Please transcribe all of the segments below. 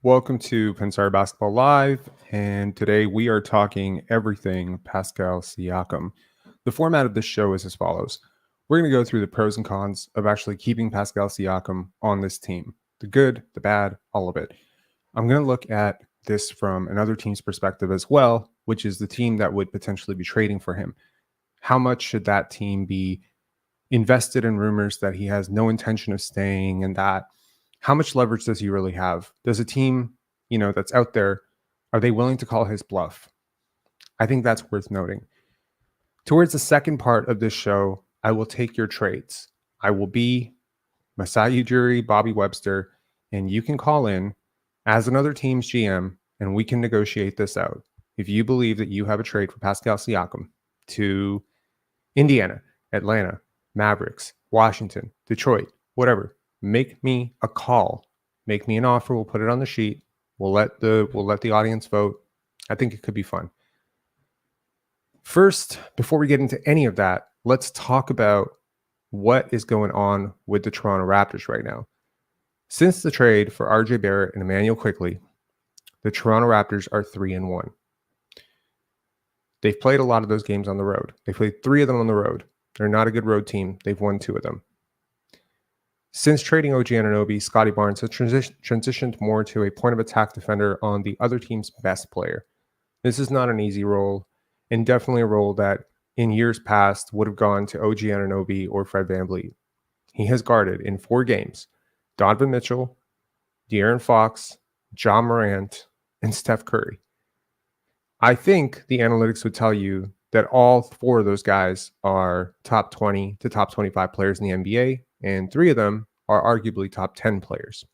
Welcome to Pensar Basketball Live, and today we are talking everything Pascal Siakam. The format of this show is as follows. We're going to go through the pros and cons of actually keeping Pascal Siakam on this team. The good, the bad, all of it. I'm going to look at this from another team's perspective as well, which is the team that would potentially be trading for him. How much should that team be invested in rumors that he has no intention of staying, and that how much leverage does he really have? Does a team, that's out there, are they willing to call his bluff? I think that's worth noting. Towards the second part of this show, I will take your trades. I will be Masai Ujiri, Bobby Webster, and you can call in as another team's GM, and we can negotiate this out. If you believe that you have a trade for Pascal Siakam to Indiana, Atlanta, Mavericks, Washington, Detroit, whatever, make me a call. Make me an offer. We'll put it on the sheet. We'll let the audience vote. I think it could be fun. First, before we get into any of that, let's talk about what is going on with the Toronto Raptors right now. Since the trade for RJ Barrett and Immanuel Quickley, the Toronto Raptors are 3-1. They've played a lot of those games on the road. They played 3 of them on the road. They're not a good road team. They've won 2 of them. Since trading OG Anunoby, Scottie Barnes has transitioned more to a point of attack defender on the other team's best player. This is not an easy role, and definitely a role that in years past would have gone to OG Anunoby or Fred VanVleet. He has guarded in 4 games Donovan Mitchell, De'Aaron Fox, John Morant, and Steph Curry. I think the analytics would tell you that all 4 of those guys are top 20 to top 25 players in the NBA, and 3 of them are arguably top 10 players.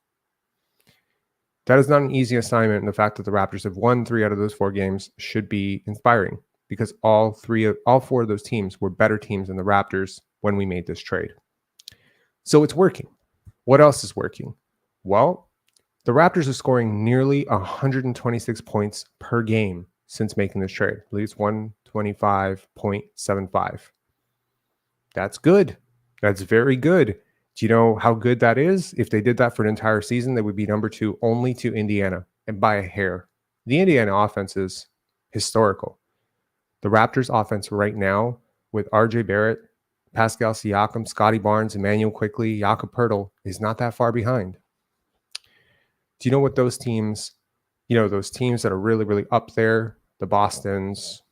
That is not an easy assignment, and the fact that the Raptors have won 3 out of those 4 games should be inspiring, because all 4 of those teams were better teams than the Raptors when we made this trade. So it's working. What else is working? Well, the Raptors are scoring nearly 126 points per game since making this trade. I believe it's 125.75. That's good. That's very good. Do you know how good that is? If they did that for an entire season, they would be number 2 only to Indiana, and by a hair. The Indiana offense is historical. The Raptors offense right now with RJ Barrett, Pascal Siakam, Scottie Barnes, Immanuel Quickley, Jakob Poeltl is not that far behind. Do you know what those teams, those teams that are really, really up there, the Bostons,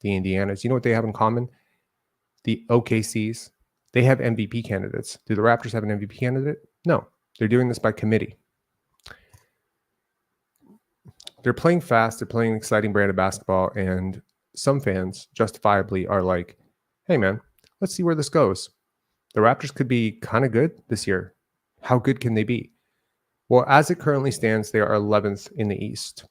the Indianas, you know what they have in common? The OKCs, they have MVP candidates. Do the Raptors have an MVP candidate? No. They're doing this by committee. They're playing fast. They're playing an exciting brand of basketball. And some fans justifiably are like, hey, man, let's see where this goes. The Raptors could be kind of good this year. How good can they be? Well, as it currently stands, they are 11th in the East.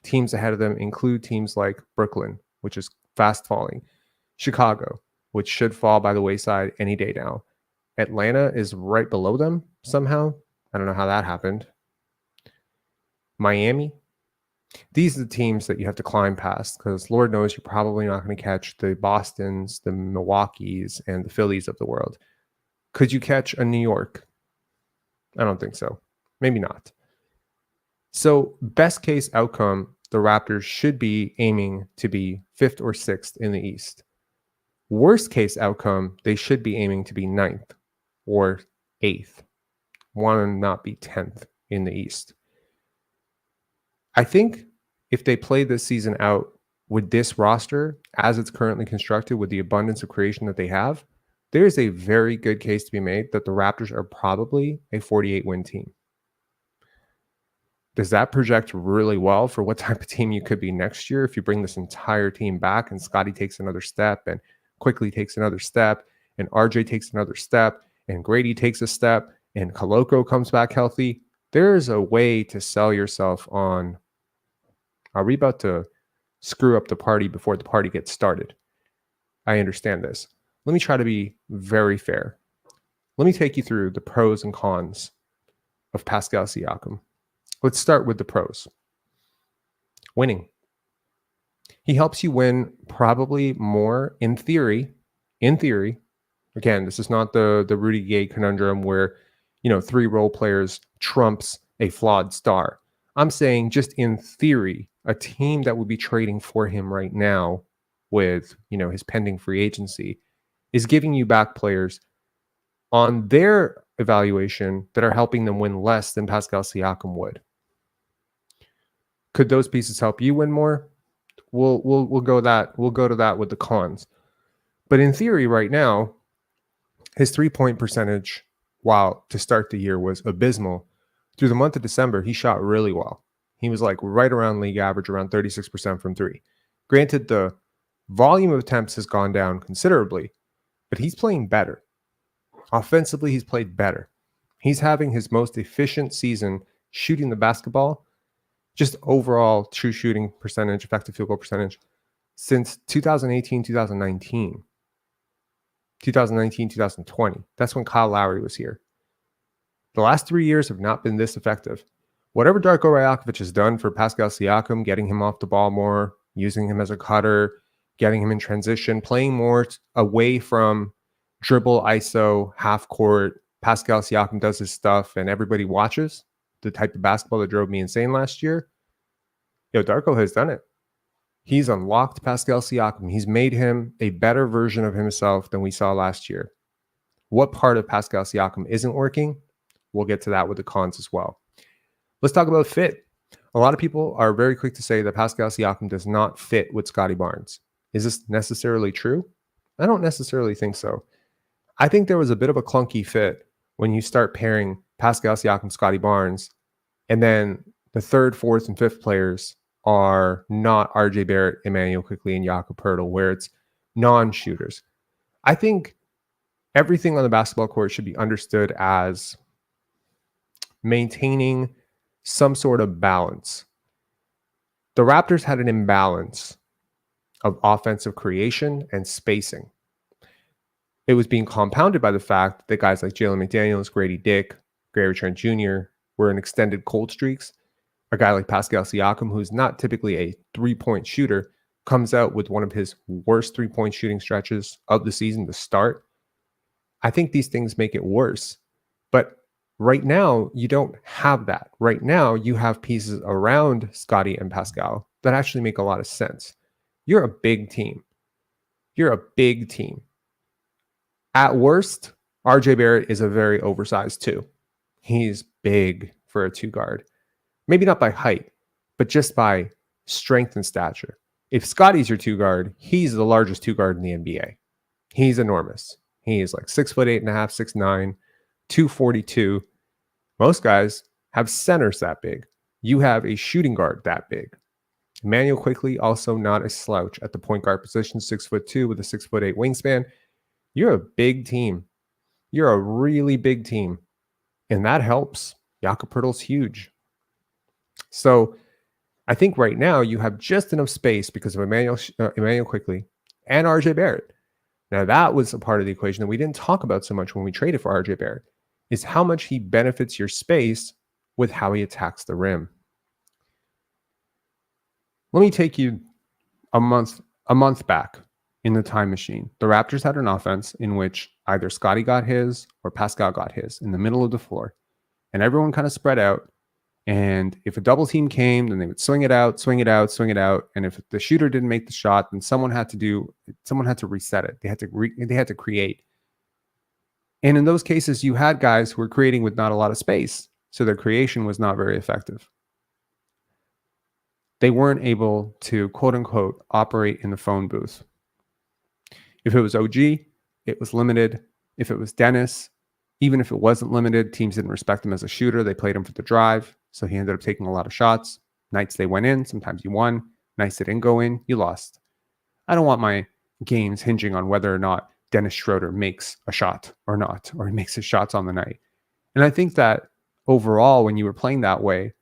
Teams ahead of them include teams like Brooklyn, which is fast falling, Chicago, which should fall by the wayside any day now. Atlanta is right below them somehow. I don't know how that happened. Miami. These are the teams that you have to climb past, because Lord knows you're probably not going to catch the Bostons, the Milwaukees, and the Phillies of the world. Could you catch a New York? I don't think so. Maybe not. So best case outcome, the Raptors should be aiming to be 5th or 6th in the East. Worst case outcome, they should be aiming to be 9th or 8th. Want to not be 10th in the East. I think if they play this season out with this roster as it's currently constructed, with the abundance of creation that they have, there is a very good case to be made that the Raptors are probably a 48-win team. Does that project really well for what type of team you could be next year if you bring this entire team back and Scottie takes another step and Quickley takes another step and RJ takes another step and Grady takes a step and Koloko comes back healthy? There is a way to sell yourself on, are we about to screw up the party before the party gets started? I understand this. Let me try to be very fair. Let me take you through the pros and cons of Pascal Siakam. Let's start with the pros. Winning. He helps you win probably more in theory. Again, this is not the Rudy Gay conundrum where, 3 role players trumps a flawed star. I'm saying just in theory, a team that would be trading for him right now with, his pending free agency is giving you back players on their evaluation that are helping them win less than Pascal Siakam would. Could those pieces help you win more? We'll go to that with the cons. But in theory, right now, his 3-point percentage, while to start the year was abysmal, through the month of December, he shot really well. He was like right around league average, around 36% from three. Granted, the volume of attempts has gone down considerably, but he's playing better. Offensively, he's played better. He's having his most efficient season shooting the basketball, just overall true shooting percentage, effective field goal percentage, since 2018, 2019. 2019, 2020. That's when Kyle Lowry was here. The last 3 years have not been this effective. Whatever Darko Rajakovic has done for Pascal Siakam, getting him off the ball more, using him as a cutter, getting him in transition, playing more away from dribble, ISO, half court. Pascal Siakam does his stuff and everybody watches, the type of basketball that drove me insane last year. Darko has done it. He's unlocked Pascal Siakam. He's made him a better version of himself than we saw last year. What part of Pascal Siakam isn't working? We'll get to that with the cons as well. Let's talk about fit. A lot of people are very quick to say that Pascal Siakam does not fit with Scottie Barnes. Is this necessarily true? I don't necessarily think so. I think there was a bit of a clunky fit when you start pairing Pascal Siakam, Scottie Barnes, and then the third, fourth, and fifth players are not RJ Barrett, Immanuel Quickley, and Jakob Poeltl, where it's non-shooters. I think everything on the basketball court should be understood as maintaining some sort of balance. The Raptors had an imbalance of offensive creation and spacing. It was being compounded by the fact that guys like Jalen McDaniels, Grady Dick, Gary Trent Jr. were in extended cold streaks. A guy like Pascal Siakam, who's not typically a three-point shooter, comes out with one of his worst three-point shooting stretches of the season to start. I think these things make it worse. But right now, you don't have that. Right now, you have pieces around Scottie and Pascal that actually make a lot of sense. You're a big team. You're a big team. At worst, RJ Barrett is a very oversized two. He's big for a two guard. Maybe not by height, but just by strength and stature. If Scottie's your two guard, he's the largest two guard in the NBA. He's enormous. He is like 6'8.5", 6'9", 242. Most guys have centers that big. You have a shooting guard that big. Immanuel Quickley, also not a slouch at the point guard position, 6'2" with a 6'8" wingspan. You're a big team. You're a really big team. And that helps. Jakob Poeltl's huge. So I think right now you have just enough space because of Immanuel Quickley and RJ Barrett. Now that was a part of the equation that we didn't talk about so much when we traded for RJ Barrett, is how much he benefits your space with how he attacks the rim. Let me take you a month back in the time machine. The Raptors had an offense in which either Scottie got his or Pascal got his in the middle of the floor. And everyone kind of spread out. And if a double team came, then they would swing it out, swing it out, swing it out. And if the shooter didn't make the shot, then someone had to reset it. They had to create. And in those cases, you had guys who were creating with not a lot of space. So their creation was not very effective. They weren't able to, quote unquote, operate in the phone booth. If it was OG, it was limited. If it was Dennis, even if it wasn't limited, teams didn't respect him as a shooter. They played him for the drive. So he ended up taking a lot of shots. Nights they went in, sometimes you won. Nights they didn't go in, you lost. I don't want my games hinging on whether or not Dennis Schroder makes a shot or not, or he makes his shots on the night. And I think that overall, when you were playing that way,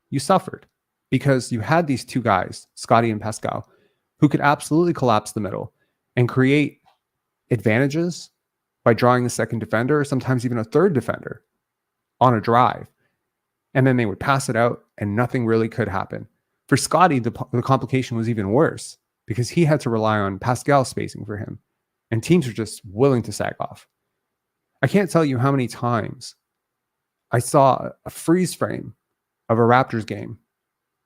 you suffered because you had these two guys, Scottie and Pascal, who could absolutely collapse the middle and create advantages by drawing a second defender, or sometimes even a third defender on a drive. And then they would pass it out and nothing really could happen. For Scottie, the complication was even worse because he had to rely on Pascal spacing for him. And teams are just willing to sag off. I can't tell you how many times I saw a freeze frame of a Raptors game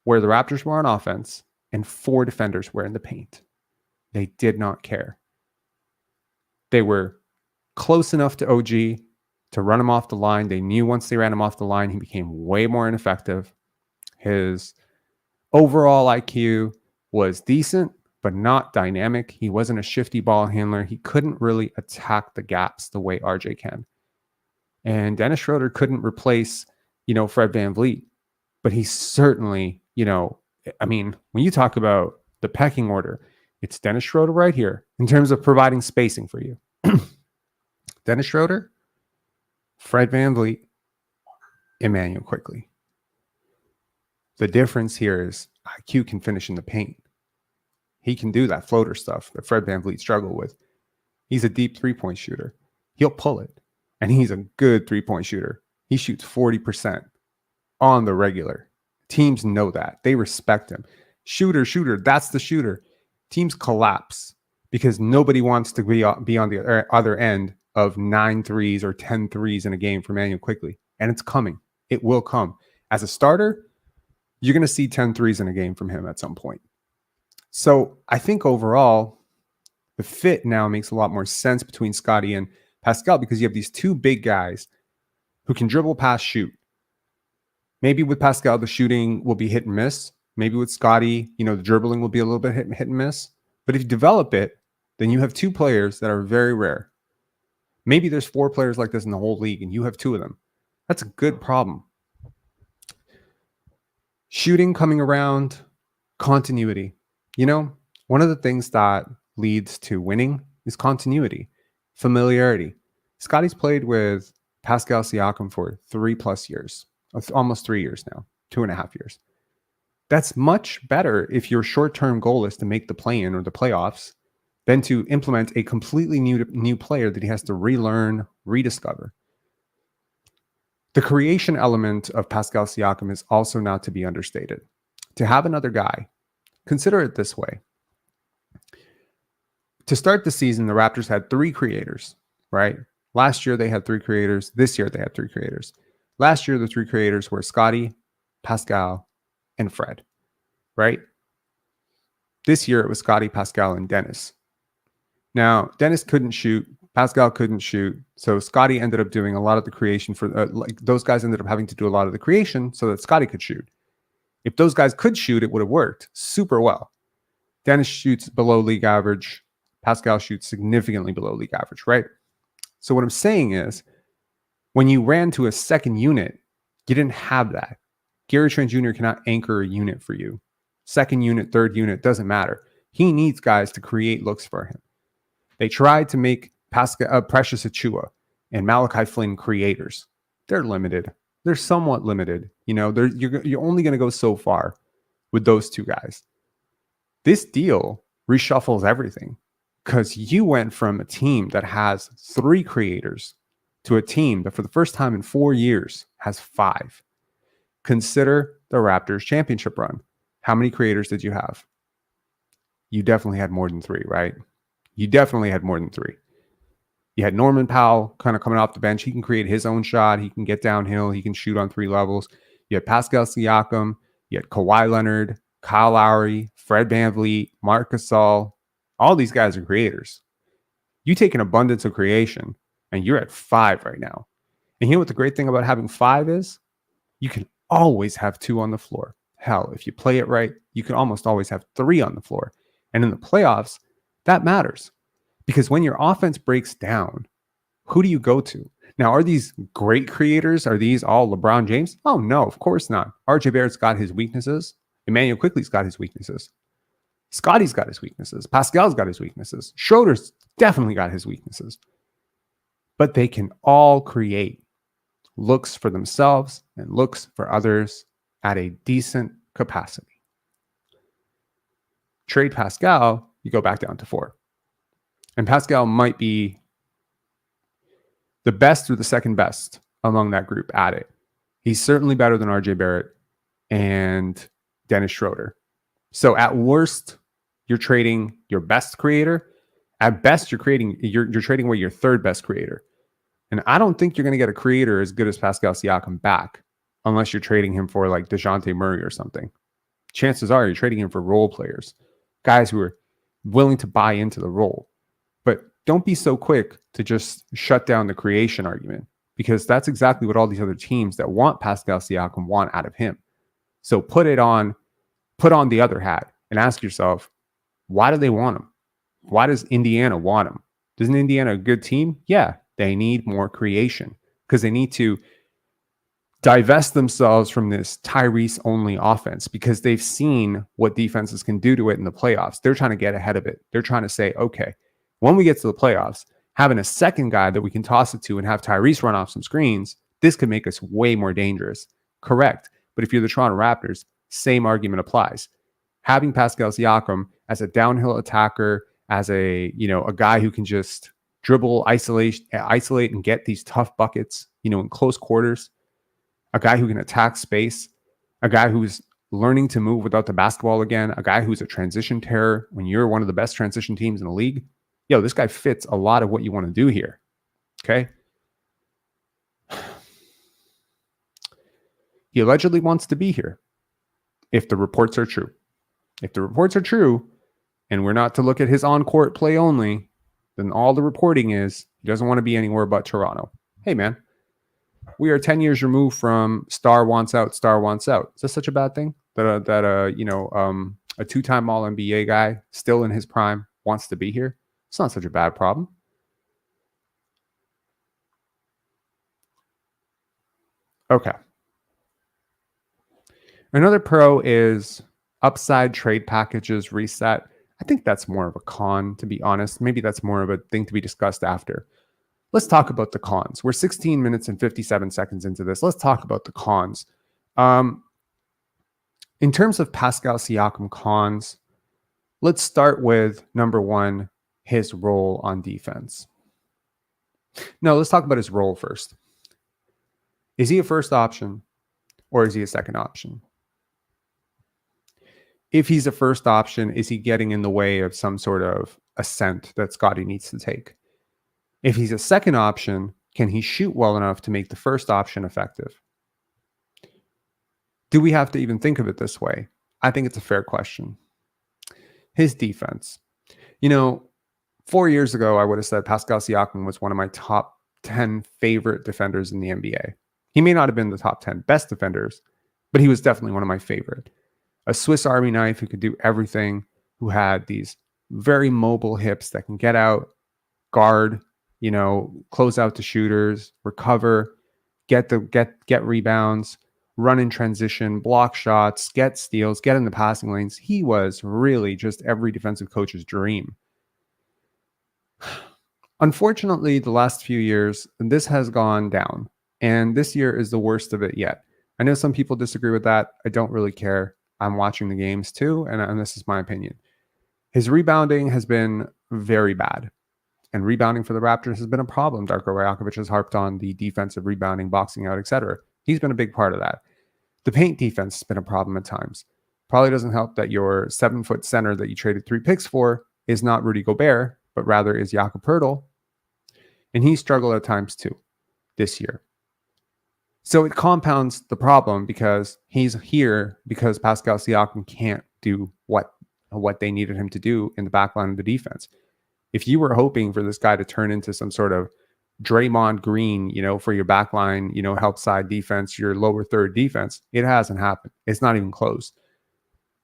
where the Raptors were on offense and 4 defenders were in the paint. They did not care. They were close enough to OG to run him off the line. They knew once they ran him off the line, he became way more ineffective. His overall IQ was decent, but not dynamic. He wasn't a shifty ball handler. He couldn't really attack the gaps the way RJ can. And Dennis Schroder couldn't replace, Fred VanVleet, but he certainly, when you talk about the pecking order, it's Dennis Schroder right here in terms of providing spacing for you. Dennis Schroder, Fred VanVleet, Immanuel Quickley. The difference here is IQ can finish in the paint. He can do that floater stuff that Fred VanVleet struggled with. He's a deep three-point shooter. He'll pull it, and he's a good three-point shooter. He shoots 40% on the regular. Teams know that. They respect him. Shooter, that's the shooter. Teams collapse because nobody wants to be on the other end of 9 threes or 10 threes in a game for Immanuel Quickley. And it's coming. It will come. As a starter, you're going to see 10 threes in a game from him at some point. So I think overall, the fit now makes a lot more sense between Scottie and Pascal because you have these 2 big guys who can dribble, pass, shoot. Maybe with Pascal, the shooting will be hit and miss. Maybe with Scottie, the dribbling will be a little bit hit and miss. But if you develop it, then you have 2 players that are very rare. Maybe there's 4 players like this in the whole league, and you have 2 of them. That's a good problem. Shooting coming around, continuity. One of the things that leads to winning is continuity, familiarity. Scottie's played with Pascal Siakam for 3+ years, almost 3 years now, 2.5 years. That's much better if your short-term goal is to make the play-in or the playoffs than to implement a completely new player that he has to relearn, rediscover. The creation element of Pascal Siakam is also not to be understated. To have another guy, consider it this way. To start the season, the Raptors had 3 creators, right? Last year, they had 3 creators. This year, they had 3 creators. Last year, the 3 creators were Scottie, Pascal, and Fred, right? This year, it was Scottie, Pascal, and Dennis. Now, Dennis couldn't shoot. Pascal couldn't shoot. So Scottie ended up doing a lot of the creation for those guys ended up having to do a lot of the creation so that Scottie could shoot. If those guys could shoot, it would have worked super well. Dennis shoots below league average. Pascal shoots significantly below league average, right? So what I'm saying is, when you ran to a second unit, you didn't have that. Gary Trent Jr. cannot anchor a unit for you. Second unit, third unit, doesn't matter. He needs guys to create looks for him. They tried to make Precious Achiuwa and Malachi Flynn creators. They're limited. They're somewhat limited. You're only going to go so far with those 2 guys. This deal reshuffles everything because you went from a team that has 3 creators to a team that for the first time in 4 years has 5. Consider the Raptors championship run. How many creators did you have? You definitely had more than 3, right? You definitely had more than 3. You had Norman Powell kind of coming off the bench. He can create his own shot. He can get downhill. He can shoot on 3 levels. You had Pascal Siakam. You had Kawhi Leonard, Kyle Lowry, Fred VanVleet, Marc Gasol. All these guys are creators. You take an abundance of creation, and you're at 5 right now. And you know what the great thing about having 5 is? You can always have 2 on the floor. Hell, if you play it right, you can almost always have 3 on the floor. And in the playoffs, that matters. Because when your offense breaks down, who do you go to? Now, are these great creators? Are these all LeBron James? Oh, no, of course not. RJ Barrett's got his weaknesses. Immanuel Quickley's got his weaknesses. Scottie's got his weaknesses. Pascal's got his weaknesses. Schroeder's definitely got his weaknesses. But they can all create looks for themselves and looks for others at a decent capacity. Trade Pascal, you go back down to 4. And Pascal might be the best or the second best among that group at it. He's certainly better than RJ Barrett and Dennis Schroder. So at worst, you're trading your best creator. At best, you're trading away your third best creator. And I don't think you're going to get a creator as good as Pascal Siakam back unless you're trading him for like DeJounte Murray or something. Chances are you're trading him for role players, guys who are willing to buy into the role. But don't be so quick to just shut down the creation argument, because that's exactly what all these other teams that want Pascal Siakam want out of him. So put on the other hat and ask yourself, why do they want him? Why does Indiana want him? Isn't Indiana a good team? Yeah, they need more creation because they need to divest themselves from this Tyrese-only offense because they've seen what defenses can do to it in the playoffs. They're trying to get ahead of it. They're trying to say, okay, when we get to the playoffs, having a second guy that we can toss it to and have Tyrese run off some screens, this could make us way more dangerous. Correct. But if you're the Toronto Raptors, same argument applies. Having Pascal Siakam as a downhill attacker, as a guy who can just dribble, isolate, and get these tough buckets, in close quarters, a guy who can attack space, a guy who's learning to move without the basketball again, a guy who's a transition terror when you're one of the best transition teams in the league. This guy fits a lot of what you want to do here. Okay. He allegedly wants to be here. If the reports are true. If the reports are true, and we're not to look at his on-court play only, then all the reporting is he doesn't want to be anywhere but Toronto. Hey, man, we are 10 years removed from star wants out, star wants out. Is this such a bad thing? That a two-time All-NBA guy still in his prime wants to be here? It's not such a bad problem. Okay. Another pro is upside trade packages reset. I think that's more of a con, to be honest. Maybe that's more of a thing to be discussed after. Let's talk about the cons. We're 16 minutes and 57 seconds into this. Let's talk about the cons. In terms of Pascal Siakam cons, let's start with number one, his role on defense. No, let's talk about his role first. Is he a first option or is he a second option? If he's a first option, is he getting in the way of some sort of ascent that Scottie needs to take? If he's a second option, can he shoot well enough to make the first option effective? Do we have to even think of it this way? I think it's a fair question. His defense. 4 years ago, I would have said Pascal Siakam was one of my top 10 favorite defenders in the NBA. He may not have been the top 10 best defenders, but he was definitely one of my favorite. A Swiss Army knife who could do everything, who had these very mobile hips that can get out, guard, close out to shooters, recover, get rebounds, run in transition, block shots, get steals, get in the passing lanes. He was really just every defensive coach's dream. Unfortunately, the last few years, this has gone down, and this year is the worst of it yet. I know some people disagree with that. I don't really care. I'm watching the games too, and this is my opinion. His rebounding has been very bad, and rebounding for the Raptors has been a problem. Darko Rajakovic has harped on the defensive rebounding, boxing out, etc. He's been a big part of that. The paint defense has been a problem at times. Probably doesn't help that your 7-foot center that you traded 3 picks for is not Rudy Gobert, but rather is Jakob Poeltl. And he struggled at times too this year. So it compounds the problem because he's here because Pascal Siakam can't do what they needed him to do in the back line of the defense. If you were hoping for this guy to turn into some sort of Draymond Green, for your back line, help side defense, your lower third defense, it hasn't happened. It's not even close.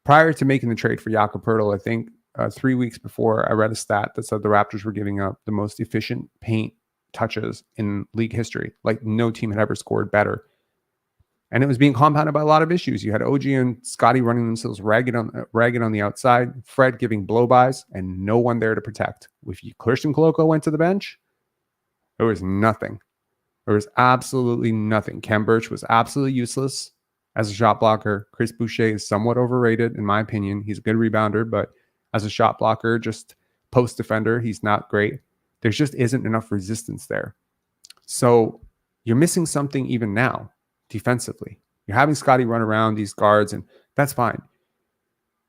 Prior to making the trade for Jakob Poeltl, I think 3 weeks before, I read a stat that said the Raptors were giving up the most efficient paint touches in league history. Like no team had ever scored better. And it was being compounded by a lot of issues. You had OG and Scottie running themselves ragged on the outside, Fred giving blow-bys, and no one there to protect. If Christian Koloko went to the bench, there was nothing. There was absolutely nothing. Kem Birch was absolutely useless as a shot blocker. Chris Boucher is somewhat overrated, in my opinion. He's a good rebounder, but as a shot blocker, just post defender, he's not great. There just isn't enough resistance there. So you're missing something even now defensively. You're having Scottie run around these guards, and that's fine.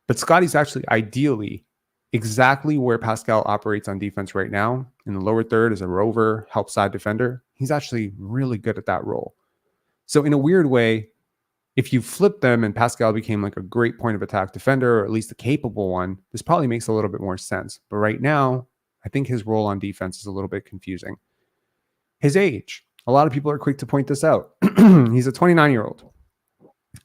But Scottie's actually ideally exactly where Pascal operates on defense right now. In the lower third as a rover, help side defender. he's actually really good at that role. So in a weird way, if you flip them and Pascal became like a great point of attack defender, or at least a capable one, this probably makes a little bit more sense. But right now, I think his role on defense is a little bit confusing. His age. A lot of people are quick to point this out. He's a 29-year-old.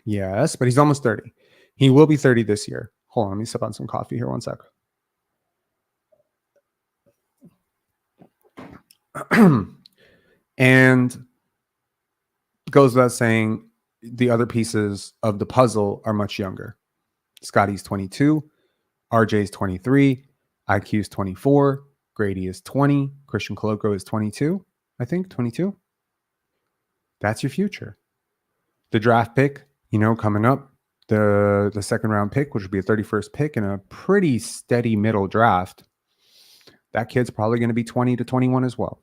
Yes, but he's almost 30. He will be 30 this year. Hold on, let me sip on some coffee here 1 sec. And goes without saying, the other pieces of the puzzle are much younger. Scottie's 22, RJ's 23, IQ's 24, Grady is 20, Christian Coloco is 22, I think, 22. That's your future. The draft pick, coming up, the second round pick, which would be a 31st pick in a pretty steady middle draft, that kid's probably going to be 20 to 21 as well.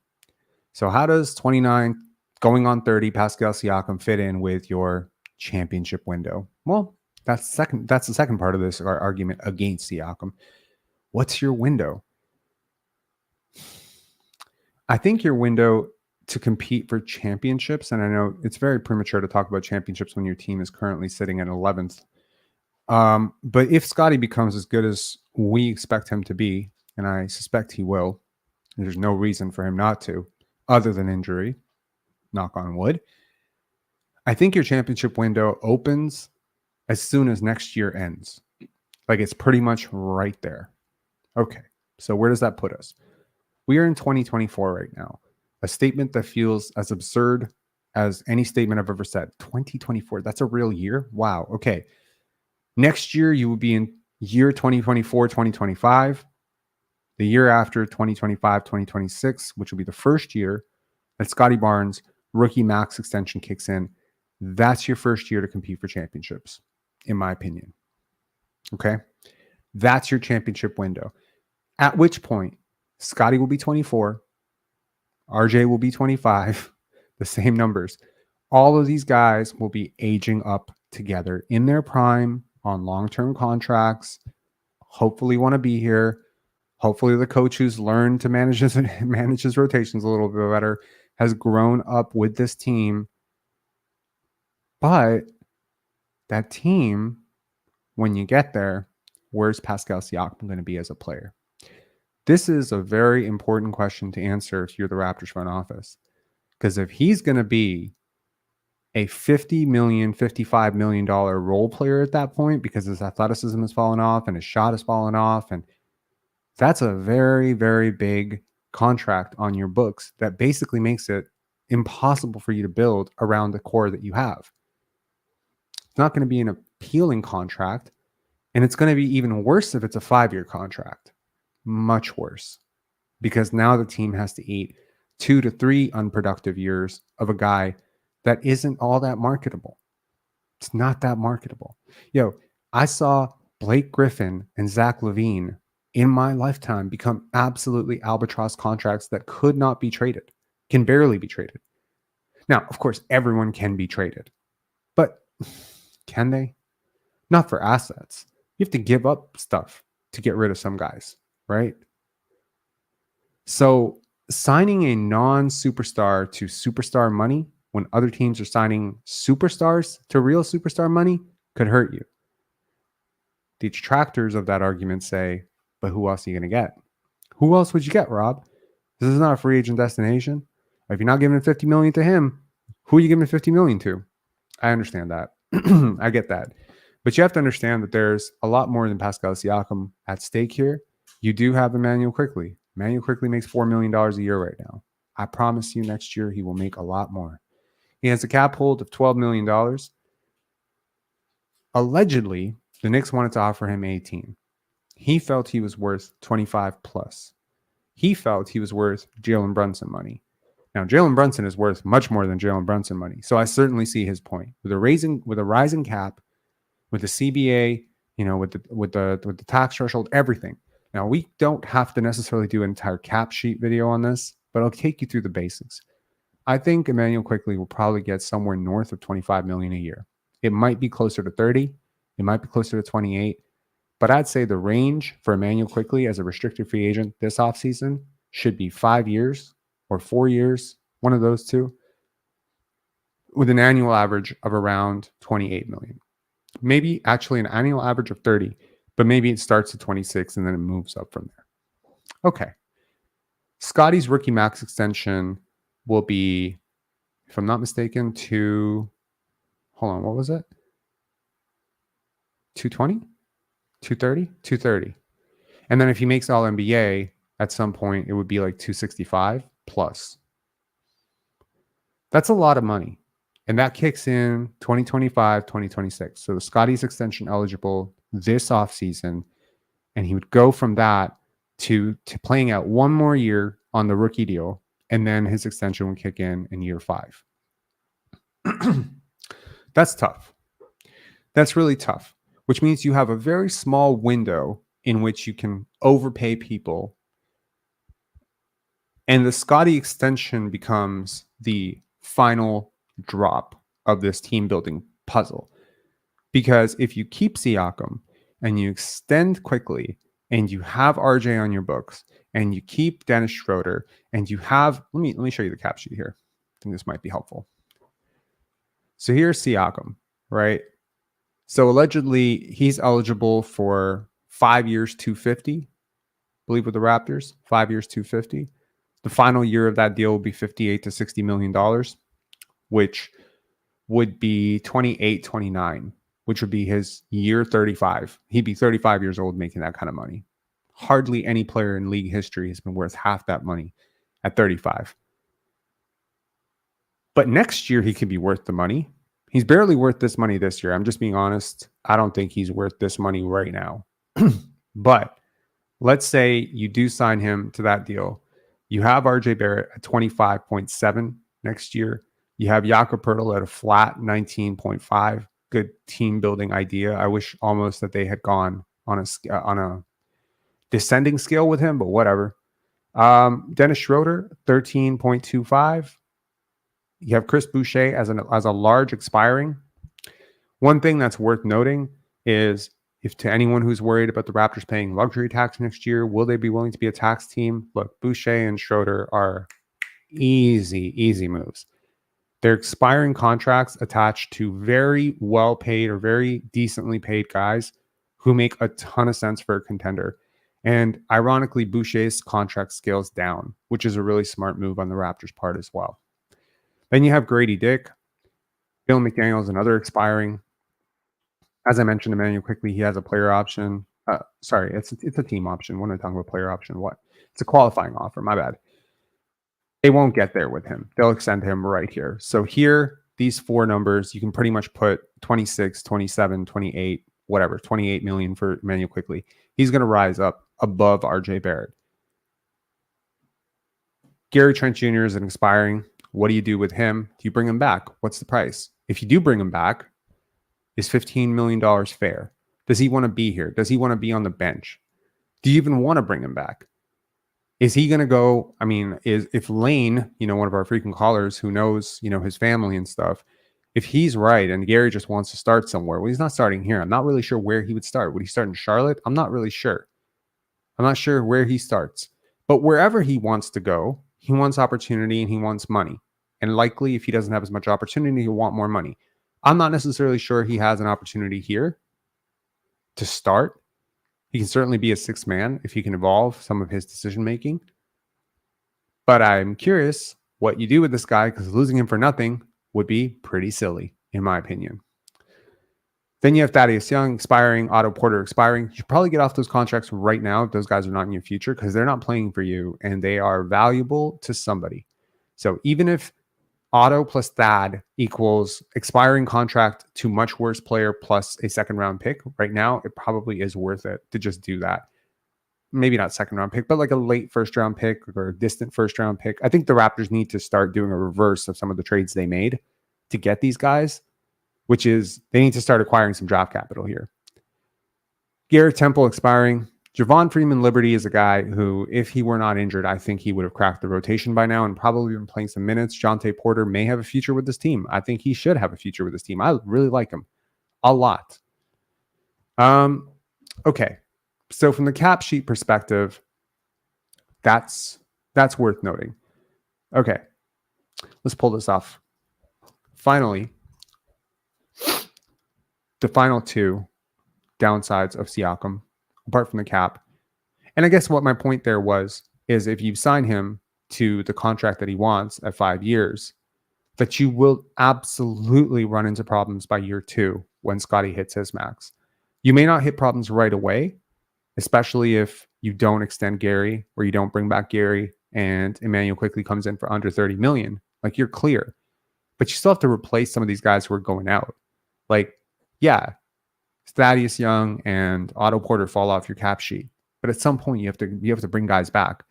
So how does 29 going on 30 Pascal Siakam fit in with your championship window? Well, that's the second part of this argument against Siakam. What's your window? I think your window to compete for championships, and I know it's very premature to talk about championships when your team is currently sitting at 11th. But if Scottie becomes as good as we expect him to be, and I suspect he will, there's no reason for him not to, other than injury, knock on wood, I think your championship window opens as soon as next year ends. Like, it's pretty much right there. Okay, so where does that put us? We are in 2024 right now. A statement that feels as absurd as any statement I've ever said. 2024, that's a real year? Wow, okay. Next year, you will be in year 2024, 2025. The year after, 2025, 2026, which will be the first year that Scottie Barnes' rookie max extension kicks in. That's your first year to compete for championships, in my opinion. Okay? That's your championship window. At which point, Scottie will be 24. RJ will be 25. The same numbers. All of these guys will be aging up together in their prime on long-term contracts. Hopefully want to be here. Hopefully the coach who's learned to manage his rotations a little bit better has grown up with this team. But that team, when you get there, where's Pascal Siakam going to be as a player? This is a very important question to answer if you're the Raptors front office. Because if he's going to be a $50 million, $55 million role player at that point, because his athleticism has fallen off and his shot has fallen off, and that's a very, very big contract on your books that basically makes it impossible for you to build around the core that you have. It's not going to be an appealing contract, and it's going to be even worse if it's a 5-year contract. Much worse, because now the team has to eat 2 to 3 unproductive years of a guy that isn't all that marketable. It's not that marketable. I saw Blake Griffin and Zach LaVine in my lifetime become absolutely albatross contracts that could not be traded, can barely be traded. Now, of course, everyone can be traded, but can they? Not for assets. You have to give up stuff to get rid of some guys. Right? So signing a non-superstar to superstar money when other teams are signing superstars to real superstar money could hurt you. The detractors of that argument say, but who else are you going to get? Who else would you get, Rob? This is not a free agent destination. If you're not giving $50 million to him, who are you giving $50 million to? I understand that. I get that. But you have to understand that there's a lot more than Pascal Siakam at stake here. You do have Immanuel Quickley. Immanuel Quickley makes $4 million a year right now. I promise you next year he will make a lot more. He has a cap hold of $12 million. Allegedly, the Knicks wanted to offer him 18. He felt he was worth 25 plus. He felt he was worth Jalen Brunson money. Now, Jalen Brunson is worth much more than Jalen Brunson money. So I certainly see his point. With a rising cap, with the CBA, with the tax threshold, everything. Now, we don't have to necessarily do an entire cap sheet video on this, but I'll take you through the basics. I think Immanuel Quickley will probably get somewhere north of $25 million a year. It might be closer to 30. It might be closer to 28. But I'd say the range for Immanuel Quickley as a restricted free agent this offseason should be 5 years or 4 years one of those two, with an annual average of around 28 million. Maybe actually an annual average of 30, but maybe it starts at 26 and then it moves up from there. Okay. Scottie's rookie max extension will be, if I'm not mistaken, hold on, what was it? 220? 230? 230. And then if he makes All NBA at some point, it would be like 265 plus. That's a lot of money. And that kicks in 2025, 2026. So Scottie's extension eligible this offseason. And he would go from that to playing out one more year on the rookie deal. And then his extension would kick in year 5. That's tough. That's really tough, which means you have a very small window in which you can overpay people. And the Scottie extension becomes the final drop of this team building puzzle. Because if you keep Siakam and you extend Quickley and you have RJ on your books and you keep Dennis Schroder and you have, let me show you the cap sheet here. I think this might be helpful. So here's Siakam, right? So allegedly he's eligible for 5 years, 250, I believe, with the Raptors, 5 years, 250. The final year of that deal will be $58 to $60 million, which would be 28, 29, which would be his year 35. He'd be 35 years old making that kind of money. Hardly any player in league history has been worth half that money at 35. But next year, he could be worth the money. He's barely worth this money this year. I'm just being honest. I don't think he's worth this money right now. But let's say you do sign him to that deal. You have RJ Barrett at 25.7 next year. You have Jakob Poeltl at a flat 19.5. Good team building idea. I wish almost that they had gone on a descending scale with him, but whatever. Dennis Schroder, 13.25. You have Chris Boucher as a large expiring. One thing that's worth noting is, if to anyone who's worried about the Raptors paying luxury tax next year, will they be willing to be a tax team? Look, Boucher and Schroder are easy moves. They're expiring contracts attached to very well paid or very decently paid guys who make a ton of sense for a contender. And ironically, Boucher's contract scales down, which is a really smart move on the Raptors' part as well. Then you have Grady Dick. Bill McDaniel is another expiring. As I mentioned, Immanuel Quickley, he has a player option. Sorry, it's a team option. When I talk about player option, what? It's a qualifying offer. My bad. They won't get there with him. They'll extend him right here. So here, these 4 numbers, you can pretty much put 26, 27, 28, whatever, 28 million for Immanuel Quickley. He's going to rise up above RJ Barrett. Gary Trent Jr. is an expiring. What do you do with him? Do you bring him back? What's the price? If you do bring him back, is $15 million fair? Does he want to be here? Does he want to be on the bench? Do you even want to bring him back? Is he going to go? I mean, if Lane, one of our frequent callers who knows, his family and stuff, if he's right and Gary just wants to start somewhere, well, he's not starting here. I'm not really sure where he would start. Would he start in Charlotte? I'm not really sure. I'm not sure where he starts. But wherever he wants to go, he wants opportunity and he wants money. And likely, if he doesn't have as much opportunity, he'll want more money. I'm not necessarily sure he has an opportunity here to start. He can certainly be a 6th man if he can evolve some of his decision making. But I'm curious what you do with this guy, because losing him for nothing would be pretty silly, in my opinion. Then you have Thaddeus Young expiring, Otto Porter expiring. You should probably get off those contracts right now if those guys are not in your future, because they're not playing for you and they are valuable to somebody. So even if Otto plus Thad equals expiring contract to much worse player plus a 2nd round pick, right now it probably is worth it to just do that. Maybe not 2nd round pick, but like a late 1st round pick or a distant 1st round pick. I think the Raptors need to start doing a reverse of some of the trades they made to get these guys, which is they need to start acquiring some draft capital here. Garrett Temple expiring. Javon Freeman-Liberty is a guy who, if he were not injured, I think he would have cracked the rotation by now and probably been playing some minutes. Jonte Porter may have a future with this team. I think he should have a future with this team. I really like him a lot. Okay. So from the cap sheet perspective, that's worth noting. Okay. Let's pull this off. Finally, the final two downsides of Siakam, apart from the cap. And I guess what my point there is if you sign him to the contract that he wants at 5 years, that you will absolutely run into problems by year 2 when Scottie hits his max. You may not hit problems right away, especially if you don't extend Gary or you don't bring back Gary and Immanuel Quickley comes in for under 30 million. Like, you're clear. But you still have to replace some of these guys who are going out. Like, yeah, Thaddeus Young and Otto Porter fall off your cap sheet. But at some point you have to bring guys back.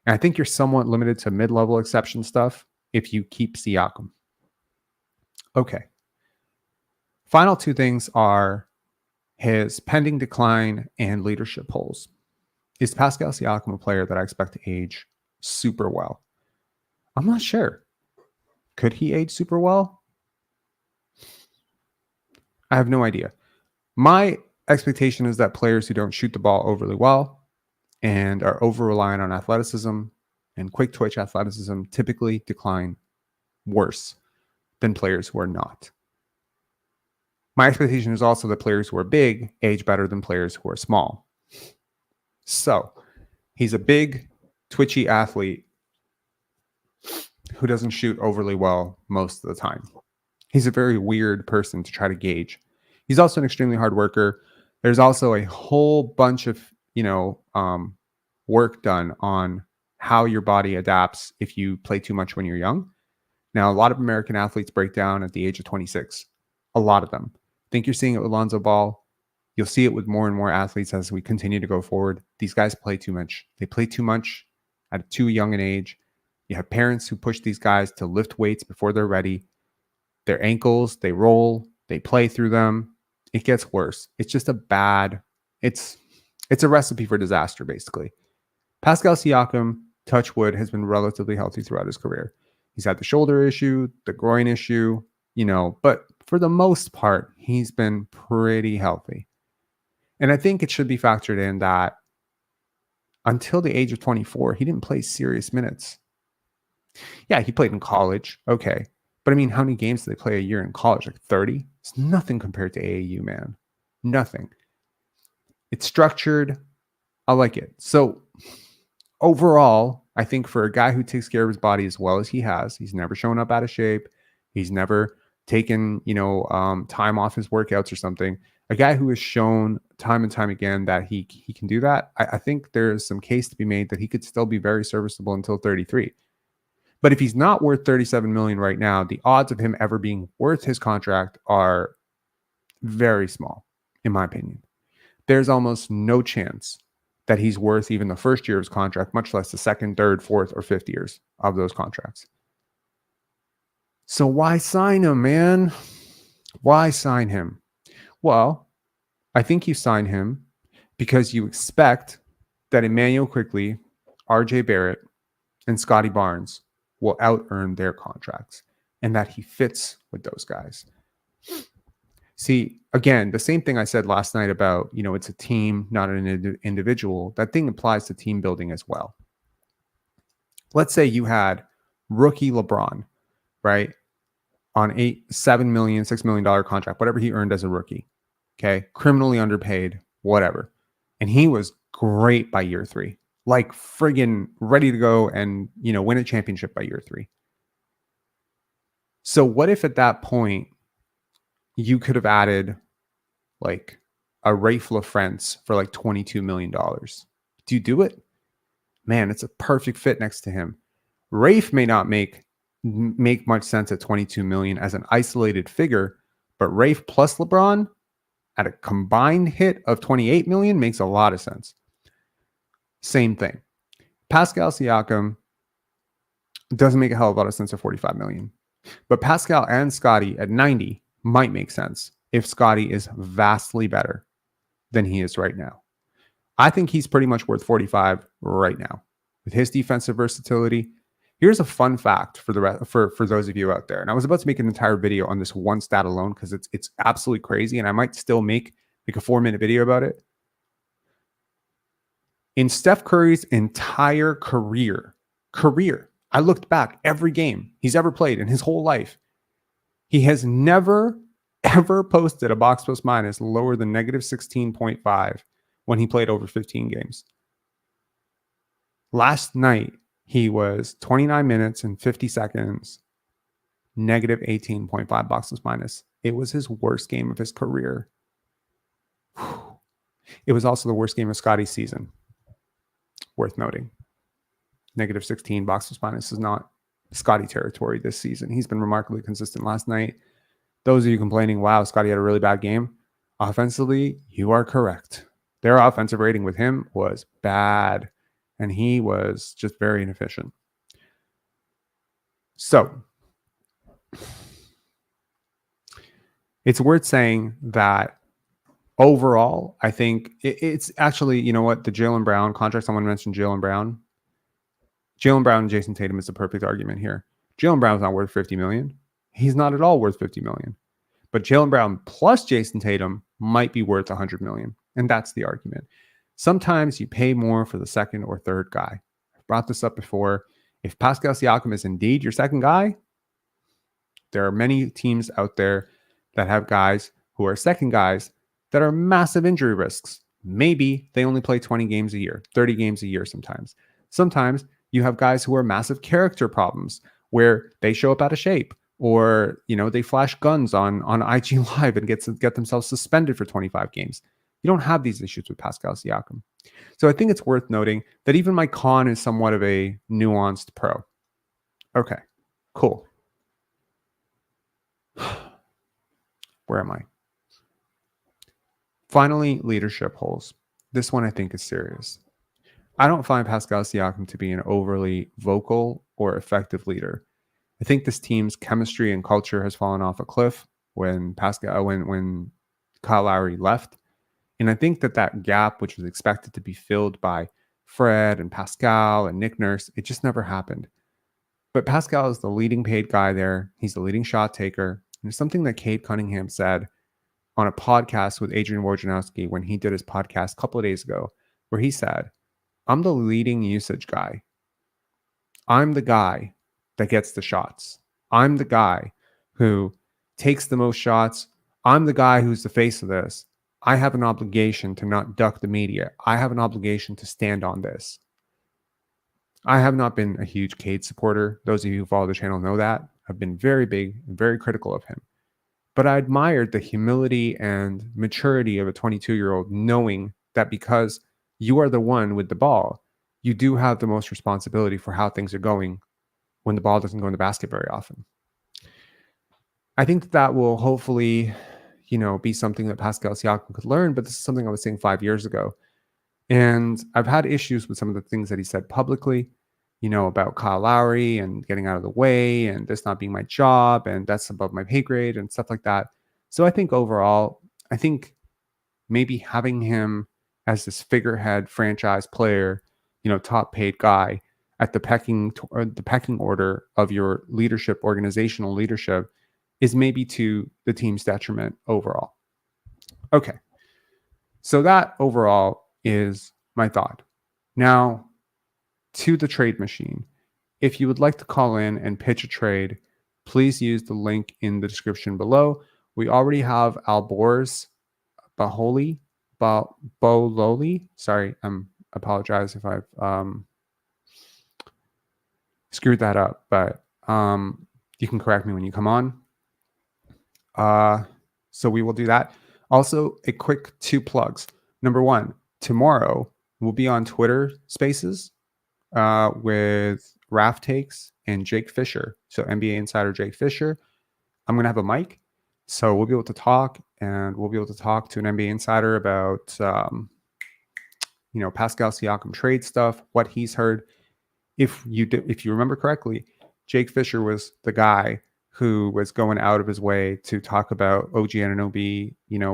And I think you're somewhat limited to mid-level exception stuff if you keep Siakam. Okay. Final two things are his pending decline and leadership holes. Is Pascal Siakam a player that I expect to age super well? I'm not sure. Could he age super well? I have no idea. My expectation is that players who don't shoot the ball overly well and are over-reliant on athleticism and quick twitch athleticism typically decline worse than players who are not. My expectation is also that players who are big age better than players who are small. So he's a big, twitchy athlete who doesn't shoot overly well most of the time. He's a very weird person to try to gauge. He's also an extremely hard worker. There's also a whole bunch of, work done on how your body adapts if you play too much when you're young. Now, a lot of American athletes break down at the age of 26. A lot of them. I think you're seeing it with Lonzo Ball. You'll see it with more and more athletes as we continue to go forward. These guys play too much. They play too much at too young an age. You have parents who push these guys to lift weights before they're ready. Their ankles, they roll, they play through them. It gets worse. It's just it's a recipe for disaster, basically. Pascal Siakam, touch wood, has been relatively healthy throughout his career. He's had the shoulder issue, the groin issue, but for the most part, he's been pretty healthy. And I think it should be factored in that until the age of 24, he didn't play serious minutes. Yeah, he played in college. Okay. But I mean, how many games do they play a year in college? Like 30? It's nothing compared to AAU, man. Nothing. It's structured. I like it. So overall, I think for a guy who takes care of his body as well as he has, he's never shown up out of shape. He's never taken, time off his workouts or something. A guy who has shown time and time again that he can do that. I think there's some case to be made that he could still be very serviceable until 33. But if he's not worth $37 million right now, the odds of him ever being worth his contract are very small, in my opinion. There's almost no chance that he's worth even the first year of his contract, much less the second, third, fourth, or fifth years of those contracts. So why sign him, man? Why sign him? Well, I think you sign him because you expect that Immanuel Quickley, RJ Barrett, and Scottie Barnes will out-earn their contracts and that he fits with those guys. See, again, the same thing I said last night about, it's a team, not an individual. That thing applies to team building as well. Let's say you had rookie LeBron, right, on $7 million, $6 million contract, whatever he earned as a rookie. Okay, criminally underpaid, whatever. And he was great by year 3. Like friggin' ready to go and, win a championship by year 3. So what if at that point you could have added like a Rafe LaFrance for like $22 million? Do you do it? Man, it's a perfect fit next to him. Rafe may not make much sense at $22 million as an isolated figure, but Rafe plus LeBron at a combined hit of $28 million makes a lot of sense. Same thing. Pascal Siakam doesn't make a hell of a lot of sense at $45 million. But Pascal and Scottie at 90 might make sense if Scottie is vastly better than he is right now. I think he's pretty much worth 45 right now. With his defensive versatility, here's a fun fact for those of you out there. And I was about to make an entire video on this one stat alone because it's absolutely crazy, and I might still make like a 4-minute video about it. In Steph Curry's entire career, I looked back every game he's ever played in his whole life. He has never, ever posted a box plus minus lower than negative 16.5 when he played over 15 games. Last night, he was 29 minutes and 50 seconds, negative 18.5 box plus minus. It was his worst game of his career. It was also the worst game of Scottie's season. Worth noting. Negative 16 box plus minus is not Scottie territory this season. He's been remarkably consistent. Last night, those of you complaining, wow, Scottie had a really bad game. Offensively, you are correct. Their offensive rating with him was bad, and he was just very inefficient. So, it's worth saying that overall, I think it's actually, you know what, the Jaylen Brown contract, someone mentioned Jaylen Brown. Jaylen Brown and Jason Tatum is the perfect argument here. Jaylen Brown's not worth $50 million. He's not at all worth $50 million. But Jaylen Brown plus Jason Tatum might be worth $100 million. And that's the argument. Sometimes you pay more for the second or third guy. I've brought this up before. If Pascal Siakam is indeed your second guy, there are many teams out there that have guys who are second guys that are massive injury risks. Maybe they only play 20 games a year, 30 games a year sometimes. Sometimes you have guys who are massive character problems where they show up out of shape, or they flash guns on IG Live and get themselves suspended for 25 games. You don't have these issues with Pascal Siakam. So I think it's worth noting that even my con is somewhat of a nuanced pro. Okay, cool. Where am I? Finally, leadership holes. This one I think is serious. I don't find Pascal Siakam to be an overly vocal or effective leader. I think this team's chemistry and culture has fallen off a cliff when Kyle Lowry left. And I think that gap, which was expected to be filled by Fred and Pascal and Nick Nurse, it just never happened. But Pascal is the leading paid guy there. He's the leading shot taker. And it's something that Cade Cunningham said on a podcast with Adrian Wojnarowski when he did his podcast a couple of days ago, where he said, I'm the leading usage guy. I'm the guy that gets the shots. I'm the guy who takes the most shots. I'm the guy who's the face of this. I have an obligation to not duck the media. I have an obligation to stand on this. I have not been a huge Cade supporter. Those of you who follow the channel know that. I've been very big and very critical of him. But I admired the humility and maturity of a 22-year-old, knowing that because you are the one with the ball, you do have the most responsibility for how things are going when the ball doesn't go in the basket very often. I think that will hopefully, be something that Pascal Siakam could learn, but this is something I was saying 5 years ago. And I've had issues with some of the things that he said publicly, about Kyle Lowry and getting out of the way and this not being my job and that's above my pay grade and stuff like that. So I think overall, maybe having him as this figurehead franchise player, top paid guy at the pecking order of your leadership, organizational leadership, is maybe to the team's detriment overall. Okay. So that overall is my thought. Now, to the trade machine. If you would like to call in and pitch a trade, please use the link in the description below. We already have Alborz Bololi. Sorry, apologize if I've screwed that up, but you can correct me when you come on. So we will do that. Also, a quick 2 plugs. Number 1, tomorrow we'll be on Twitter Spaces with Raf Takes and Jake Fisher. So NBA insider Jake Fisher. I'm going to have a mic. So we'll be able to talk, and we'll be able to talk to an NBA insider about, Pascal Siakam trade stuff, what he's heard. If you remember correctly, Jake Fisher was the guy who was going out of his way to talk about OG Anunoby,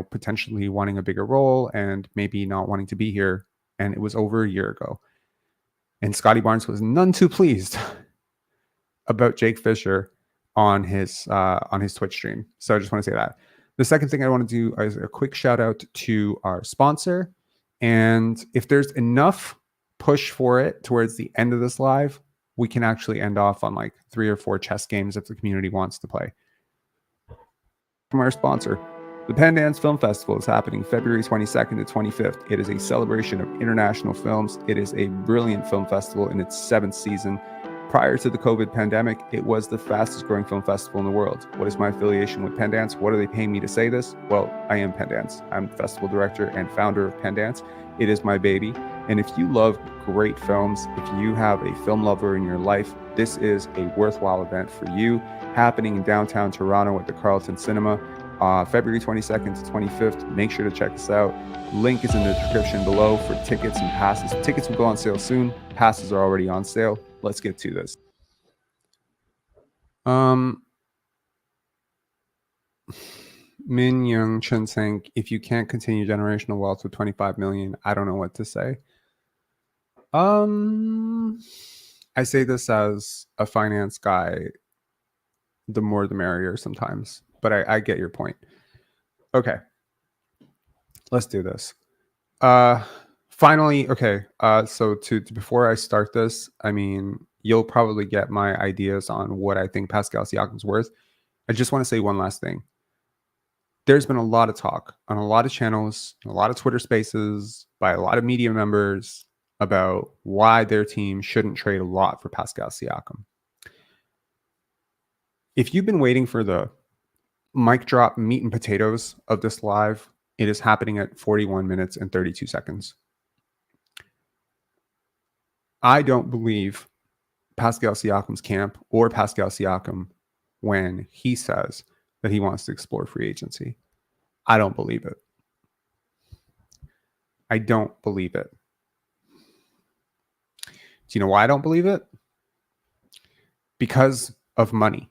potentially wanting a bigger role and maybe not wanting to be here. And it was over a year ago. And Scottie Barnes was none too pleased about Jake Fisher on his Twitch stream. So I just want to say that. The second thing I want to do is a quick shout out to our sponsor. And if there's enough push for it towards the end of this live, we can actually end off on like 3 or 4 chess games if the community wants to play. From our sponsor, the Pendance Film Festival is happening February 22nd to 25th. It is a celebration of international films. It is a brilliant film festival in its 7th season. Prior to the COVID pandemic, it was the fastest growing film festival in the world. What is my affiliation with Pendance? What are they paying me to say this? Well, I am Pendance. I'm the festival director and founder of Pendance. It is my baby. And if you love great films, if you have a film lover in your life, this is a worthwhile event for you, happening in downtown Toronto at the Carlton Cinema, February 22nd to 25th. Make sure to check us out. Link is in the description below for tickets and passes. Tickets will go on sale soon. Passes are already on sale. Let's get to this. Min Young Chun saying, if you can't continue generational wealth with 25 million, I don't know what to say. I say this as a finance guy, the more the merrier sometimes, but I get your point. Okay, let's do this. Finally, okay, so before I start this, I mean, you'll probably get my ideas on what I think Pascal Siakam's worth. I just want to say one last thing. There's been a lot of talk on a lot of channels, a lot of Twitter spaces, by a lot of media members about why their team shouldn't trade a lot for Pascal Siakam. If you've been waiting for the mic drop meat and potatoes of this live, it is happening at 41 minutes and 32 seconds. I don't believe Pascal Siakam's camp or Pascal Siakam when he says that he wants to explore free agency. I don't believe it. I don't believe it. Do you know why I don't believe it? Because of money.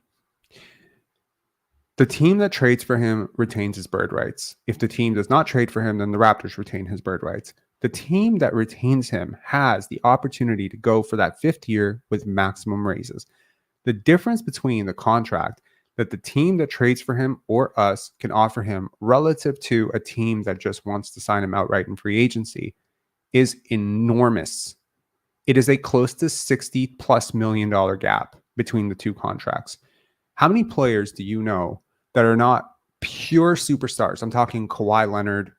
The team that trades for him retains his bird rights. If the team does not trade for him, then the Raptors retain his bird rights. The team that retains him has the opportunity to go for that 5th year with maximum raises. The difference between the contract that the team that trades for him or us can offer him relative to a team that just wants to sign him outright in free agency is enormous. It is a close to $60+ million gap between the two contracts. How many players do you know that are not pure superstars? I'm talking Kawhi Leonard,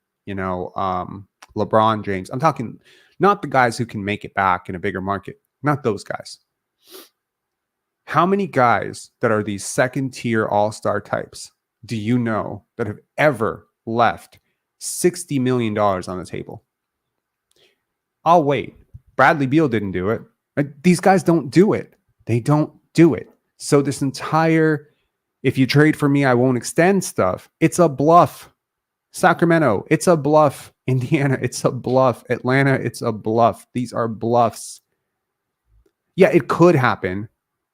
LeBron James. I'm talking not the guys who can make it back in a bigger market, not those guys. How many guys that are these second-tier all-star types do you know that have ever left $60 million on the table? I'll wait. Bradley Beal didn't do it. These guys don't do it. They don't do it. So this entire, if you trade for me, I won't extend stuff, it's a bluff. Sacramento, it's a bluff. Indiana, it's a bluff. Atlanta, it's a bluff. These are bluffs. Yeah, it could happen.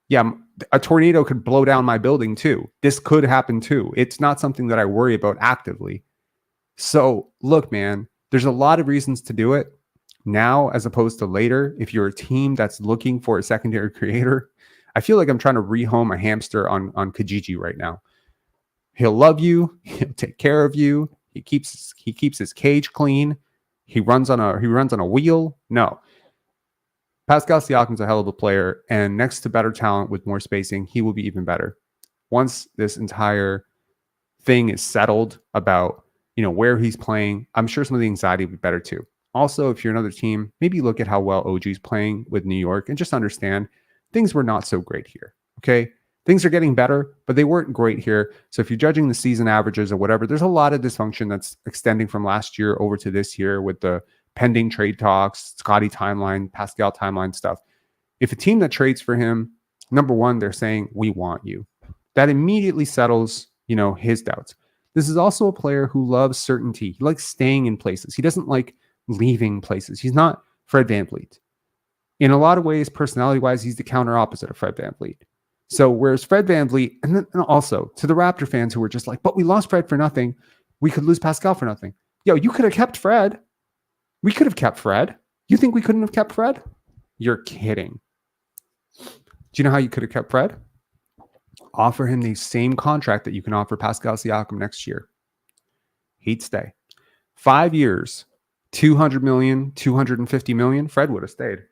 Yeah, a tornado could blow down my building too. This could happen too. It's not something that I worry about actively. So look, man, there's a lot of reasons to do it now as opposed to later. If you're a team that's looking for a secondary creator, I feel like I'm trying to rehome a hamster on Kijiji right now. He'll love you. He'll take care of you. He keeps his cage clean. He runs on a wheel. No. Pascal Siakam's a hell of a player, and next to better talent with more spacing, he will be even better. Once this entire thing is settled about, where he's playing, I'm sure some of the anxiety will be better too. Also, if you're another team, maybe look at how well OG's playing with New York and just understand things were not so great here. Okay. Things are getting better, but they weren't great here. So if you're judging the season averages or whatever, there's a lot of dysfunction that's extending from last year over to this year with the pending trade talks, Scottie timeline, Pascal timeline stuff. If a team that trades for him, number one, they're saying, we want you. That immediately settles, his doubts. This is also a player who loves certainty. He likes staying in places. He doesn't like leaving places. He's not Fred VanVleet. In a lot of ways, personality-wise, he's the counter opposite of Fred VanVleet. So whereas Fred VanVleet, and also to the Raptor fans who were just like, but we lost Fred for nothing. We could lose Pascal for nothing. Yo, you could have kept Fred. We could have kept Fred. You think we couldn't have kept Fred? You're kidding. Do you know how you could have kept Fred? Offer him the same contract that you can offer Pascal Siakam next year. He'd stay. 5 years, $200 million, $250 million, Fred would have stayed.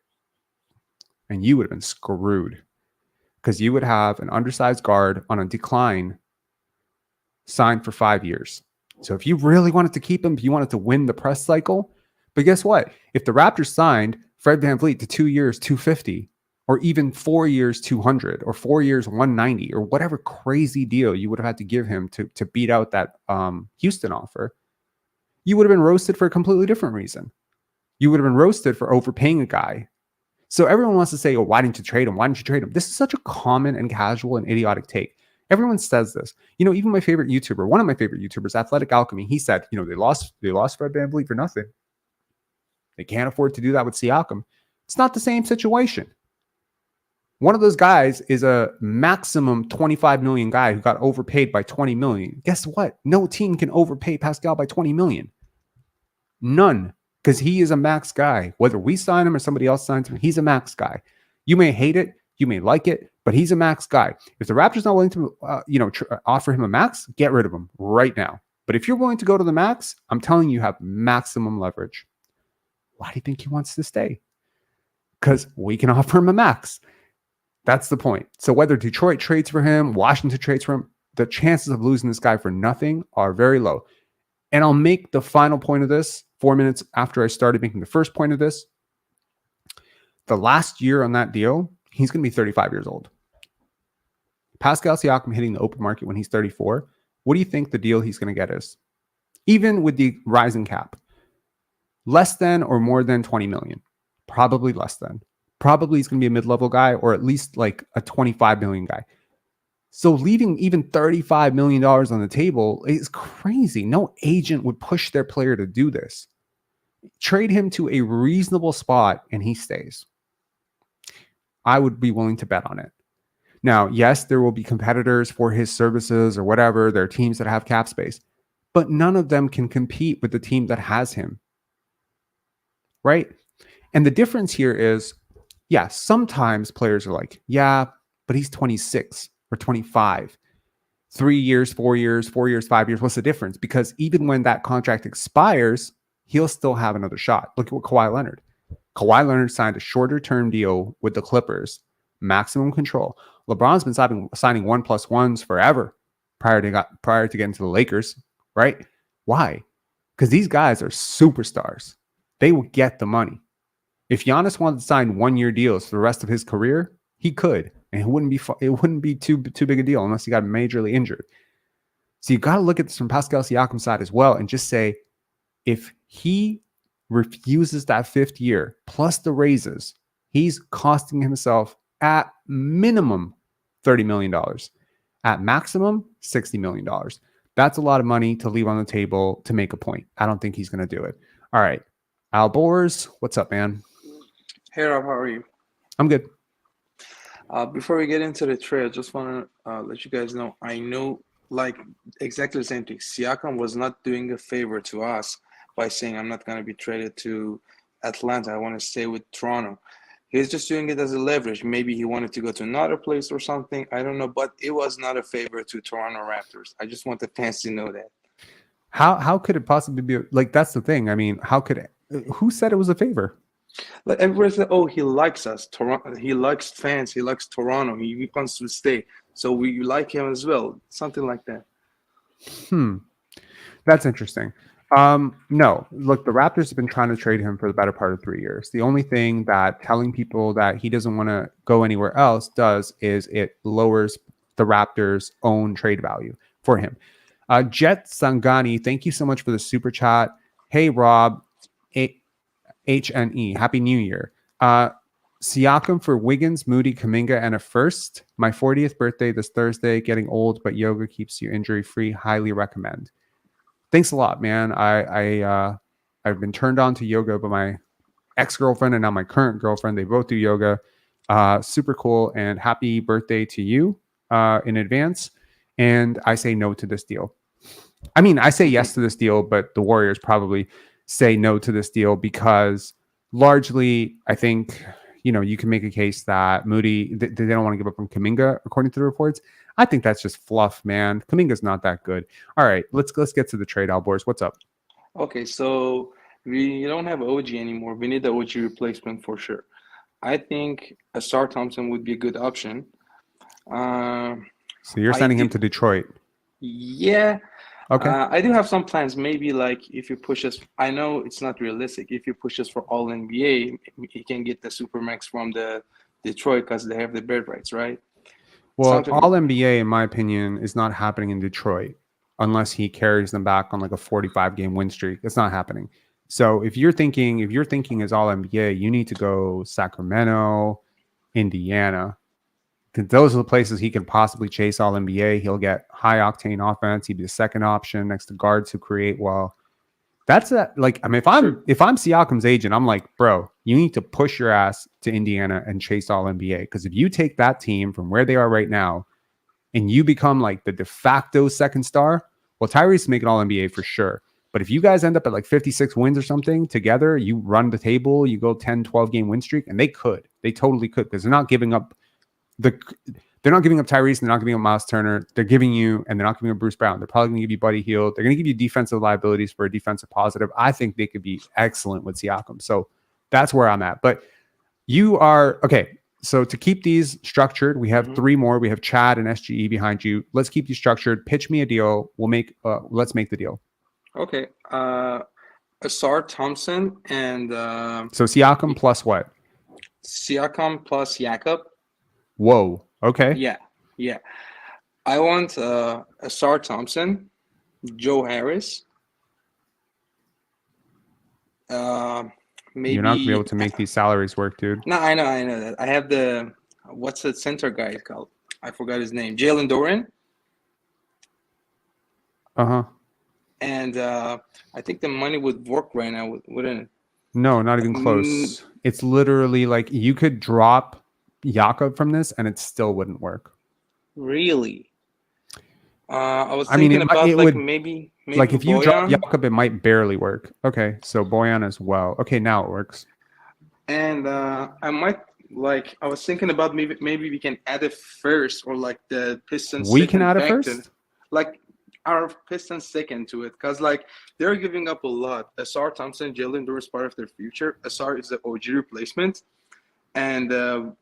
and you would have been screwed because you would have an undersized guard on a decline signed for 5 years. So if you really wanted to keep him, if you wanted to win the press cycle, but guess what? If the Raptors signed Fred VanVleet to 2 years, 250, or even 4 years, 200, or 4 years, 190, or whatever crazy deal you would have had to give him to beat out that Houston offer, you would have been roasted for a completely different reason. You would have been roasted for overpaying a guy. So everyone wants to say, oh, why didn't you trade him? Why didn't you trade him? This is such a common and casual and idiotic take. Everyone says this. Even my favorite YouTuber, one of my favorite YouTubers, Athletic Alchemy, he said, they lost Fred VanVleet for nothing. They can't afford to do that with Siakam. It's not the same situation. One of those guys is a maximum 25 million guy who got overpaid by 20 million. Guess what? No team can overpay Pascal by 20 million. None. Because he is a max guy. Whether we sign him or somebody else signs him, he's a max guy. You may hate it, you may like it, but he's a max guy. If the Raptors not willing to, offer him a max, get rid of him right now. But if you're willing to go to the max, I'm telling you have maximum leverage. Why do you think he wants to stay? Because we can offer him a max. That's the point. So whether Detroit trades for him, Washington trades for him, the chances of losing this guy for nothing are very low. And I'll make the final point of this 4 minutes after I started making the first point of this. The last year on that deal, he's going to be 35 years old. Pascal Siakam hitting the open market when he's 34. What do you think the deal he's going to get is? Even with the rising cap. Less than or more than 20 million? Probably less than. Probably he's going to be a mid-level guy or at least like a 25 million guy. So leaving even $35 million on the table is crazy. No agent would push their player to do this. Trade him to a reasonable spot and he stays. I would be willing to bet on it. Now, yes, there will be competitors for his services or whatever. There are teams that have cap space, but none of them can compete with the team that has him. Right? And the difference here is, yeah, sometimes players are like, yeah, but he's 26 or 25. 3 years, 4 years, 4 years, 5 years. What's the difference? Because even when that contract expires, he'll still have another shot. Look at what Kawhi Leonard. Kawhi Leonard signed a shorter term deal with the Clippers, maximum control. LeBron's been signing 1+1s forever prior to getting to the Lakers, right? Why? Because these guys are superstars. They will get the money. If Giannis wanted to sign 1-year deals for the rest of his career, he could, and it wouldn't be too big a deal unless he got majorly injured. So you got to look at this from Pascal Siakam's side as well, and just say, if he refuses that 5th year plus the raises, he's costing himself at minimum $30 million, at maximum $60 million. That's a lot of money to leave on the table to make a point. I don't think he's going to do it. All right, Al Bors, what's up, man? Hey Rob, how are you? I'm good. Before we get into the trade, I just want to let you guys know, I know like exactly the same thing. Siakam was not doing a favor to us by saying I'm not going to be traded to Atlanta. I want to stay with Toronto. He's just doing it as a leverage. Maybe he wanted to go to another place or something. I don't know, but it was not a favor to Toronto Raptors. I just want the fans to know that. How could it possibly be like? That's the thing. I mean, how could it? Who said it was a favor? Like everybody said, oh, he likes us. Toronto, he likes fans. He likes Toronto. He wants to stay. So we like him as well. Something like that. That's interesting. No, look, the Raptors have been trying to trade him for the better part of 3 years. The only thing that telling people that he doesn't want to go anywhere else does is it lowers the Raptors' own trade value for him. Jet Sangani, thank you so much for the super chat. Hey, Rob, HNE, Happy New Year. Siakam for Wiggins, Moody, Kuminga, and a first. My 40th birthday this Thursday. Getting old, but yoga keeps you injury-free. Highly recommend. Thanks a lot, man. I've been turned on to yoga by my ex-girlfriend and now my current girlfriend. They both do yoga. Super cool, and happy birthday to you in advance. And I say no to this deal. I mean, I say yes to this deal, but the Warriors probably say no to this deal because largely, I think, you can make a case that Moody, they don't want to give up on Kuminga, according to the reports. I think that's just fluff, man. Kuminga's not that good. All right, let's get to the trade, Albors. What's up? Okay, so we don't have OG anymore. We need the OG replacement for sure. I think Asar Thompson would be a good option. Uh, So you're I sending him did, to Detroit. yeah. Okay. I do have some plans. Maybe like if you push us, I know it's not realistic. If you push us for All NBA, you can get the Supermax from the Detroit because they have the bird rights, right? Well, Something. all NBA, in my opinion, is not happening in Detroit unless he carries them back on like a 45 game win streak. It's not happening. So if you're thinking as all NBA, you need to go Sacramento, Indiana. Those are the places he can possibly chase all NBA. He'll get high octane offense. He'd be the second option next to guards who create well. That's like, I mean, if I'm Siakam's agent, I'm like, bro, you need to push your ass to Indiana and chase all NBA. Because if you take that team from where they are right now and you become like the de facto second star, well, Tyrese make an all NBA for sure. But if you guys end up at like 56 wins or something together, you run the table, you go 10, 12 game win streak, and they totally could, because they're not giving up they're not giving up Tyrese, and they're not giving up Miles Turner. They're giving you, and they're not giving up Bruce Brown. They're probably going to give you Buddy Hield. They're going to give you defensive liabilities for a defensive positive. I think they could be excellent with Siakam. So that's where I'm at. But you are okay. So to keep these structured, we have three more. We have Chad and SGE behind you. Let's keep these structured. Pitch me a deal. Let's make the deal. Okay. Asar Thompson and so Siakam plus what? Siakam plus Jakob. Whoa. Okay. Yeah. I want Asar Thompson, Joe Harris. Maybe You're not gonna be able to make these salaries work, dude. No, I know that. I have what's the center guy called? I forgot his name. Jalen Duren. Uh-huh. And I think the money would work right now, wouldn't it? No, not even close. It's literally like you could drop Jakob from this and it still wouldn't work. Really? I was thinking about maybe like if Bojan. you drop Jakob, it might barely work. Okay, so Bojan as well. Okay, now it works. And I was thinking about maybe we can add a first, or like the Pistons. We can add a first? Like our Pistons second to it, because like they're giving up a lot. Asar Thompson, Jalen Duren is part of their future. Asar is the OG replacement. And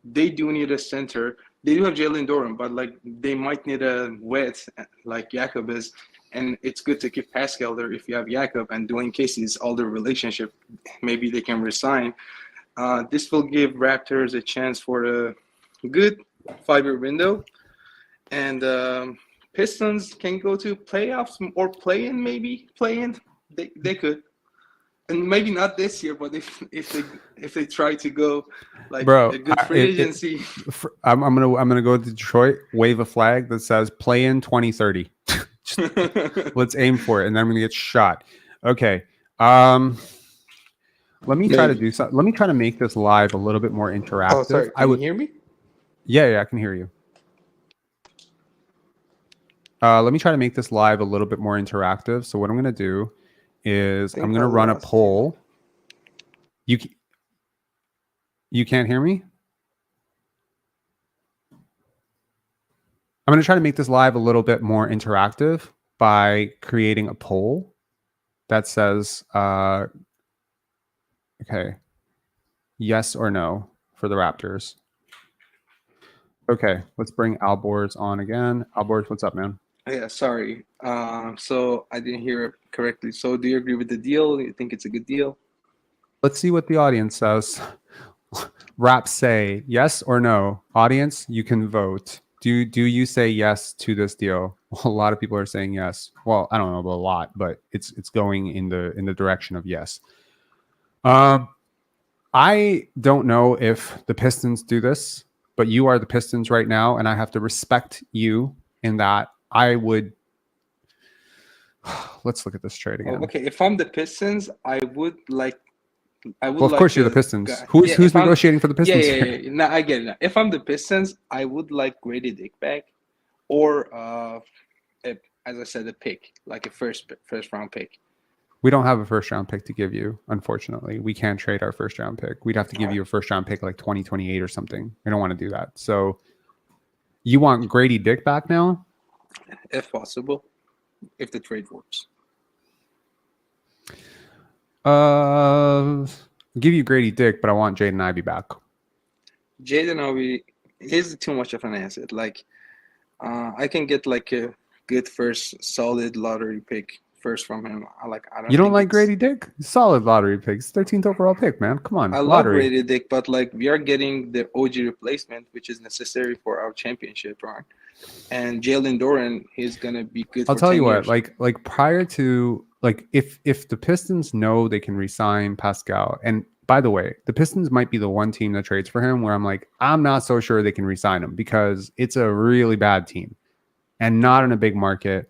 they do need a center. They do have Jalen Duren, but like they might need a wet like Jakob is. And it's good to keep Pascal there if you have Jakob, and Dwayne Casey's older relationship. Maybe they can resign. This will give Raptors a chance for a good 5-year window. And Pistons can go to playoffs or play-in, maybe. Play-in, they could. And maybe not this year, but if they try to go like a good free agency, I'm gonna go to Detroit, wave a flag that says play in 2030. Let's aim for it, and then I'm gonna get shot. Okay. Let me try to do something. Let me try to make this live a little bit more interactive. Oh, sorry. Can you hear me? Yeah, I can hear you. Let me try to make this live a little bit more interactive. So what I'm gonna do is I'm going to run a poll. You can't hear me? I'm going to try to make this live a little bit more interactive by creating a poll that says, okay, yes or no for the Raptors. Okay, let's bring Alborz on again. Alborz, what's up, man? Yeah, sorry. So I didn't hear it correctly. So do you agree with the deal? Do you think it's a good deal? Let's see what the audience says. Raps say yes or no. Audience, you can vote. Do you say yes to this deal? Well, a lot of people are saying yes. Well, I don't know about a lot, but it's going in the direction of yes. I don't know if the Pistons do this, but you are the Pistons right now, and I have to respect you in that. I would. Let's look at this trade again. Okay, if I'm the Pistons, I would like. Well, of course, you're the Pistons. Who's negotiating for the Pistons? Yeah. No, I get it now. If I'm the Pistons, I would like Grady Dick back, or as I said, a pick, like a first round pick. We don't have a first round pick to give you, unfortunately. We can't trade our first round pick. We'd have to give you a first round pick like 2028 or something. We don't want to do that. So you want Grady Dick back now? If possible, if the trade works. I'll give you Grady Dick, but I want Jaden Ivey back. Jaden Obi, he's too much of an asset. Like, I can get like a good first solid lottery pick first from him. I You don't don't think like it's. Grady Dick? Solid lottery picks. 13th overall pick, man. Come on, I love lottery. Brady Dick, but like we are getting the OG replacement, which is necessary for our championship run. And Jalen Duren, he's gonna be good I'll for tell you 10 what, years. like prior to like if the Pistons know they can resign Pascal, and by the way, the Pistons might be the one team that trades for him where I'm like, I'm not so sure they can resign him because it's a really bad team and not in a big market.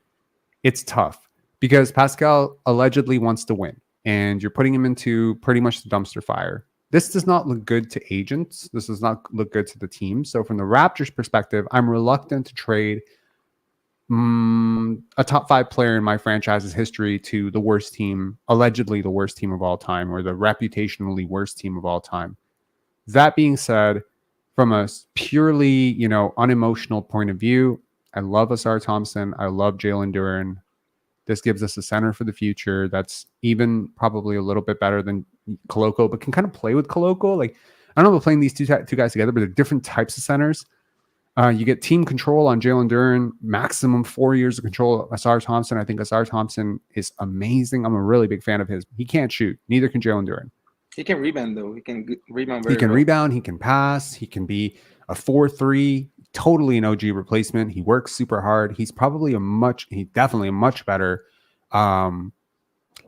It's tough because Pascal allegedly wants to win, and you're putting him into pretty much the dumpster fire. This does not look good to agents. This does not look good to the team. So from the Raptors' perspective, I'm reluctant to trade a top 5 player in my franchise's history to the worst team, allegedly the worst team of all time, or the reputationally worst team of all time. That being said, from a purely, unemotional point of view, I love Asar Thompson. I love Jalen Duren. This gives us a center for the future that's even probably a little bit better than Koloko, but can kind of play with Koloko. Like, I don't know about playing these two guys together, but they're different types of centers. You get team control on Jalen Duren, maximum 4 years of control. Asar Thompson, I think Asar Thompson is amazing. I'm a really big fan of his. He can't shoot. Neither can Jalen Duren. He can rebound though. He can rebound He very can well. rebound. He can pass. He can be a 4-3, totally an OG replacement. He works super hard. He's definitely a much better.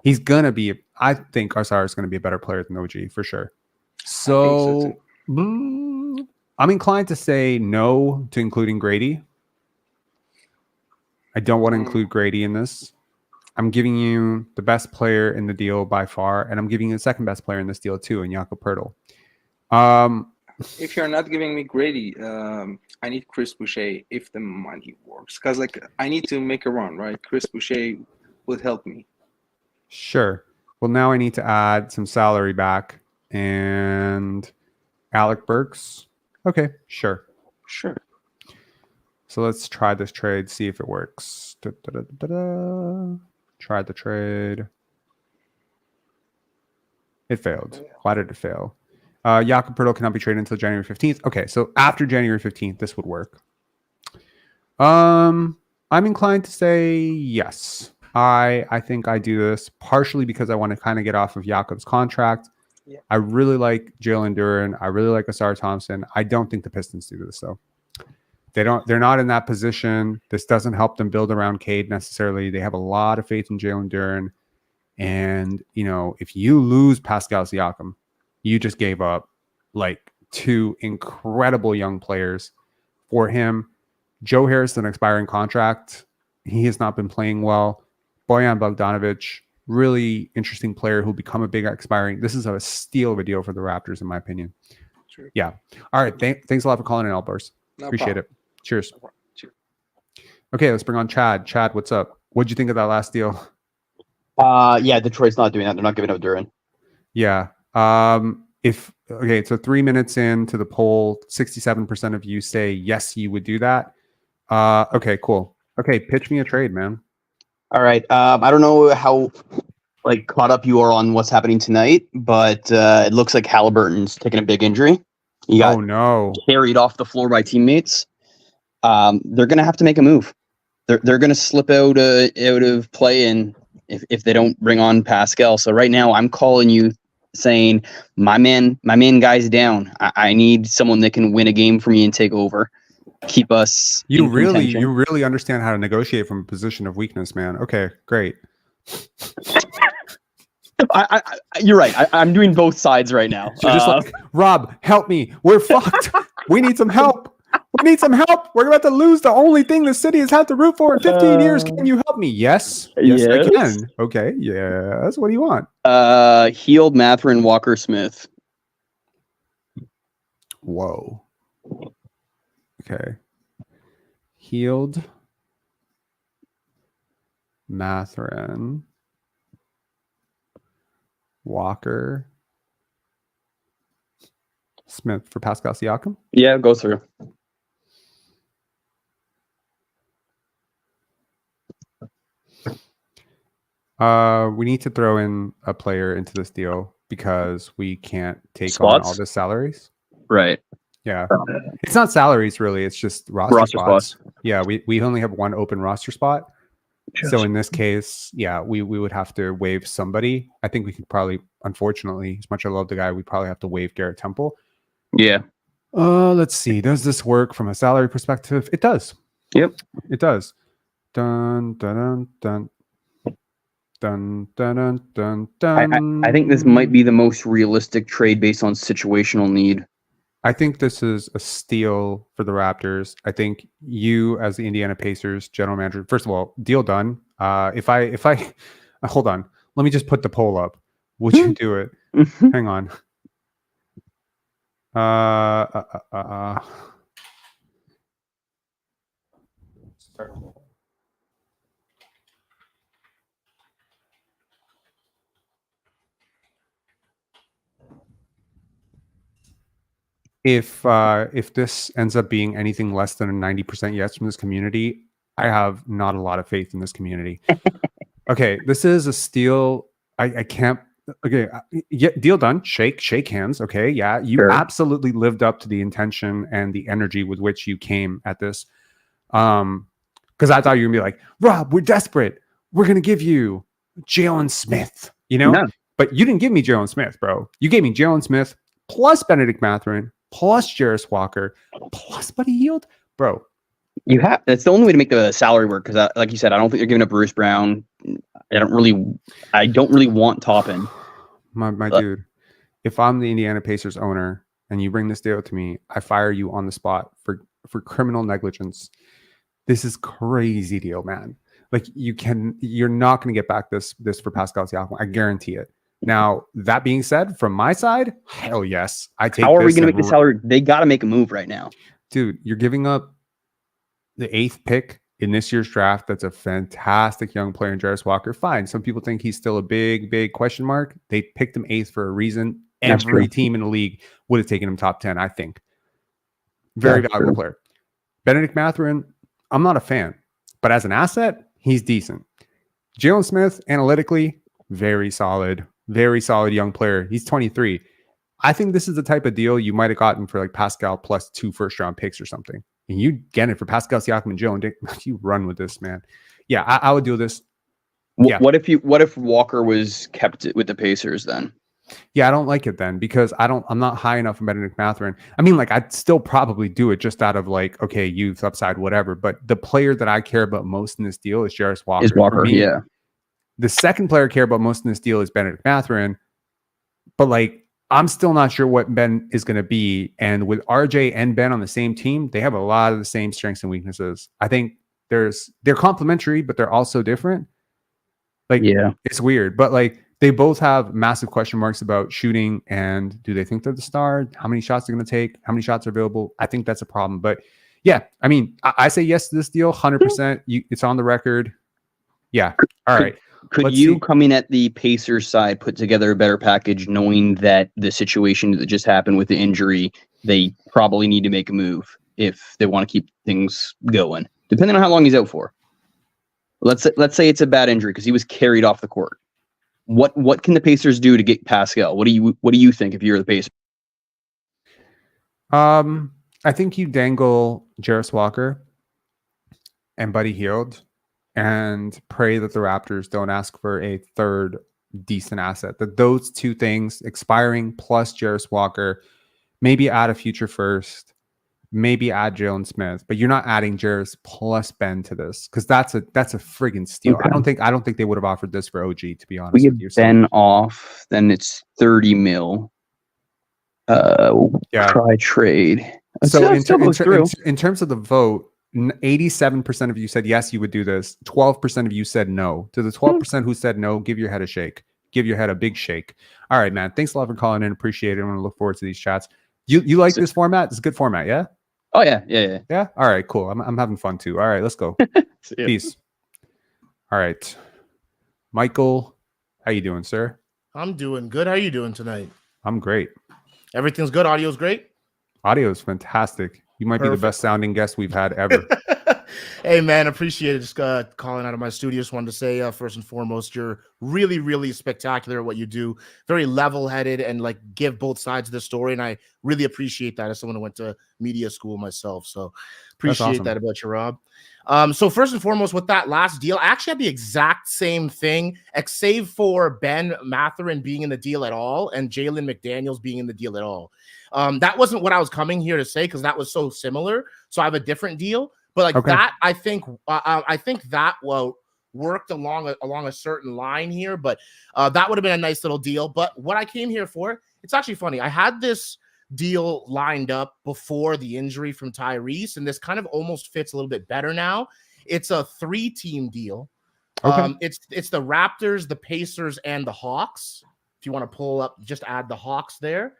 He's going to be, I think Asar is going to be a better player than OG for sure. I think so too. I'm inclined to say no to including Grady. I don't want to include Grady in this. I'm giving you the best player in the deal by far, and I'm giving you the second best player in this deal too, in Jakob Poeltl. If you're not giving me Grady, I need Chris Boucher if the money works. Because like I need to make a run, right? Chris Boucher would help me. Sure. Well, now I need to add some salary back, and Alec Burks. Okay, sure. Sure. So let's try this trade, see if it works. Try the trade. It failed. Why did it fail? Jakob Poeltl cannot be traded until January 15th. Okay, so after January 15th, this would work. I'm inclined to say yes. I think I do this partially because I want to kind of get off of Jakob's contract. Yeah. I really like Jalen Duren. I really like Asar Thompson. I don't think the Pistons do this though. They're not in that position. This doesn't help them build around Cade necessarily. They have a lot of faith in Jalen Duren. And, if you lose Pascal Siakam, you just gave up like 2 incredible young players for him. Joe Harris, an expiring contract. He has not been playing well. Bojan Bogdanovic, really interesting player who'll become a big expiring. This is a steal of a deal for the Raptors, in my opinion. True. Yeah. All right. Thanks a lot for calling in, Elbers. No Appreciate problem. it. Cheers. No Cheers. Okay, let's bring on Chad. Chad, what's up? What'd you think of that last deal? Yeah, Detroit's not doing that. They're not giving up Duren. Yeah. So 3 minutes into the poll, 67% of you say yes, you would do that. Okay, cool. Okay, pitch me a trade, man. All right. I don't know how caught up you are on what's happening tonight, but it looks like Halliburton's taking a big injury. He got carried off the floor by teammates. They're gonna have to make a move. They're gonna slip out of play-in if they don't bring on Pascal. So right now, I'm calling you, saying my man guy's down. I need someone that can win a game for me and take over, keep us. You really understand how to negotiate from a position of weakness, man. Okay, great. You're right. I'm doing both sides right now. You're just like, Rob, help me. We're fucked. We need some help. We're about to lose the only thing the city has had to root for in 15 years. Can you help me? Yes, I can. Okay, yes. What do you want? Healed Mathurin Walker Smith. Whoa. Okay. Healed Mathurin Walker Smith for Pascal Siakam? Yeah, go through. We need to throw in a player into this deal because we can't take on all the salaries. Right. Yeah. It's not salaries really. It's just roster spots. Yeah. We only have one open roster spot. So in this case, yeah, we would have to waive somebody. I think we could probably, unfortunately, as much as I love the guy, we probably have to waive Garrett Temple. Yeah. Let's see. Does this work from a salary perspective? It does. Yep. It does. Dun dun dun dun dun dun dun dun. I think this might be the most realistic trade based on situational need. I think this is a steal for the Raptors. I think you, as the Indiana Pacers general manager, first of all, deal done. If I hold on, let me just put the poll up. Would you do it? Hang on. Start. If this ends up being anything less than a 90% yes from this community, I have not a lot of faith in this community. Okay, this is a steal. I can't. Okay, yeah, deal done. Shake hands. Okay, yeah, you absolutely lived up to the intention and the energy with which you came at this. Because I thought you were gonna be like, Rob, we're desperate. We're gonna give you Jalen Smith. You know, but you didn't give me Jalen Smith, bro. You gave me Jalen Smith plus Benedict Mathurin plus Jarris Walker plus Buddy Hield, bro. You have. That's the only way to make the salary work because, like you said, I don't think you're giving up Bruce Brown. I don't really want Toppin. My dude, if I'm the Indiana Pacers owner and you bring this deal to me, I fire you on the spot for criminal negligence. This is crazy deal, man. Like you're not going to get back this for Pascal Siakam. I guarantee it. Now, that being said, from my side, hell yes. I take. How are we going to make the salary? They got to make a move right now. Dude, you're giving up the 8th pick in this year's draft. That's a fantastic young player in Jarris Walker. Fine. Some people think he's still a big question mark. They picked him 8th for a reason. Every team in the league would have taken him top 10, I think. Very valuable player. Benedict Mathurin, I'm not a fan. But as an asset, he's decent. Jalen Smith, analytically, very solid young player. He's 23. I think this is the type of deal you might have gotten for like Pascal plus 2 first-round picks or something. And you get it for Pascal Siakam and Joe, and you run with this, man. Yeah, I would do this. Yeah. What if Walker was kept with the Pacers then? Yeah, I don't like it then because I'm not high enough for Benedict Mathurin. I mean, like I'd still probably do it just out of like, okay, youth upside, whatever. But the player that I care about most in this deal is Jarris Walker. Is Walker, yeah. The second player I care about most in this deal is Benedict Mathurin. But like, I'm still not sure what Ben is going to be. And with RJ and Ben on the same team, they have a lot of the same strengths and weaknesses. I think they're complementary, but they're also different. Like, yeah, it's weird. But like, they both have massive question marks about shooting. And do they think they're the star? How many shots they're going to take? How many shots are available? I think that's a problem. But yeah, I mean, I say yes to this deal, 100%. It's on the record. Yeah. All right. Could you, coming at the Pacers side, put together a better package knowing that the situation that just happened with the injury, they probably need to make a move if they want to keep things going, depending on how long he's out for? Let's say it's a bad injury because he was carried off the court. What can the Pacers do to get Pascal? What do you think if you're the Pacers? I think you dangle Jarris Walker and Buddy Hield and pray that the Raptors don't ask for a third decent asset. That those two things, expiring plus Jarris Walker, maybe add a future first, maybe add Jalen Smith, but you're not adding Jarris plus Ben to this because that's a friggin' steal. Okay. I don't think they would have offered this for OG, to be honest. We get Ben off, then it's 30 mil. Try trade. So in terms of the vote, 87% of you said yes, you would do this. 12% of you said no. To the 12% who said no, give your head a shake. Give your head a big shake. All right, man. Thanks a lot for calling in. Appreciate it. I'm going to look forward to these chats. You like this format? It's a good format, yeah? Oh, yeah. Yeah? All right, cool. I'm having fun too. All right, let's go. Peace. All right. Michael, how you doing, sir? I'm doing good. How are you doing tonight? I'm great. Everything's good. Audio's great? Audio is fantastic. You might be the best sounding guest we've had ever. Hey, man, appreciate it. Just calling out of my studio. Just wanted to say, first and foremost, you're really, really spectacular at what you do. Very level-headed and like give both sides of the story. And I really appreciate that as someone who went to media school myself. So appreciate that about you, Rob. So first and foremost, with that last deal, I actually had the exact same thing, save for Ben Mathurin being in the deal at all and Jalen McDaniels being in the deal at all. That wasn't what I was coming here to say because that was so similar. So I have a different deal. But like that, I think that worked along a certain line here. But that would have been a nice little deal. But what I came here for, it's actually funny. I had this deal lined up before the injury from Tyrese, and this kind of almost fits a little bit better now. It's a 3-team deal. It's the Raptors, the Pacers, and the Hawks. If you want to pull up, just add the Hawks there.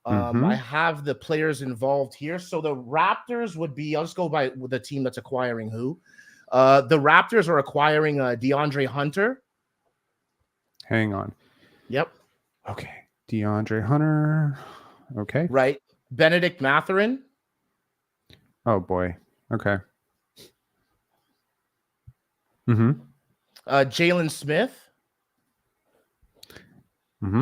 I have the players involved here. So the Raptors would be, I'll just go by the team that's acquiring who. The Raptors are acquiring DeAndre Hunter. Hang on. Yep. Okay. DeAndre Hunter. Okay. Right. Benedict Mathurin. Oh, boy. Okay. Jalen Smith. Mm-hmm.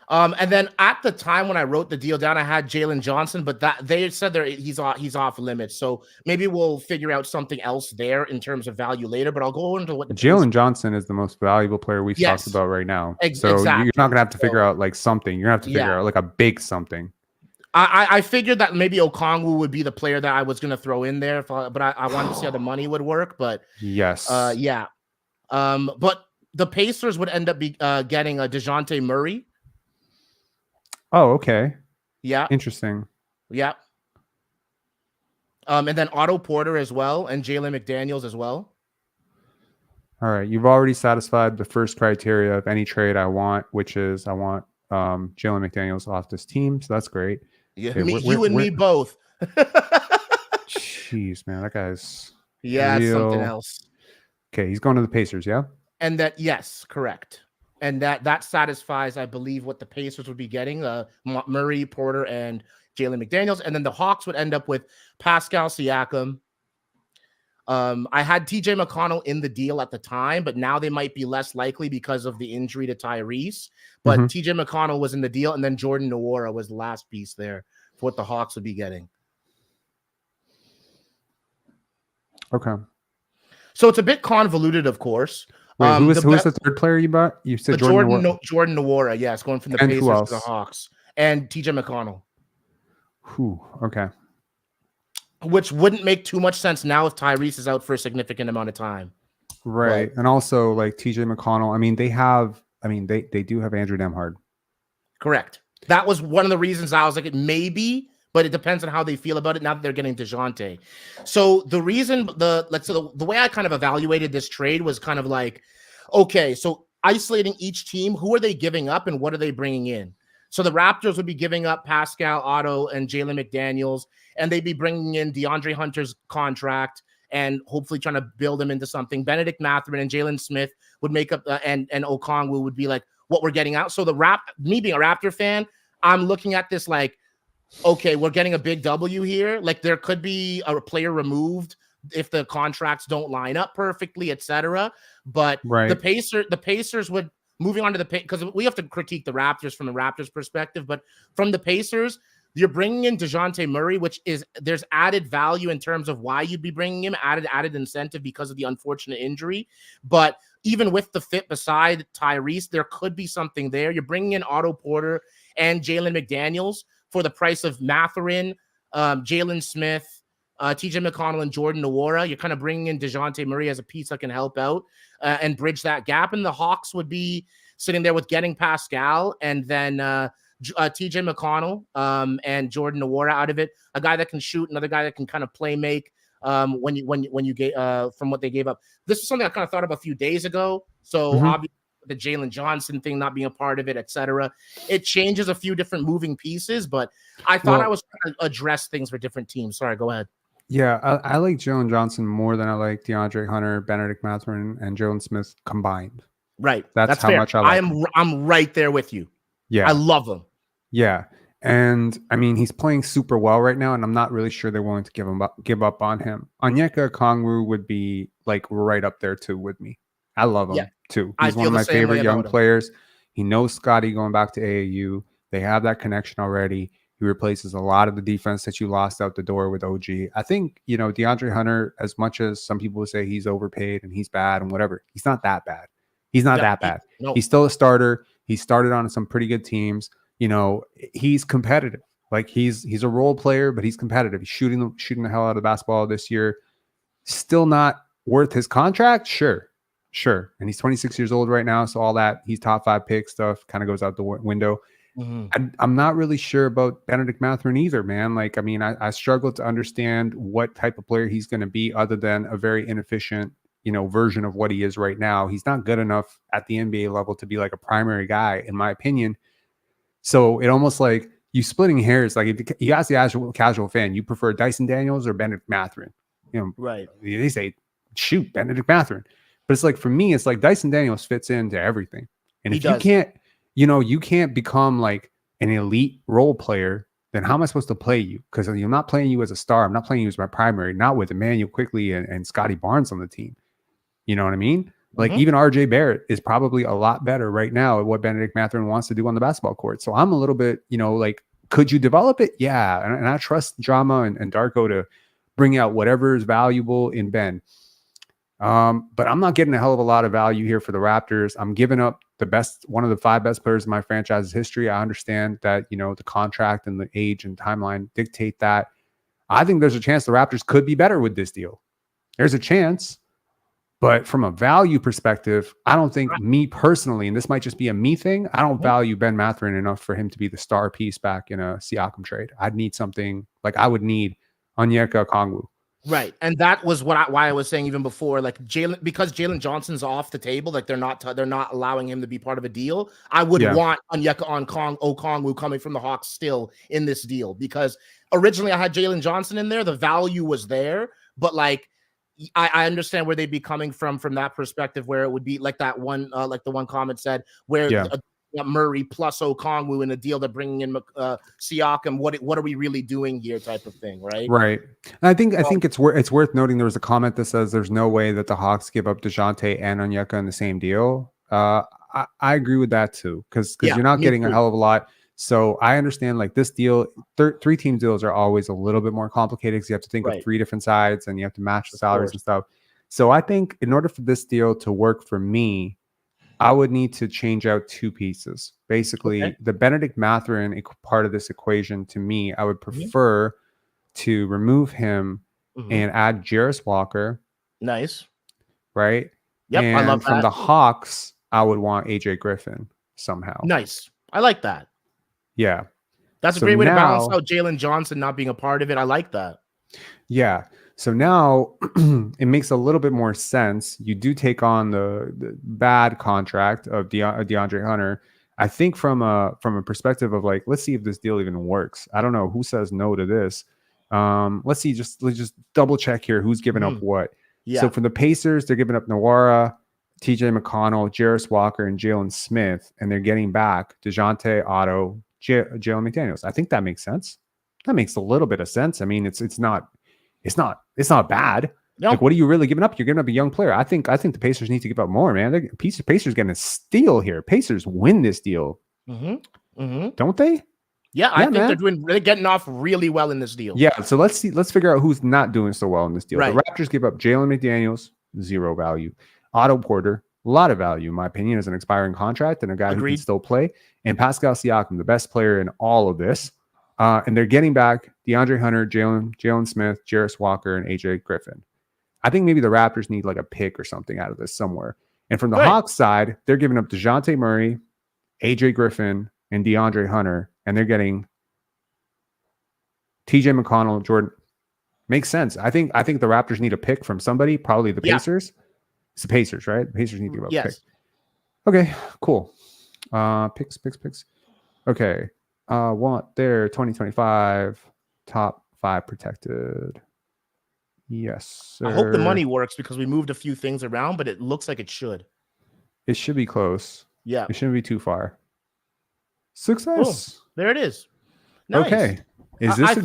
And then at the time when I wrote the deal down, I had Jalen Johnson, but that they said he's off limits. So maybe we'll figure out something else there in terms of value later. But I'll go into what Jalen Johnson is the most valuable player we've talked about right now. So exactly. You're not gonna have to figure out like something. You're gonna have to figure out like a big something. I figured that maybe Okongwu would be the player that I was gonna throw in there, but I wanted to see how the money would work. But yes, yeah. But the Pacers would end up getting a DeJounte Murray. Oh, okay. Yeah. Interesting. Yeah. And then Otto Porter as well, and Jalen McDaniels as well. All right. You've already satisfied the first criteria of any trade I want, which is I want Jalen McDaniels off this team. So that's great. Yeah, okay, me both. Jeez, man. That guy's it's something else. Okay, he's going to the Pacers, yeah? And that, yes, correct. And that satisfies, I believe, what the Pacers would be getting, Murray, Porter, and Jalen McDaniels. And then the Hawks would end up with Pascal Siakam. I had TJ McConnell in the deal at the time, but now they might be less likely because of the injury to Tyrese. But TJ McConnell was in the deal, and then Jordan Nwora was the last piece there for what the Hawks would be getting. Okay. So it's a bit convoluted, of course. Wait, who was the third player you bought? You said Jordan Nwora. Yes, going from the Pacers to the Hawks. And TJ McConnell. Okay. Which wouldn't make too much sense now if Tyrese is out for a significant amount of time. Right. But, and also like TJ McConnell, I mean, they do have Andrew Nembhard. Correct. That was one of the reasons I was like, maybe, but it depends on how they feel about it now that they're getting DeJounte. So the reason, the way I kind of evaluated this trade was kind of like, okay, so isolating each team, who are they giving up and what are they bringing in? So the Raptors would be giving up Pascal, Otto, and Jalen McDaniels, and they'd be bringing in DeAndre Hunter's contract and hopefully trying to build him into something. Benedict Mathurin and Jalen Smith would make up, and Okongwu would be like what we're getting out. So me being a Raptor fan, I'm looking at this like, okay, we're getting a big W here. Like there could be a player removed if the contracts don't line up perfectly, etc. But the Pacers would. Moving on to because we have to critique the Raptors from the Raptors perspective, but from the Pacers, you're bringing in DeJounte Murray, which is there's added value in terms of why you'd be bringing him, added incentive because of the unfortunate injury. But even with the fit beside Tyrese, there could be something there. You're bringing in Otto Porter and Jalen McDaniels for the price of Mathurin, Jalen Smith, TJ McConnell, and Jordan Nwora. You're kind of bringing in DeJounte Murray as a piece that can help out and bridge that gap. And the Hawks would be sitting there with getting Pascal and then TJ McConnell and Jordan Nwora out of it. A guy that can shoot, another guy that can kind of play make when you get from what they gave up. This is something I kind of thought of a few days ago. So obviously the Jalen Johnson thing not being a part of it, etc. It changes a few different moving pieces, but I thought I was trying to address things for different teams. Sorry, go ahead. Yeah, I like Jalen Johnson more than I like DeAndre Hunter, Benedict Mathurin, and Jalen Smith combined. Right. That's how fair. Much I like I'm right there with you. Yeah. I love them. Yeah. And I mean, he's playing super well right now, and I'm not really sure they're willing to give up on him. Onyeka Okongwu would be like right up there too with me. I love him too. He's one of my favorite young players. He knows Scottie going back to AAU. They have that connection already. He replaces a lot of the defense that you lost out the door with OG. I think, DeAndre Hunter, as much as some people say he's overpaid and he's bad and whatever, he's not that bad. He's not that bad. He's still a starter. He started on some pretty good teams. He's competitive. Like he's a role player, but he's competitive. He's shooting the hell out of the basketball this year. Still not worth his contract? Sure. And he's 26 years old right now. So all that he's top 5 pick stuff kind of goes out the window. Mm-hmm. I'm not really sure about Benedict Mathurin either, man. Like, I mean, I struggle to understand what type of player he's going to be other than a very inefficient, version of what he is right now. He's not good enough at the NBA level to be like a primary guy, in my opinion. So it almost like you splitting hairs. Like if you ask the casual fan, you prefer Dyson Daniels or Benedict Mathurin? Right. They say, shoot, Benedict Mathurin. But it's like, for me, it's like Dyson Daniels fits into everything. And if you can't, you can't become like an elite role player, then how am I supposed to play you? Because I'm not playing you as a star. I'm not playing you as my primary, not with Immanuel Quickley and Scottie Barnes on the team. You know what I mean? Like even RJ Barrett is probably a lot better right now at what Benedict Mathurin wants to do on the basketball court. So I'm a little bit, like, could you develop it? Yeah. And I trust Jama and Darko to bring out whatever is valuable in Ben. But I'm not getting a hell of a lot of value here for the Raptors. I'm giving up one of the 5 best players in my franchise's history. I understand that, the contract and the age and timeline dictate that. I think there's a chance the Raptors could be better with this deal. There's a chance. But from a value perspective, I don't think me personally, and this might just be a me thing, I don't value Ben Mathurin enough for him to be the star piece back in a Siakam trade. I'd need something like I would need Onyeka Okongwu. Right. And that was why I was saying even before, like because Jalen Johnson's off the table, like they're not allowing him to be part of a deal. I would want Onyeka Okongwu coming from the Hawks still in this deal, because originally I had Jalen Johnson in there. The value was there, but like, I understand where they'd be coming from that perspective, where it would be like that one, like the one comment said, where Murray plus Okongwu in a deal, they're bringing in Siakam. What are we really doing here, type of thing, right? Right. And I think it's worth noting there was a comment that says there's no way that the Hawks give up DeJounte and Onyeka in the same deal. I agree with that too, because you're not getting a hell of a lot. So I understand like this deal, 3-team deals are always a little bit more complicated because you have to think of 3 different sides and you have to match the salaries and stuff. So I think in order for this deal to work for me, I would need to change out 2 pieces. Basically, the Benedict Mathurin part of this equation, to me, I would prefer to remove him and add Jarris Walker. Nice. Right? Yep, and I love that. From the Hawks, I would want AJ Griffin somehow. Nice. I like that. Yeah. That's a great way to balance out Jalen Johnson not being a part of it. I like that. Yeah. So now it makes a little bit more sense. You do take on the bad contract of DeAndre Hunter. I think from a perspective of like, let's see if this deal even works. I don't know who says no to this. Let's just double check here who's giving up what. Yeah. So for the Pacers, they're giving up Nwora, TJ McConnell, Jarris Walker, and Jalen Smith, and they're getting back DeJounte, Otto, Jalen McDaniels. I think that makes sense. That makes a little bit of sense. I mean, it's not bad. No. Like, what are you really giving up? You're giving up a young player. I think the Pacers need to give up more, man. Pacers getting a steal here. Pacers win this deal, don't they? Yeah, I think they're getting off really well in this deal. Yeah, so let's figure out who's not doing so well in this deal. Right. The Raptors give up Jalen McDaniels, 0 value. Otto Porter, a lot of value, in my opinion, as an expiring contract and a guy who can still play. And Pascal Siakam, the best player in all of this. And they're getting back DeAndre Hunter, Jalen Smith, Jarris Walker, and AJ Griffin. I think maybe the Raptors need like a pick or something out of this somewhere. And from the Hawks side, they're giving up DeJounte Murray, AJ Griffin, and DeAndre Hunter, and they're getting TJ McConnell, Jordan. Makes sense. I think the Raptors need a pick from somebody, probably the Pacers. It's the Pacers, right? The Pacers need to give up a pick. Okay, cool. Picks. Okay. Want their 2025 top 5 protected. Yes, sir. I hope the money works because we moved a few things around, but it looks like it should. It should be close. Yeah. It shouldn't be too far. Success. Boom. There it is. Nice. Okay. Is this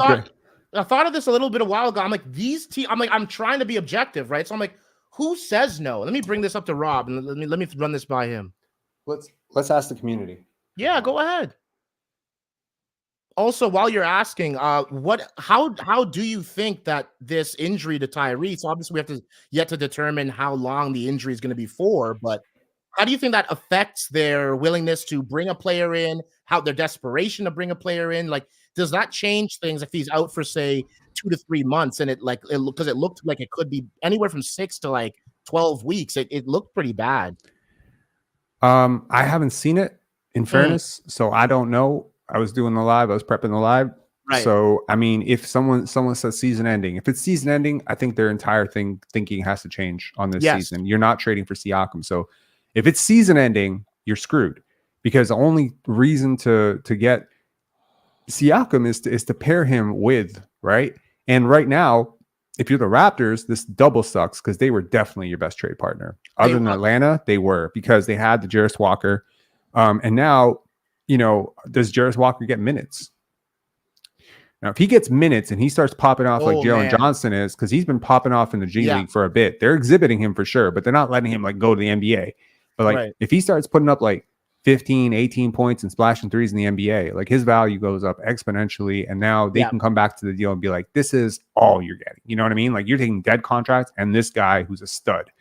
I thought of this a little bit a while ago. I'm like, these teams, I'm trying to be objective, right? So I'm like, who says no? Let me bring this up to Rob and let me run this by him. Let's ask the community. Yeah, go ahead. Also, while you're asking, how do you think that this injury to Tyrese? Obviously, we have to yet to determine how long the injury is going to be for, but how do you think that affects their willingness to bring a player in? How their desperation to bring a player in? Like, does that change things if he's out for say 2 to 3 months and because it looked like it could be anywhere from 6 to like 12 weeks? It looked pretty bad. I haven't seen it, in fairness, so I don't know. I was doing the live. I was prepping the live. Right. So, I mean, if someone says season ending, if it's season ending, I think their entire thinking has to change on this season. You're not trading for Siakam. So if it's season ending, you're screwed, because the only reason to get Siakam is to pair him with, right? And right now, if you're the Raptors, this double sucks because they were definitely your best trade partner. Other than Atlanta, they were, because they had the Jarris Walker. And now, does Jarris Walker get minutes? Now, if he gets minutes and he starts popping off like Jalen Johnson is, because he's been popping off in the G League for a bit, they're exhibiting him for sure, but they're not letting him like go to the NBA. But like if he starts putting up like 15, 18 points and splashing threes in the NBA, like his value goes up exponentially. And now they can come back to the deal and be like, this is all you're getting. You know what I mean? Like, you're taking dead contracts and this guy who's a stud.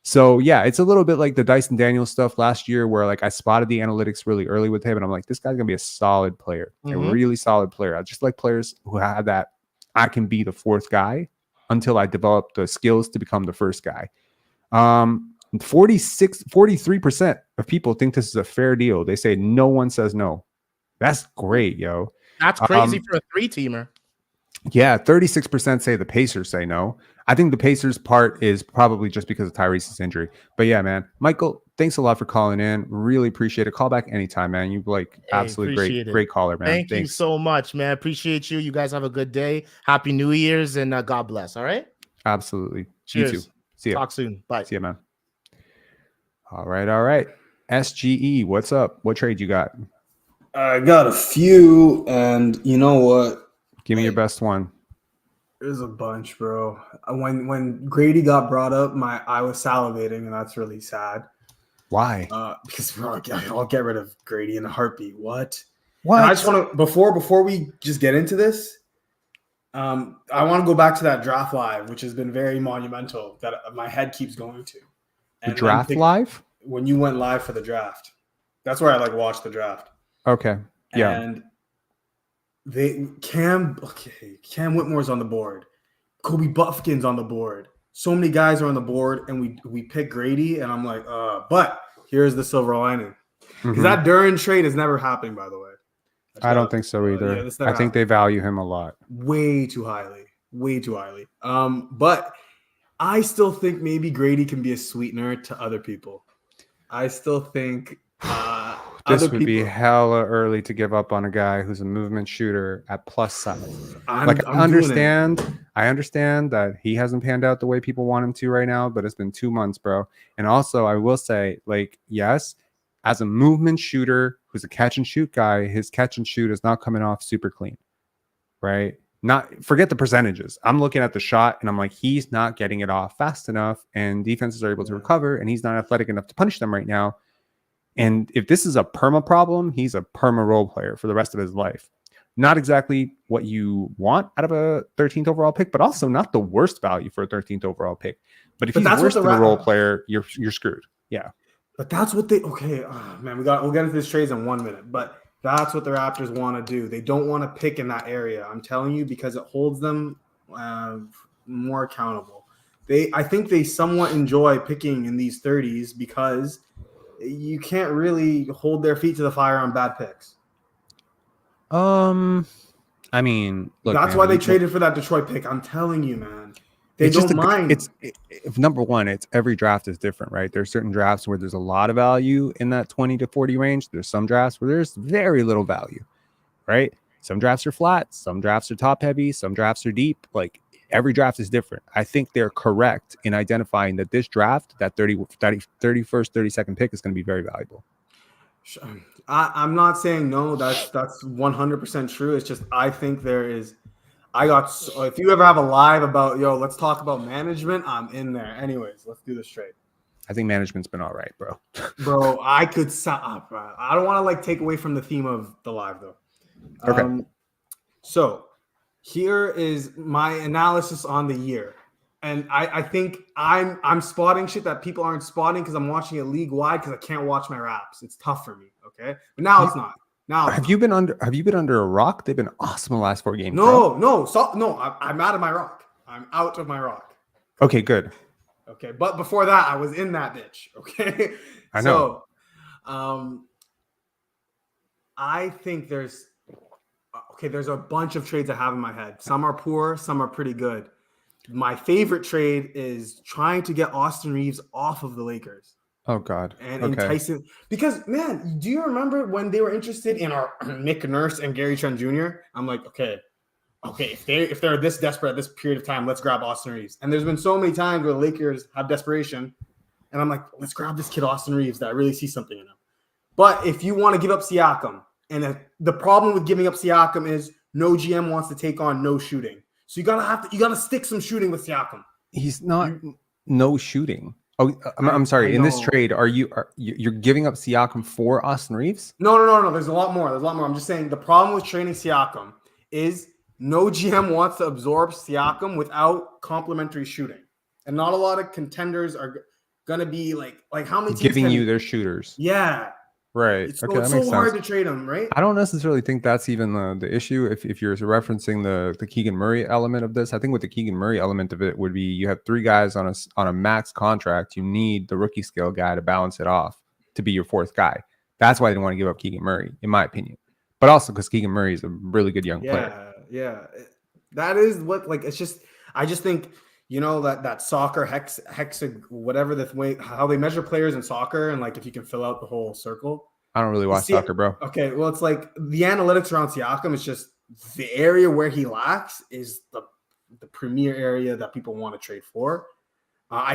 So yeah, it's a little bit like the Dyson Daniels stuff last year, where like I spotted the analytics really early with him, and I'm like, this guy's gonna be a solid player, a really solid player. I just like players who have that. I can be the fourth guy until I develop the skills to become the first guy. 43% of people think this is a fair deal. They say no one says no. That's great, yo. That's crazy for a 3-teamer. Yeah, 36% say the Pacers say no. I think the Pacers part is probably just because of Tyrese's injury. But yeah, man, Michael, thanks a lot for calling in. Really appreciate it. Call back anytime, man. You're like absolutely great caller, man. Thanks. You so much, man. Appreciate you. You guys have a good day. Happy New Year's, and God bless. All right. Absolutely. Cheers. You too. See ya. Talk soon. Bye. See ya, man. All right. SGE, what's up? What trade you got? I got a few, and you know what? Give me your best one. There's a bunch, bro. When Grady got brought up, I was salivating, and that's really sad. Why? Because I'll get rid of Grady in a heartbeat. What? And I just want to before we just get into this. I want to go back to that draft live, which has been very monumental. That my head keeps going to. And the draft live? When you went live for the draft, that's where I watched the draft. Okay. Yeah. And Cam Whitmore's on the board. Kobe Buffkin's on the board. So many guys are on the board, and we pick Grady, and I'm like, but here's the silver lining. Because that Duren trade is never happening, by the way. I don't think so either. I think they value him a lot. Way too highly. But I still think maybe Grady can be a sweetener to other people. I still think this would be hella early to give up on a guy who's a movement shooter at plus size. I understand that he hasn't panned out the way people want him to right now, but it's been 2 months, bro. And also, I will say, yes, as a movement shooter who's a catch and shoot guy, his catch and shoot is not coming off super clean, right? Forget the percentages. I'm looking at the shot and I'm like, he's not getting it off fast enough, and defenses are able to recover, and he's not athletic enough to punish them right now. And if this is a perma problem, he's a perma role player for the rest of his life. Not exactly what you want out of a 13th overall pick, but also not the worst value for a 13th overall pick. But if he's worse than a role player, you're screwed. Yeah. But that's what we'll get into this trades in 1 minute. But that's what the Raptors want to do. They don't want to pick in that area. I'm telling you, because it holds them more accountable. I think they somewhat enjoy picking in these 30s because you can't really hold their feet to the fire on bad picks. I mean, look, that's why they traded for that Detroit pick. I'm telling you, man. They don't mind. Number one, it's every draft is different, right? There's certain drafts where there's a lot of value in that 20 to 40 range. There's some drafts where there's very little value, right? Some drafts are flat, some drafts are top heavy, some drafts are deep. Like, every draft is different. I think they're correct in identifying that this draft, that 31st, 32nd pick is going to be very valuable. I'm not saying no. That's 100% true. It's just I think there is. If you ever have a live about let's talk about management, I'm in there. Anyways, let's do this trade. I think management's been all right, bro. Bro, I could stop. I don't want to take away from the theme of the live though. Okay. So here is my analysis on the year. And I think I'm spotting shit that people aren't spotting because I'm watching it league wide because I can't watch my Raps. It's tough for me. Okay. But now it's not. Now have you been under a rock? They've been awesome the last 4 games. No. I'm out of my rock. I'm out of my rock. Okay, good. Okay, but before that, I was in that bitch. Okay, I know. So, I think there's a bunch of trades I have in my head. Some are poor, some are pretty good. My favorite trade is trying to get Austin Reeves off of the Lakers. Oh God, and entice him because man, do you remember when they were interested in our Nick Nurse and Gary Trent Jr.? I'm like, okay, if they're this desperate at this period of time, let's grab Austin Reeves. And there's been so many times where the Lakers have desperation, and I'm like, let's grab this kid Austin Reeves that I really see something in him. But if you want to give up Siakam, and the problem with giving up Siakam is no GM wants to take on no shooting, so you gotta stick some shooting with Siakam. He's not no shooting. Oh, I'm sorry. In this trade, you're giving up Siakam for Austin Reeves? No. There's a lot more. I'm just saying the problem with trading Siakam is no GM wants to absorb Siakam without complementary shooting, and not a lot of contenders are gonna be like how many teams giving you their shooters? Yeah, right. It's so hard to trade them, right? I don't necessarily think that's even the issue. If you're referencing the Keegan Murray element of this, I think with the Keegan Murray element of it would be you have 3 guys on a max contract. You need the rookie scale guy to balance it off to be your 4th guy. That's why they didn't want to give up Keegan Murray, in my opinion. But also because Keegan Murray is a really good young player. Yeah, that is what it's just. I just think that soccer hex whatever the way how they measure players in soccer and if you can fill out the whole circle. I don't really watch soccer, bro. Okay, well it's like the analytics around Siakam is just the area where he lacks is the premier area that people want to trade for.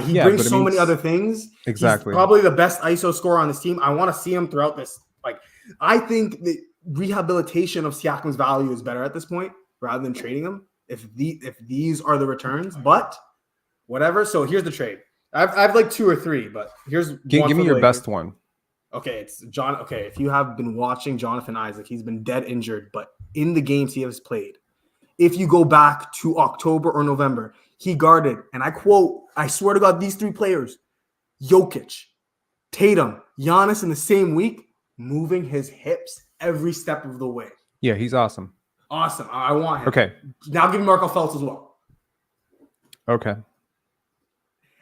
He brings so many other things. Exactly. He's probably the best ISO scorer on this team. I want to see him throughout this. I think the rehabilitation of Siakam's value is better at this point rather than trading him if these are the returns. But whatever. So here's the trade. I've 2 or 3, but here's give me your best one. Okay, it's John. Okay, if you have been watching Jonathan Isaac, he's been dead injured, but in the games he has played, if you go back to October or November, he guarded, and I quote, I swear to God, these 3 players, Jokic, Tatum, Giannis in the same week, moving his hips every step of the way. Yeah, he's awesome. Awesome. I want him. Okay. Now give me Marco Fultz as well. Okay.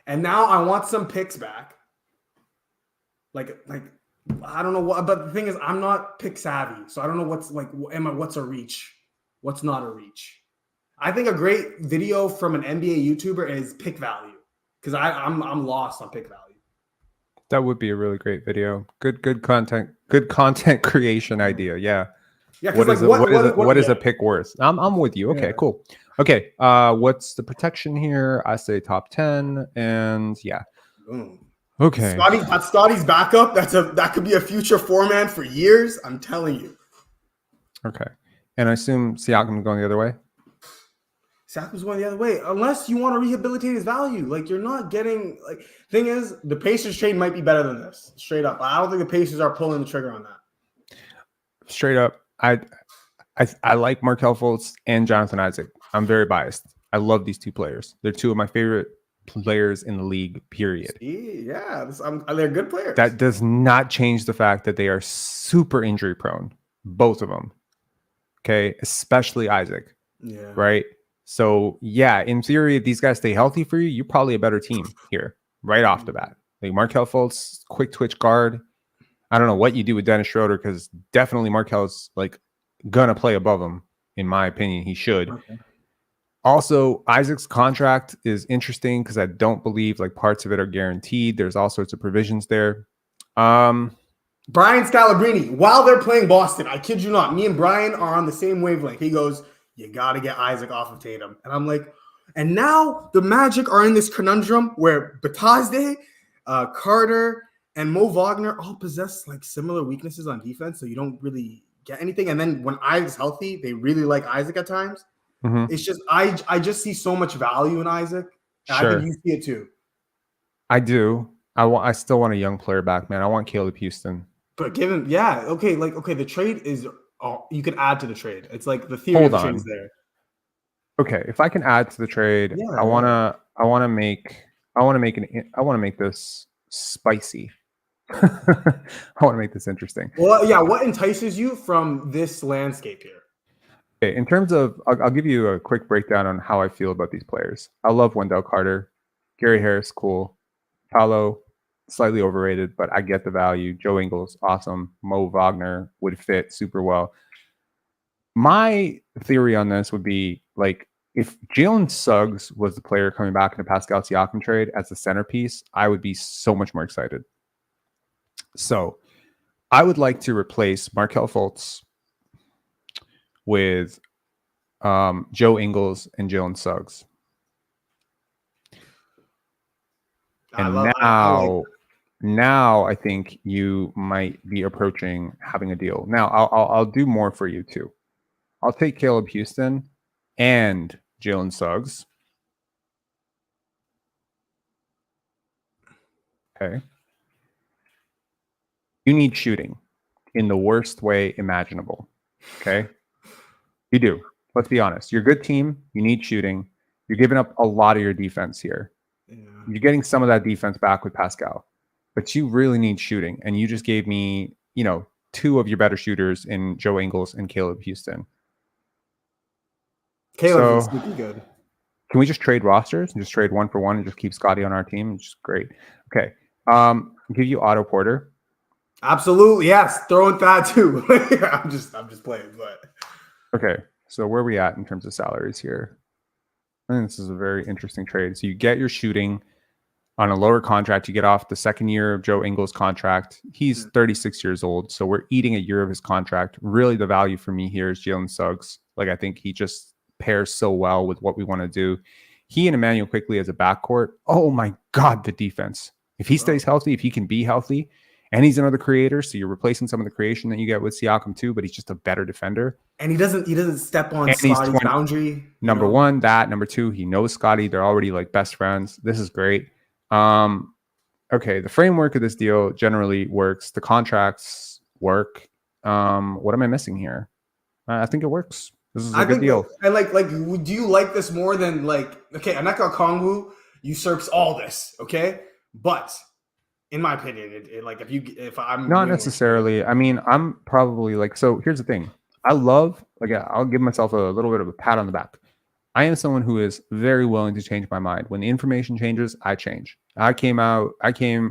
And now I want some picks back. I don't know what, but the thing is, I'm not pick savvy, so I don't know what's a reach, what's not a reach. I think a great video from an NBA YouTuber is pick value because I'm lost on pick value. That would be a really great video. Good content creation idea. Yeah. Yeah. What is a pick worth? I'm with you. Okay, cool. Okay. What's the protection here? I say top 10, and yeah. Boom. Okay. Scottie's backup. That could be a future 4-man for years. I'm telling you. Okay. And I assume Siakam's going the other way? Siakam's going the other way. Unless you want to rehabilitate his value. You're not getting thing is the Pacers trade might be better than this. Straight up. I don't think the Pacers are pulling the trigger on that. Straight up. I like Markelle Fultz and Jonathan Isaac. I'm very biased. I love these 2 players. They're 2 of my favorite players in the league, period. Yeah, they're good players. That does not change the fact that they are super injury prone, both of them. Okay, especially Isaac. Yeah. Right. So yeah, in theory, if these guys stay healthy for you, you're probably a better team here right off the bat. Markelle Fultz, quick twitch guard. I don't know what you do with Dennis Schroder because definitely Markelle's gonna play above him. In my opinion, he should. Okay. Also, Isaac's contract is interesting because I don't believe parts of it are guaranteed. There's all sorts of provisions there. Brian Scalabrine, while they're playing Boston, I kid you not, me and Brian are on the same wavelength. He goes, you got to get Isaac off of Tatum. And I'm like, and now the Magic are in this conundrum where Batazde, Carter, and Mo Wagner all possess like similar weaknesses on defense, so you don't really get anything. And then when Isaac's healthy, they really like Isaac at times. Mhm. It's just I just see so much value in Isaac. And I think you see it too. I do. I still want a young player back, man. I want Caleb Houston. But given, the trade is you can add to the trade. It's like the theory of the trade is there. Okay, if I can add to the trade, I want to make this spicy. I want to make this interesting. Well, yeah. What entices you from this landscape here? Okay, in terms of, I'll give you a quick breakdown on how I feel about these players. I love Wendell Carter, Gary Harris, cool. Paolo, slightly overrated, but I get the value. Joe Ingles, awesome. Mo Wagner would fit super well. My theory on this would be like, if Jalen Suggs was the player coming back in the Pascal Siakam trade as the centerpiece, I would be so much more excited. So I would like to replace Markelle Fultz with Joe Ingles and Jalen Suggs. And now I think you might be approaching having a deal. Now I'll do more for you too. I'll take Caleb Houston and Jalen Suggs. Okay. You need shooting in the worst way imaginable. Okay. You do. Let's be honest. You're a good team. You need shooting. You're giving up a lot of your defense here. Yeah. You're getting some of that defense back with Pascal, but you really need shooting. And you just gave me, two of your better shooters in Joe Ingles and Caleb Houston. Caleb is pretty good. Can we just trade rosters and just trade 1-for-1 and just keep Scottie on our team? It's just great. Okay. I'll give you Otto Porter. Absolutely. Yes. Throw in that too. I'm just playing, but okay. So where are we at in terms of salaries here? I think this is a very interesting trade. So you get your shooting on a lower contract. You get off the second year of Joe Ingles' contract. He's 36 years old. So we're eating a year of his contract. Really, the value for me here is Jalen Suggs. Like, I think he just pairs so well with what we want to do. He and Immanuel Quickley as a backcourt. Oh my God, the defense. If he stays healthy, if he can be healthy, and he's another creator, so you're replacing some of the creation that you get with Siakam too, but he's just a better defender. And he doesn't step on Scottie's boundary. Number one, that. Number two, he knows Scottie. They're already like best friends. This is great. Okay, the framework of this deal generally works. The contracts work. What am I missing here? I think it works. This is a good deal. And like, do you like this more than okay, Aneka Okongwu usurps all this, okay? But in my opinion, if I'm not necessarily. I mean, I'm probably so here's the thing. I'll give myself a little bit of a pat on the back. I am someone who is very willing to change my mind. When the information changes, I change. I came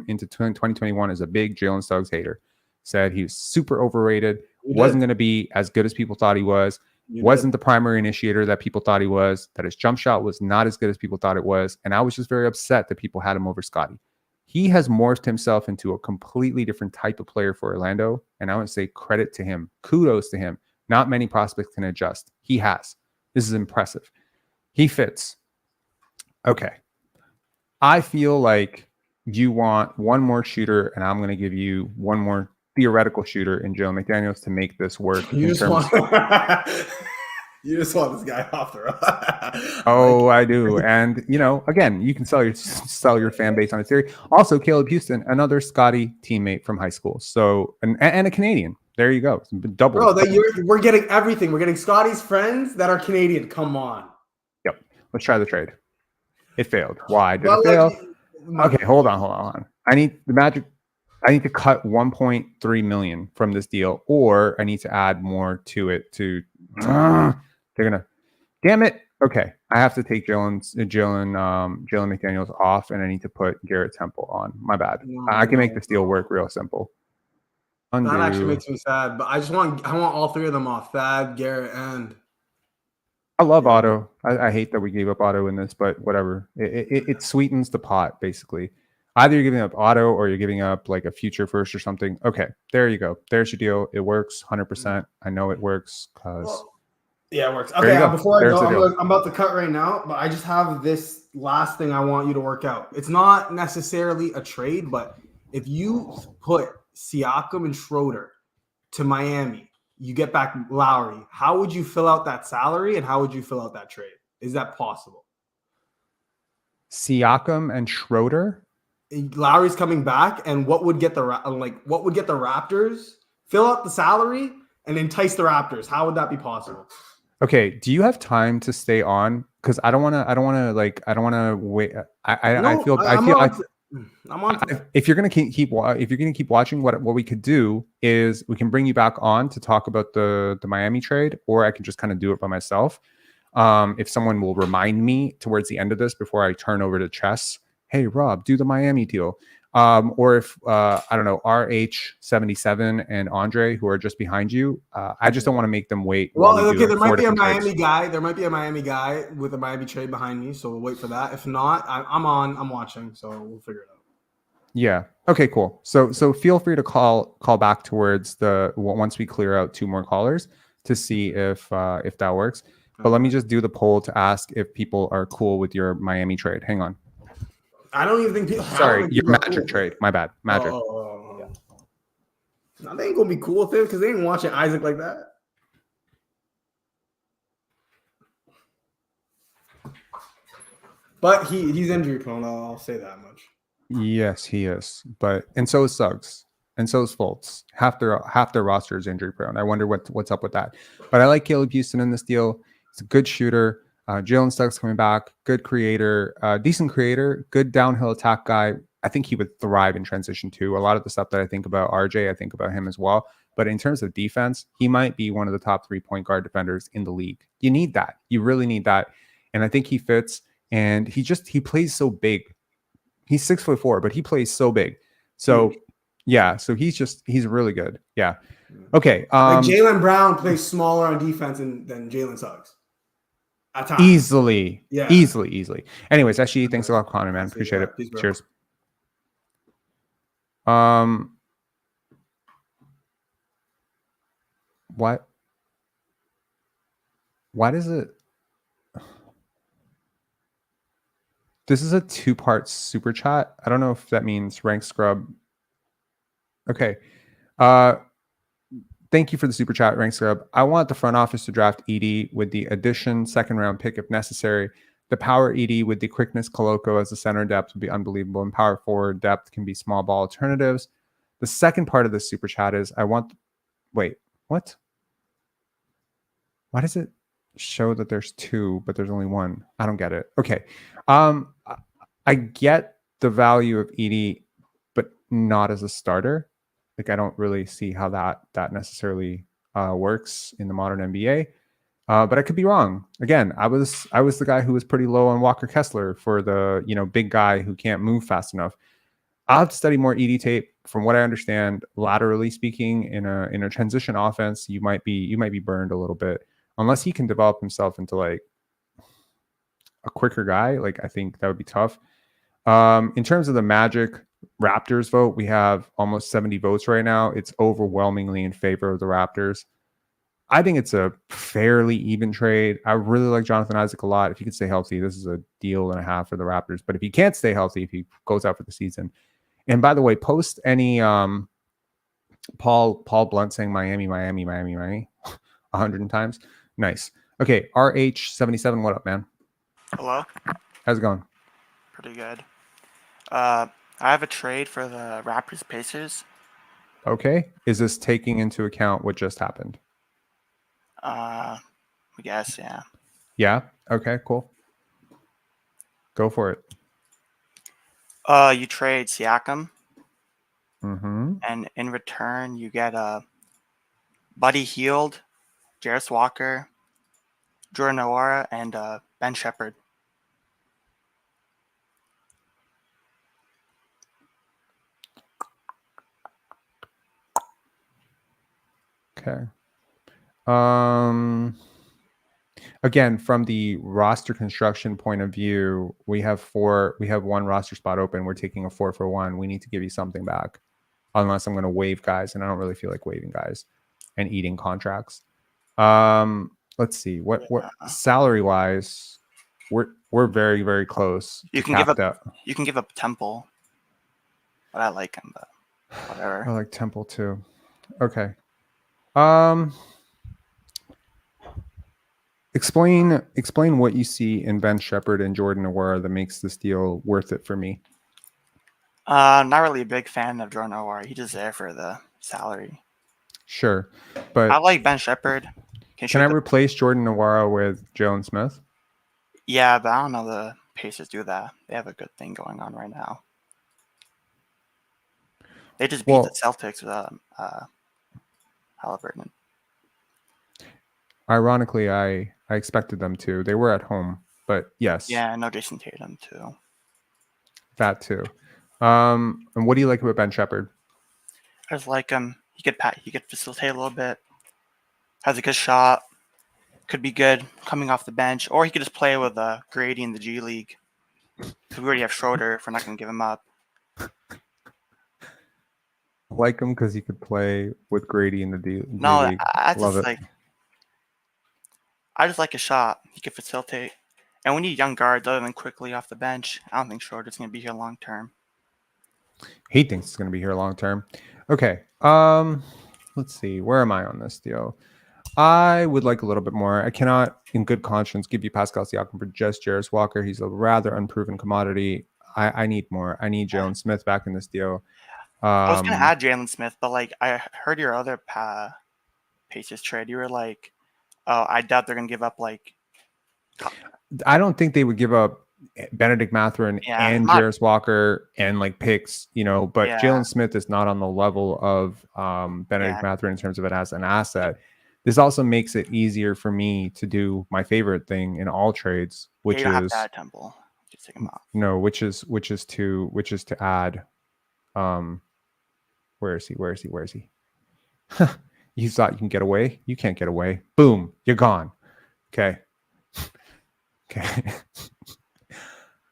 into 2021 as a big Jalen Suggs hater. Said he was super overrated, wasn't going to be as good as people thought he was, wasn't the primary initiator that people thought he was, that his jump shot was not as good as people thought it was. And I was just very upset that people had him over Scottie. He has morphed himself into a completely different type of player for Orlando. And I want to say credit to him. Kudos to him. Not many prospects can adjust. He has. This is impressive. He fits. Okay. I feel like you want one more shooter, and I'm going to give you one more theoretical shooter in Joe McDaniels to make this work. You just want this guy off the road. Oh, I do. And, again, you can sell your fan base on a theory. Also, Caleb Houston, another Scottie teammate from high school. So, and a Canadian. There you go. Double. Bro, we're getting everything. We're getting Scottie's friends that are Canadian. Come on. Yep. Let's try the trade. It failed. Why did it fail? Okay, hold on. I need to cut 1.3 million from this deal, or I need to add more to it they're gonna, damn it. Okay. I have to take Jalen McDaniels off, and I need to put Garrett Temple on. My bad. I can make this deal work real simple. Undo. That actually makes me sad, but I want all three of them off. Thad, Garrett, and I love Otto. I hate that we gave up Otto in this, but whatever. It sweetens the pot, basically. Either you're giving up Otto or you're giving up like a future first or something. Okay, there you go. There's your deal. It works 100%. I know it works because. Yeah, it works. Okay, before I go, I'm about to cut right now, but I just have this last thing I want you to work out. It's not necessarily a trade, but If you put Siakam and Schroder to Miami, you get back Lowry. How would you fill out that salary, and how would you fill out that trade? Is that possible? Siakam and Schroder. Lowry's coming back, and what would get the Raptors fill out the salary and entice the Raptors? How would that be possible? Okay, do you have time to stay on? Because I don't want to wait. I'm on. If you're gonna keep watching, what we could do is we can bring you back on to talk about the Miami trade, or I can just kind of do it by myself. If someone will remind me towards the end of this before I turn over to Chess, hey Rob, do the Miami deal. Or if I don't know, RH77 and Andre, who are just behind you, I just don't want to make them wait. Well, okay, there might be a Miami guy. There might be a Miami guy with a Miami trade behind me, so we'll wait for that. If not, I'm watching, so we'll figure it out. Yeah. Okay. Cool. So feel free to call back towards once we clear out 2 more callers to see if that works. But let me just do the poll to ask if people are cool with your Miami trade. Hang on. I don't even think people. Sorry, your Magic trade. My bad. Magic. Yeah. No, they ain't gonna be cool with it because they ain't watching Isaac like that. But he's injury prone. I'll say that much. Yes, he is. And so is Suggs, and so is Fultz. Half their roster is injury prone. I wonder what's up with that. But I like Caleb Houston in this deal. He's a good shooter. Jalen Suggs coming back, good creator, decent creator, good downhill attack guy. I think he would thrive in transition too. A lot of the stuff that I think about RJ, I think about him as well. But in terms of defense, he might be one of the top 3 point guard defenders in the league. You need that. You really need that. And I think he fits. And he plays so big. He's 6'4", but he plays so big. So yeah, so he's really good. Yeah. Okay. Like Jaylen Brown plays smaller on defense than Jalen Suggs. At times. Easily. Anyways, actually, thanks a lot, Connor, man. Appreciate it. Peace, cheers. What? Why does it? This is a 2-part super chat. I don't know if that means rank scrub. Okay. Thank you for the super chat, rank scrub. I want the front office to draft Edey with the addition 2nd round pick if necessary. The power Edey with the quickness Koloko as the center depth would be unbelievable, and power forward depth can be small ball alternatives. The second part of this super chat is wait, what? Why does it show that there's 2, but there's only 1? I don't get it. Okay. I get the value of Edey, but not as a starter. Like, I don't really see how that necessarily works in the modern NBA. But I could be wrong. Again, I was the guy who was pretty low on Walker Kessler for the big guy who can't move fast enough. I'll have to study more Edey tape. From what I understand, laterally speaking, in a transition offense, you might be burned a little bit unless he can develop himself into like a quicker guy. Like, I think that would be tough. In terms of the Magic Raptors vote, we have almost 70 votes right now. It's overwhelmingly in favor of the Raptors. I think it's a fairly even trade. I really like Jonathan Isaac a lot. If he can stay healthy, this is a deal and a half for the Raptors. But if he can't stay healthy, if he goes out for the season, and by the way, post any Paul Blunt saying Miami 100 times. Nice. Okay, RH77, what up, man? Hello. How's it going? Pretty good. I have a trade for the Raptors Pacers. Okay. Is this taking into account what just happened? I guess, yeah. Yeah? Okay, cool. Go for it. You trade Siakam. Mm-hmm. And in return, you get Buddy Hield, Jarris Walker, Jordan Nwora, and Ben Shepherd. Okay. Again, from the roster construction point of view, we have 1 roster spot open. We're taking a 4-for-1. We need to give you something back, unless I'm going to waive guys, and I don't really feel like waiving guys and eating contracts. Let's see what salary wise, we're very, very close. You can give up Temple. but I like him. But whatever. I like Temple too. Okay. Explain what you see in Ben Shepherd and Jordan Nwora that makes this deal worth it for me. Not really a big fan of Jordan Nwora. He's just there for the salary. Sure, but I like Ben Shepherd. Can I replace Jordan Nwora with Jalen Smith? Yeah, but I don't know the Pacers do that. They have a good thing going on right now. They just beat the Celtics with Halliburton. Ironically, I expected them to. They were at home, but yes. Yeah, I know Jason Tatum too. That too. And what do you like about Ben Shepherd? I just like him. He could facilitate a little bit. Has a good shot. Could be good coming off the bench, or he could just play with Grady in the G League. Because we already have Schroder. If we're not going to give him up. I like him because he could play with Grady in the G League. I just like a shot. He could facilitate. And we need young guards other than Quickley off the bench. I don't think Schroder's going to be here long term. He thinks he's going to be here long term. Okay. Let's see. Where am I on this deal? I would like a little bit more. I cannot, in good conscience, give you Pascal Siakam for just Jarris Walker. He's a rather unproven commodity. I need more. I need Jalen Smith back in this deal. I was going to add Jalen Smith, but I heard your other Pacers trade. You were like, oh, I doubt they're going to give up I don't think they would give up Benedict Mathurin and Jarris Walker and picks, but Jalen Smith is not on the level of Benedict Mathurin in terms of it as an asset. This also makes it easier for me to do my favorite thing in all trades, which is have to add Temple. Just take him off. No, which is to add. Where is he? You thought you can get away? You can't get away. Boom, you're gone. Okay.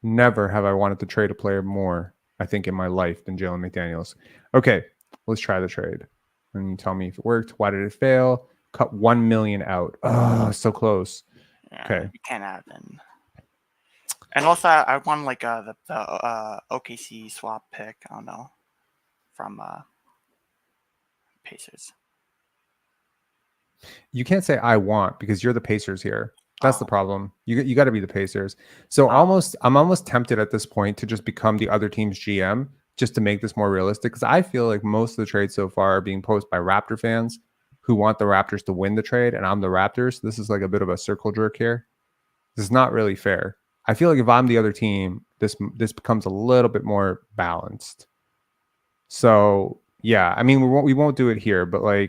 Never have I wanted to trade a player more, I think, in my life than Jalen McDaniels. Okay, let's try the trade. And you tell me if it worked. Why did it fail? Cut $1 million out. Oh, so close. Yeah, okay. You can't add then. And also, I won the OKC swap pick. I don't know, from Pacers. You can't say I want because you're the Pacers here. That's the problem. You got to be the Pacers. So I'm almost tempted at this point to just become the other team's GM just to make this more realistic, because I feel like most of the trades so far are being posed by Raptor fans who want the Raptors to win the trade, and I'm the Raptors. This is like a bit of a circle jerk here. This is not really fair. I feel like if I'm the other team, this becomes a little bit more balanced. So yeah, I mean we won't do it here, but yeah,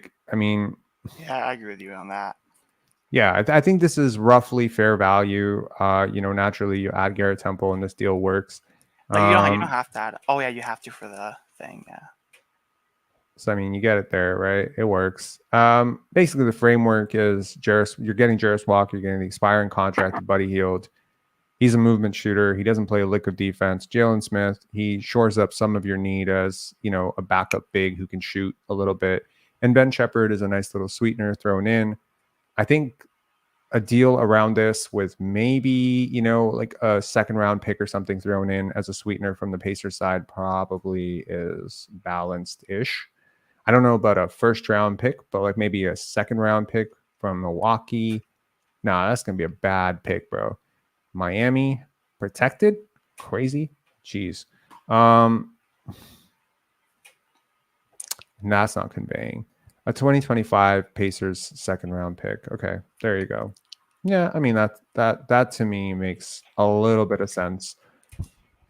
I agree with you on that. Yeah, I think this is roughly fair value. Naturally you add Garrett Temple and this deal works. But you don't have to add. Oh yeah, you have to for the thing. Yeah. So you get it there, right? It works. Basically, the framework is you're getting Jarris Walker, you're getting the expiring contract of Buddy Hield. He's a movement shooter. He doesn't play a lick of defense. Jalen Smith, he shores up some of your need as a backup big who can shoot a little bit. And Ben Shepherd is a nice little sweetener thrown in. I think a deal around this with maybe, a second round pick or something thrown in as a sweetener from the Pacers side probably is balanced-ish. I don't know about a first round pick, but maybe a second round pick from Milwaukee. Nah, that's going to be a bad pick, bro. Miami protected? Crazy. Jeez. That's not conveying. A 2025 Pacers second round pick. Okay, there you go. Yeah, that to me makes a little bit of sense.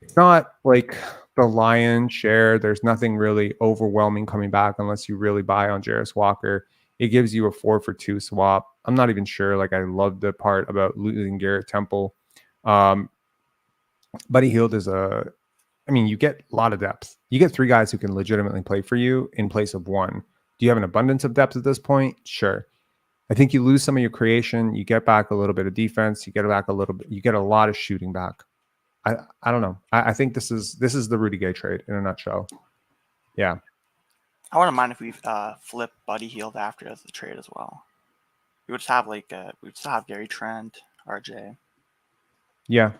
It's not like the lion's share. There's nothing really overwhelming coming back unless you really buy on Jarris Walker. It gives you a 4-for-2 swap. I'm not even sure. I love the part about losing Garrett Temple. Buddy Hield is you get a lot of depth. You get 3 guys who can legitimately play for you in place of 1. Do you have an abundance of depth at this point? Sure. I think you lose some of your creation. You get back a little bit of defense. You get back a little bit. You get a lot of shooting back. I don't know. I think this is the Rudy Gay trade in a nutshell. Yeah. I wouldn't mind if we flip Buddy Hield after as the trade as well. We would just have we would still have Gary Trent, RJ. Yeah.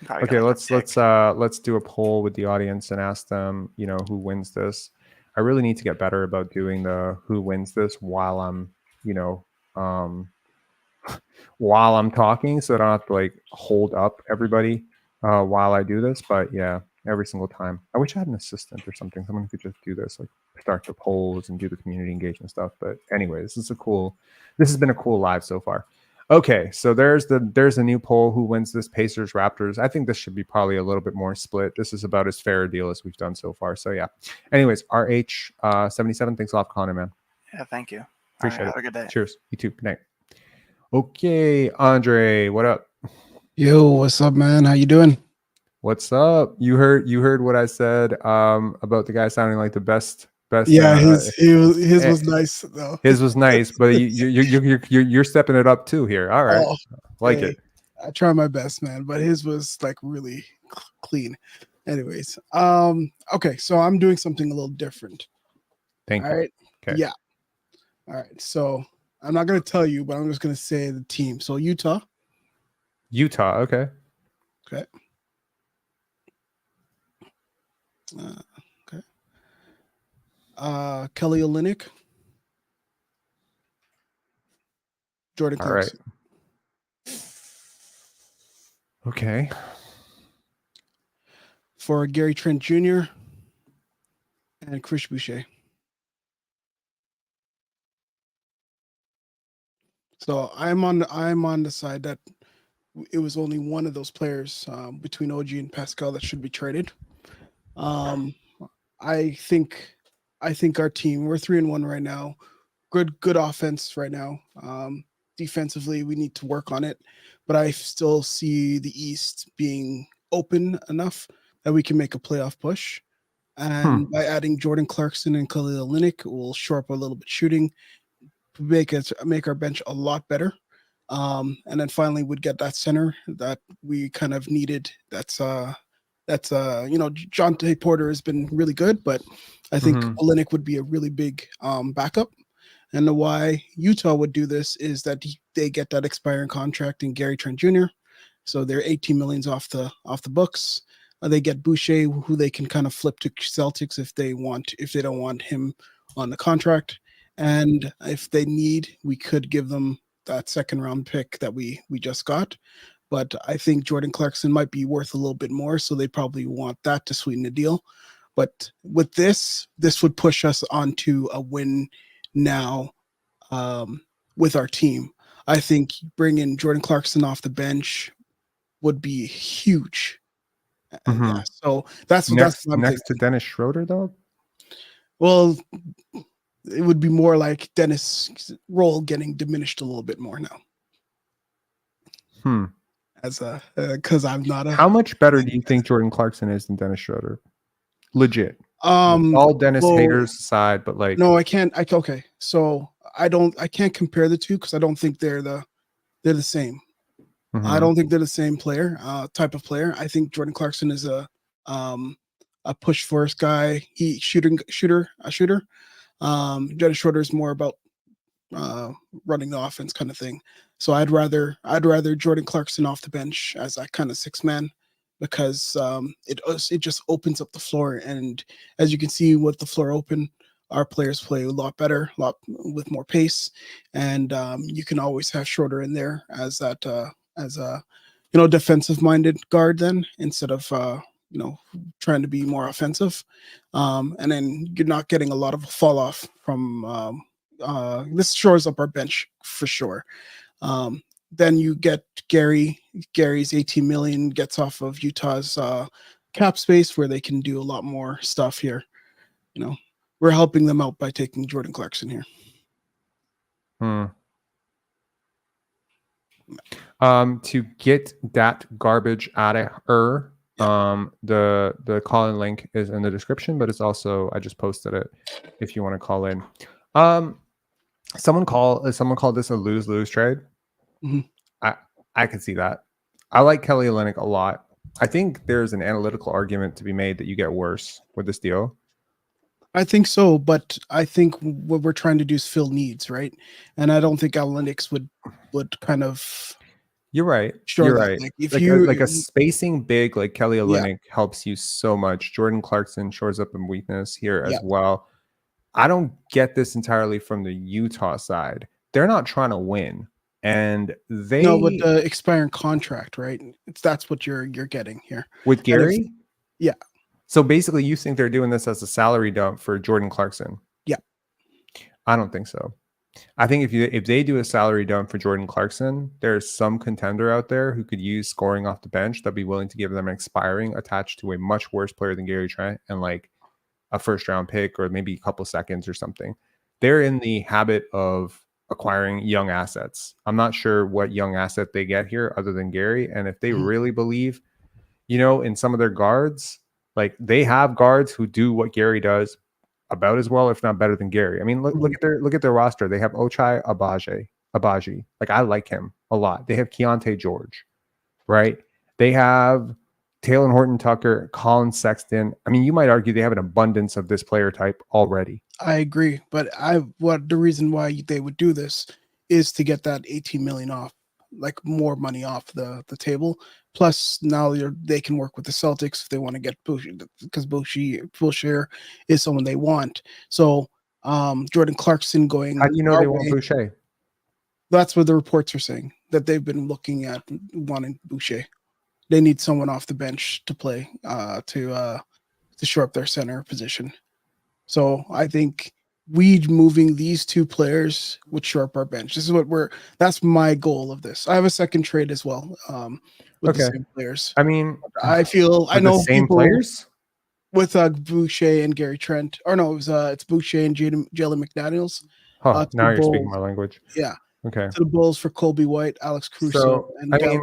Probably Okay, got, like, let's do a poll with the audience and ask them, who wins this. I really need to get better about doing the who wins this while I'm, while I'm talking, so I don't have to like hold up everybody while I do this. But yeah, every single time. I wish I had an assistant or something, someone who could just do this, like start the polls and do the community engagement stuff. But anyway, this has been a cool live so far. Okay, so there's a new poll. Who wins this? Pacers, Raptors. I think this should be probably a little bit more split. This is about as fair a deal as we've done so far. So yeah. Anyways, RH77, thanks a lot for calling in, man. Yeah, thank you. Appreciate it. Have a good day. Cheers. You too. Good night. Okay, Andre, what up? Yo, what's up, man? How you doing? What's up? You heard what I said about the guy sounding like the best. Yeah, his was nice though. His was nice, but you're stepping it up too here. All right, it. I try my best, man, but his was like really clean. Anyways, okay, so I'm doing something a little different. Thank you. All right. Okay. Yeah. All right. So I'm not gonna tell you, but I'm just gonna say the team. So Utah. Okay. Okay. Okay. Kelly Olynyk. Jordan Clarkson. All right. Okay. For Gary Trent Jr. and Chris Boucher. So I'm on the side that it was only one of those players between OG and Pascal that should be traded. I think our team, we're 3-1 right now. Good offense right now. Defensively, we need to work on it, but I still see the East being open enough that we can make a playoff push. And by adding Jordan Clarkson and Kelly Olynyk, we'll shore up a little bit shooting, make our bench a lot better. And then finally would get that center that we kind of needed. That's Jonte Porter has been really good, but I think Olynyk would be a really big backup. And the why Utah would do this is that they get that expiring contract in Gary Trent Jr. So they're 18 millions off the books. They get Boucher, who they can kind of flip to Celtics if they don't want him on the contract. And if they need, we could give them that second round pick that we just got. But I think Jordan Clarkson might be worth a little bit more, so they probably want that to sweeten the deal. But with this would push us onto a win now with our team. I think bringing Jordan Clarkson off the bench would be huge. Yeah, so that's next to Dennis Schroder, though. Well, it would be more like Dennis' role getting diminished a little bit more now. Because I'm not a. How much better do you think Jordan Clarkson is than Dennis Schroder? Legit. All Dennis haters aside, but like. No, I can't. Okay, so I can't compare the two because I don't think they're the same. I don't think they're the same type of player. I think Jordan Clarkson is a push first guy. He shooter. Dennis Schroder is more about running the offense kind of thing. So I'd rather Jordan Clarkson off the bench as that kind of six man because it just opens up the floor. And as you can see with the floor open, our players play a lot better, with more pace. And you can always have Schroder in there as that as a defensive minded guard then instead of trying to be more offensive. And then you're not getting a lot of fall off from this shores up our bench for sure. Then you get Gary's 18 million gets off of Utah's cap space where they can do a lot more stuff here. We're helping them out by taking Jordan Clarkson here. To get that garbage out of her, the call-in link is in the description, but it's also, I just posted it if you want to call in. Someone called this a lose-lose trade. I can see that. I like Kelly Olynyk a lot. I think there's an analytical argument to be made that you get worse with this deal. I think so, but I think what we're trying to do is fill needs, right? And I don't think Olynyk's would kind of You're right. Sure, You're that, right. like, if Like you a spacing big like Kelly Yeah. Olynyk helps you so much. Jordan Clarkson shores up in weakness here Yeah. as well. I don't get this entirely from the Utah side. They're not trying to win, and they no, but the expiring contract, right? That's what you're getting here. with And if- Gary. yeah. So basically, you think they're doing this as a salary dump for Jordan Clarkson? Yeah. I don't think so. I think if they do a salary dump for Jordan Clarkson, there's some contender out there who could use scoring off the bench that'd be willing to give them an expiring attached to a much worse player than Gary Trent and like a first round pick or maybe a couple seconds or something. They're in the habit of acquiring young assets. I'm not sure what young asset they get here other than Gary. And if they really believe, in some of their guards, like they have guards who do what Gary does about as well, if not better than Gary. I mean, look at their roster. They have Ochai Abaji. Like I like him a lot. They have Keontae George, right? They have Taylor Horton Tucker, Colin Sexton. I mean, you might argue they have an abundance of this player type already. I agree, but the reason why they would do this is to get that 18 million off, like more money off the table. Plus, now they can work with the Celtics if they want to get Boucher, because Boucher is someone they want. So, Jordan Clarkson going. How do you know they want Boucher? That's what the reports are saying, that they've been looking at wanting Boucher. They need someone off the bench to play to shore up their center position. So I think moving these two players would shore up our bench. This is that's my goal of this. I have a second trade as well with the same players. I mean, I know the same people players with Boucher and Gary Trent. Or no, it's Boucher and Jalen McDaniels. Huh, now you're speaking my language. Yeah. Okay. To the Bulls for Colby White, Alex Caruso, and Gary.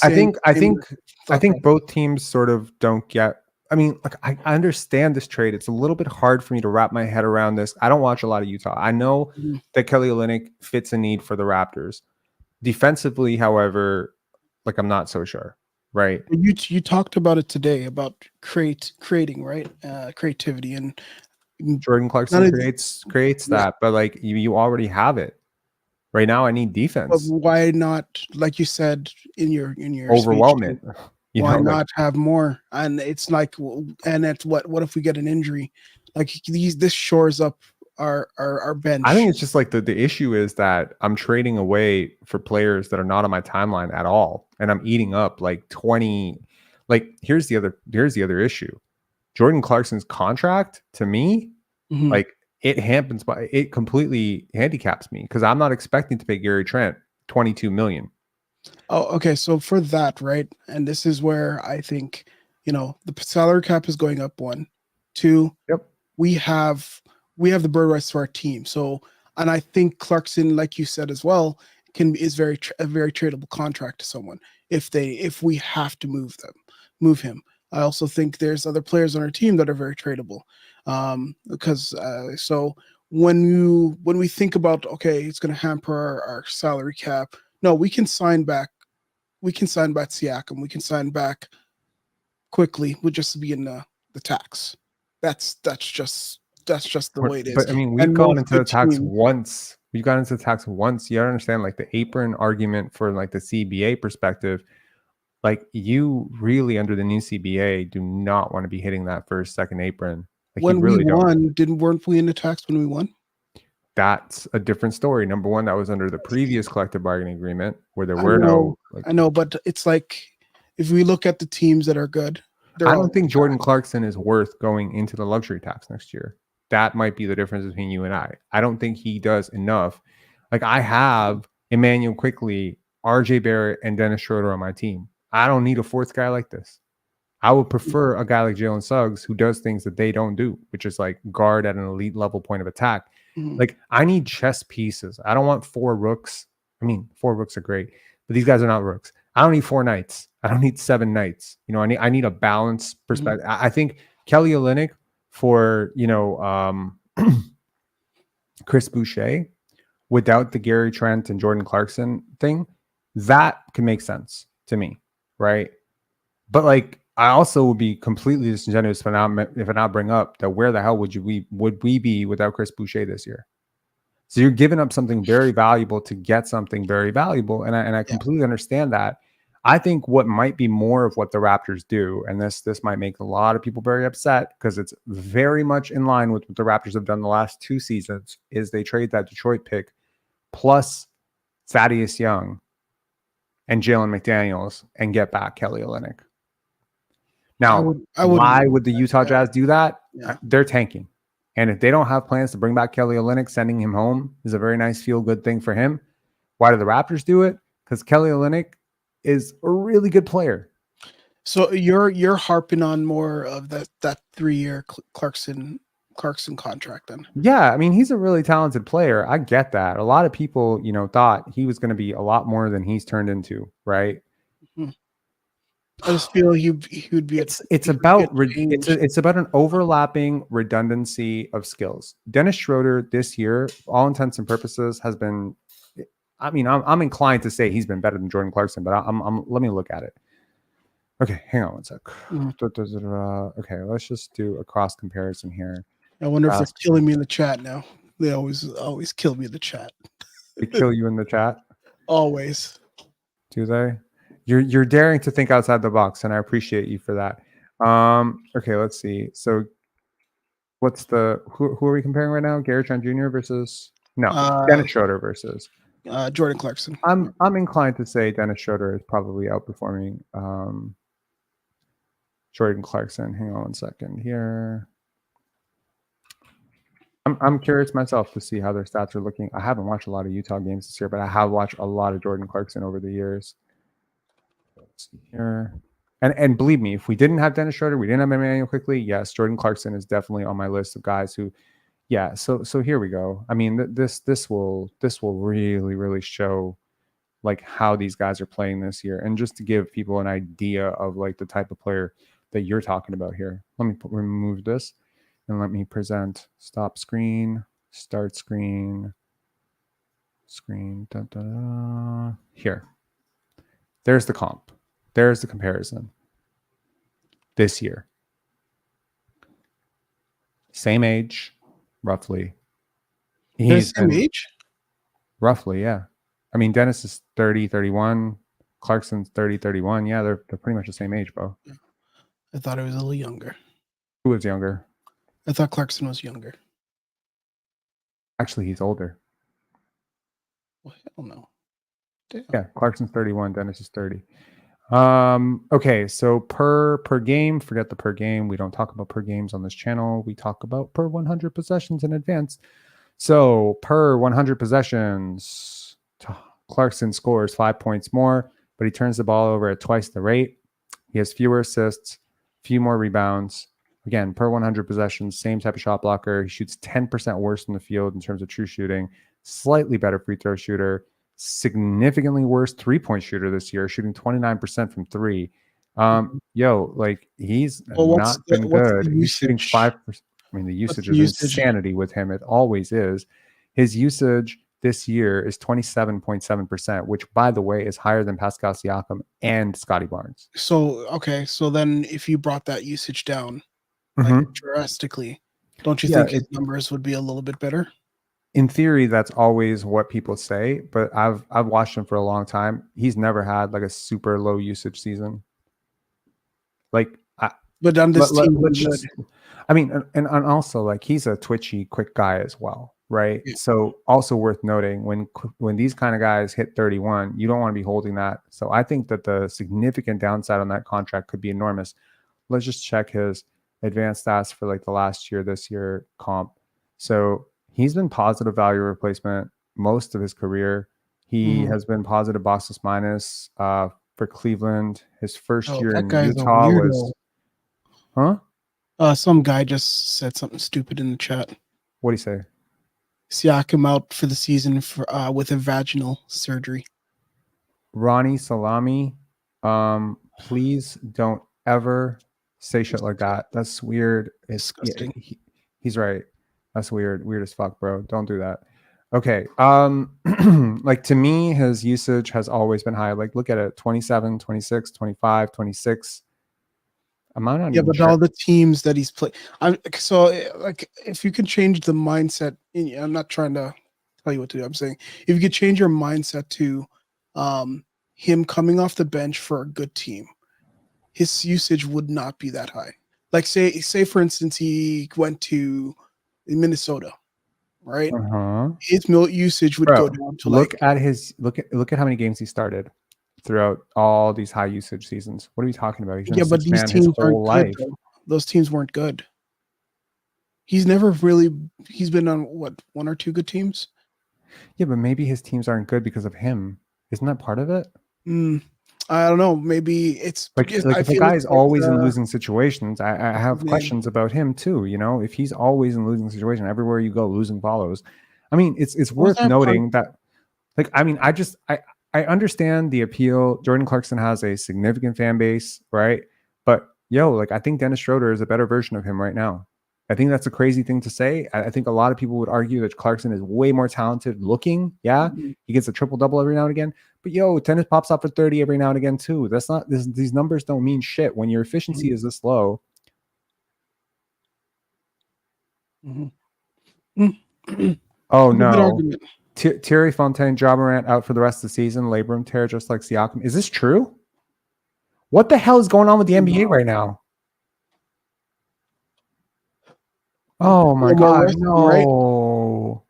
I think both teams sort of don't get. I mean, like I understand this trade. It's a little bit hard for me to wrap my head around this. I don't watch a lot of Utah. I know that Kelly Olynyk fits a need for the Raptors. Defensively, however, like I'm not so sure. Right. You talked about it today about creating, right? Creativity, and Jordan Clarkson creates that, but like you already have it. Right now, I need defense. But why not, like you said in your overwhelm speech, it? Why not have more? And it's like, and it's what if we get an injury? Like this shores up our bench. I think it's just like the issue is that I'm trading away for players that are not on my timeline at all, and I'm eating up like 20. Like here's the other issue. Jordan Clarkson's contract to me, like it completely handicaps me because I'm not expecting to pay Gary Trent $22 million. Oh, okay. So for that, right, and this is where I think the salary cap is going up 1, 2. Yep. We have the bird rights to our team. So, and I think Clarkson, like you said as well, is a very tradable contract to someone if we have to move him. I also think there's other players on our team that are very tradable. Because so when we think about, okay, it's going to hamper our salary cap. No, we can sign back Siakam. We can sign back Quickley. We'll just be in the tax. That's just the way it is. But I mean, we've gone into the tax once. We've gotten into the tax once. You understand, like the apron argument for like the CBA perspective. Like you really under the new CBA do not want to be hitting that first, second apron. Like when we won, weren't we in the tax when we won? That's a different story. Number one, that was under the previous collective bargaining agreement where there were no. I know, but it's like if we look at the teams that are good, I don't think Jordan Clarkson is worth going into the luxury tax next year. That might be the difference between you and I. I don't think he does enough. Like I have Immanuel Quickley, RJ Barrett, and Dennis Schroder on my team. I don't need a fourth guy like this. I would prefer a guy like Jalen Suggs who does things that they don't do, which is like guard at an elite level point of attack. Like I need chess pieces. I don't want 4 rooks. I mean, 4 rooks are great, but these guys are not rooks. I don't need 4 knights. I don't need 7 knights. I need a balanced perspective. I think Kelly Olynyk for Chris Boucher without the Gary Trent and Jordan Clarkson thing, that can make sense to me, right? But like I also would be completely disingenuous if I not bring up that where the hell would we be without Chris Boucher this year? So you're giving up something very valuable to get something very valuable. And I completely understand that. I think what might be more of what the Raptors do, and this might make a lot of people very upset because it's very much in line with what the Raptors have done the last 2 seasons, is they trade that Detroit pick plus Thaddeus Young and Jalen McDaniels and get back Kelly Olynyk. Now, why would the Utah Jazz do that? Yeah. They're tanking. And if they don't have plans to bring back Kelly Olynyk, sending him home is a very nice feel-good thing for him. Why do the Raptors do it? Because Kelly Olynyk is a really good player. So you're harping on more of that 3-year Clarkson contract then. Yeah, I mean, he's a really talented player. I get that. A lot of people, thought he was going to be a lot more than he's turned into, right? Mm-hmm. I just feel he would be. It's about an overlapping redundancy of skills. Dennis Schroder this year, all intents and purposes, has been. I mean, I'm inclined to say he's been better than Jordan Clarkson, but let me look at it. Okay, hang on one sec. Mm-hmm. Okay, let's just do a cross comparison here. I wonder if they're killing me in the chat now. They always kill me in the chat. They kill you in the chat? Always. Do they? You're daring to think outside the box, and I appreciate you for that. Okay, let's see. So what's who are we comparing right now? Gary Trent Jr. versus Dennis Schroder versus Jordan Clarkson. I'm inclined to say Dennis Schroder is probably outperforming Jordan Clarkson. Hang on one second here. I'm curious myself to see how their stats are looking. I haven't watched a lot of Utah games this year, but I have watched a lot of Jordan Clarkson over the years. Let's see here. And believe me, if we didn't have Dennis Schroder, we didn't have Immanuel Quickley, yes, Jordan Clarkson is definitely on my list of guys who, yeah. So here we go. I mean, this will really, really show like how these guys are playing this year, and just to give people an idea of like the type of player that you're talking about here. Let me remove this and let me present. Stop screen, start screen, here. There's the comp. There's the comparison. This year. Same age, roughly. He's same age? Roughly, yeah. I mean, Dennis is 30, 31. Clarkson's 30, 31. Yeah, they're pretty much the same age, bro. I thought he was a little younger. Who was younger? I thought Clarkson was younger. Actually, he's older. Well, hell no. Damn. Yeah, Clarkson's 31. Dennis is 30. Okay, so per game, forget the per game. We don't talk about per games on this channel. We talk about per 100 possessions in advance. So per 100 possessions, Clarkson scores 5 points more, but he turns the ball over at twice the rate. He has fewer assists, few more rebounds. Again, per 100 possessions, same type of shot blocker. He shoots 10% worse in the field in terms of true shooting, slightly better free throw shooter, significantly worse 3-point shooter this year, shooting 29% from 3. Like he's not been good. He's shooting 5%. I mean, the usage is insanity with him. It always is. His usage this year is 27.7%, which, by the way, is higher than Pascal Siakam and Scottie Barnes. So, okay. So then if you brought that usage down drastically, don't you think his numbers would be a little bit better? In theory, that's always what people say, but I've watched him for a long time. He's never had like a super low usage season. But on this team, I mean, and also like he's a twitchy, quick guy as well, right? Yeah. So also worth noting, when these kind of guys hit 31, you don't want to be holding that. So I think that the significant downside on that contract could be enormous. Let's just check his advanced stats for like the last year, this year comp. So he's been positive value replacement most of his career. He has been positive box plus minus for Cleveland. His first year in Utah was, some guy just said something stupid in the chat. What do you say? Siakam out for the season for with a vaginal surgery. Ronnie Salami, please don't ever say shit like that. That's weird. It's disgusting. Yeah, he's right. That's weird. Weird as fuck, bro. Don't do that. Okay. Like to me, his usage has always been high. Like look at it. 27, 26, 25, 26. But sure. All the teams that he's played. So like if you can change the mindset, I'm not trying to tell you what to do. I'm saying if you could change your mindset to him coming off the bench for a good team, his usage would not be that high. Like say for instance, he went to Minnesota, right? His usage would go down to look at how many games he started throughout all these high usage seasons. What are we talking about? He's been but these teams aren't good. Those teams weren't good. He's never really. He's been on what, one or two good teams. Yeah, but maybe his teams aren't good because of him. Isn't that part of it? I don't know. Maybe it's like if a guy's always in losing situations, I have questions about him too. You know, if he's always in losing situation, everywhere you go, losing follows. I mean, it's worth noting that. Like, I mean, I understand the appeal. Jordan Clarkson has a significant fan base, right? But like, I think Dennis Schroder is a better version of him right now. I think that's a crazy thing to say. I think a lot of people would argue that Clarkson is way more talented looking. Yeah, he gets a triple-double every now and again. But Dennis pops up for 30 every now and again too. That's not these numbers don't mean shit when your efficiency is this low. Oh no. Thierry Fontaine, Ja Morant out for the rest of the season, labrum tear just like Siakam. Is this true? What the hell is going on with the NBA right now? Oh my God, no. Right?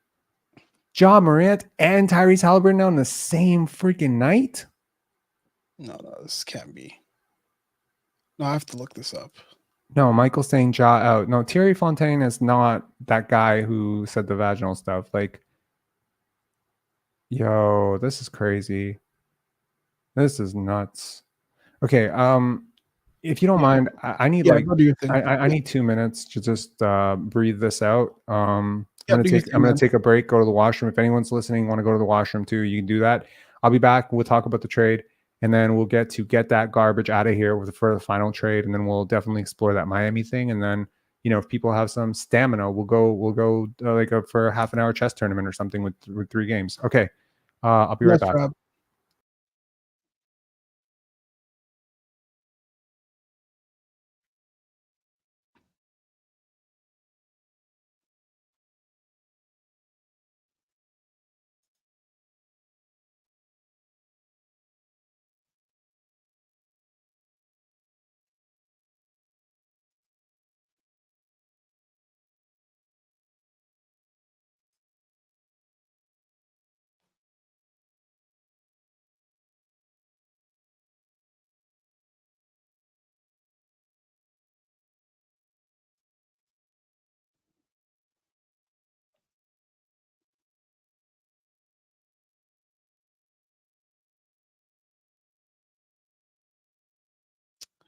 Ja Morant and Tyrese Halliburton on the same freaking night? No, this can't be. No, I have to look this up. No, Michael's saying Ja out. No, Thierry Fontaine is not that guy who said the vaginal stuff. Like, this is crazy. This is nuts. Okay, if you don't mind, I need I need 2 minutes to just breathe this out. I'm gonna take a break, go to the washroom. If anyone's listening, want to go to the washroom too, you can do that. I'll be back. We'll talk about the trade, and then we'll get that garbage out of here for the final trade, and then we'll definitely explore that Miami thing. And then if people have some stamina, we'll go for a half an hour chess tournament or something with 3 games. Okay, I'll be right back. Rob.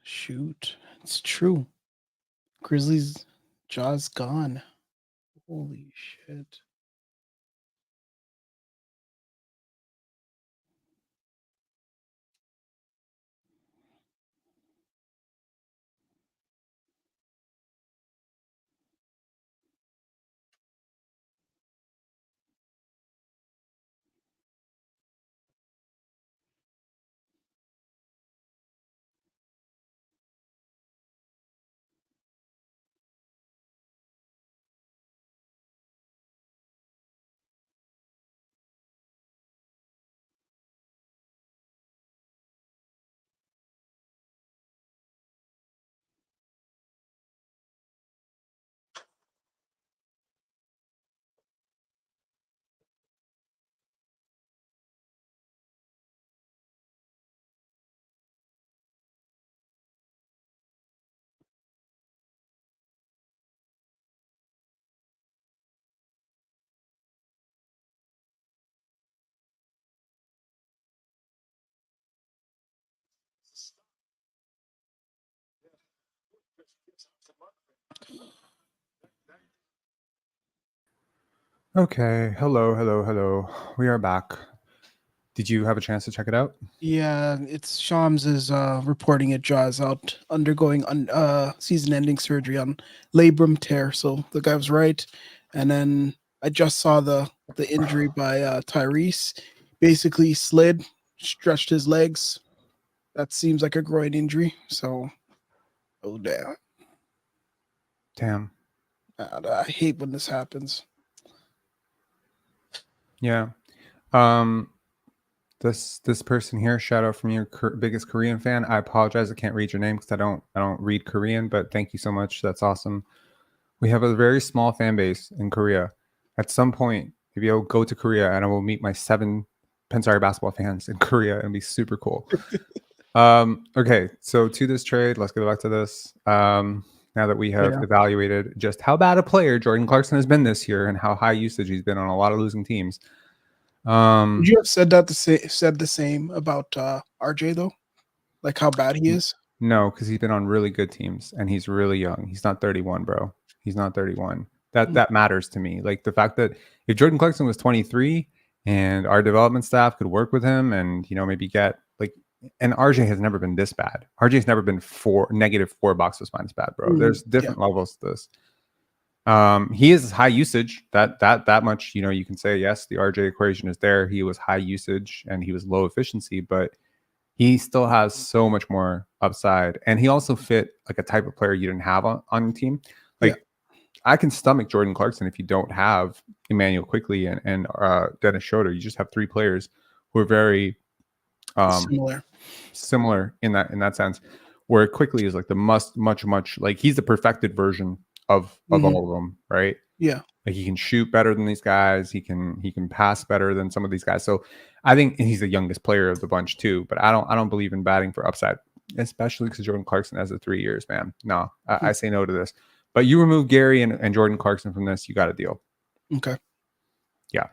Shoot, it's true. Grizzlies' Ja's gone. Holy shit. Okay, hello. We are back. Did you have a chance to check it out? Yeah, it's Shams is reporting it. Ja's out undergoing season-ending surgery on labrum tear. So the guy was right. And then I just saw the injury by Tyrese. Basically slid, stretched his legs. That seems like a groin injury. So, oh damn. Damn. I hate when this happens. Yeah. This person here, shout out from your biggest Korean fan. I apologize, I can't read your name because I don't read Korean, but thank you so much. That's awesome. We have a very small fan base in Korea. At some point, maybe I'll go to Korea and I will meet my 7 Pensari basketball fans in Korea and be super cool. Okay, so to this trade, let's get back to this. Now that we have evaluated just how bad a player Jordan Clarkson has been this year and how high usage he's been on a lot of losing teams. Would you have said the same about RJ though? Like how bad he is? No, because he's been on really good teams and he's really young. He's not 31, bro. He's not 31. That matters to me. Like the fact that if Jordan Clarkson was 23 and our development staff could work with him and maybe get like, and RJ has never been this bad. RJ's never been -4 box plus minus bad, bro. There's different levels to this. He is high usage. That much, you can say yes, the RJ equation is there. He was high usage and he was low efficiency, but he still has so much more upside. And he also fit like a type of player you didn't have on your team. Like I can stomach Jordan Clarkson if you don't have Immanuel Quickley and Dennis Schroder. You just have 3 players who are very similar in that sense, where Quickley is like the much like he's the perfected version of all of them, right? Yeah. Like he can shoot better than these guys. He can pass better than some of these guys. So I think he's the youngest player of the bunch too. But I don't believe in batting for upside, especially because Jordan Clarkson has the 3 years, man. No, I say no to this. But you remove Gary and Jordan Clarkson from this, you got a deal. Okay. Yeah.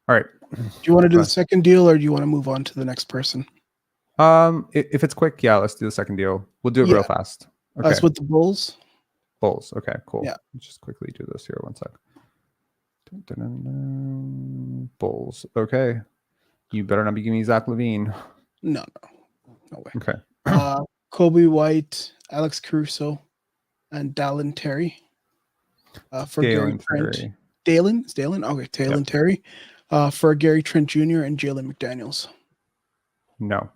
All right. Do you want to do the second deal or do you want to move on to the next person? If it's quick, yeah, let's do the second deal. We'll do it real fast. Okay. That's with the Bulls. Bulls. Okay, cool. Yeah. Let's just quickly do this here. One sec. Bulls. Okay. You better not be giving me Zach LaVine. No way. Okay. Kobe White, Alex Caruso, and Dallin Terry. For Gary Trent. Dallin? Okay, Dallin Terry. For Gary Trent Jr. and Jalen McDaniels. No.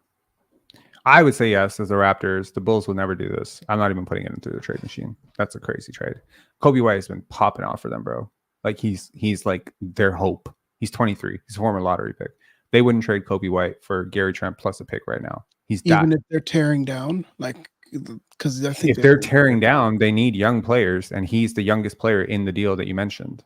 I would say yes as the Raptors. The Bulls will never do this. I'm not even putting it into the trade machine. That's a crazy trade. Kobe White has been popping off for them, bro. Like he's like their hope. He's 23. He's a former lottery pick. They wouldn't trade Kobe White for Gary Trent plus a pick right now. He's even if they're tearing down, like because I think if they're tearing down, they need young players, and he's the youngest player in the deal that you mentioned.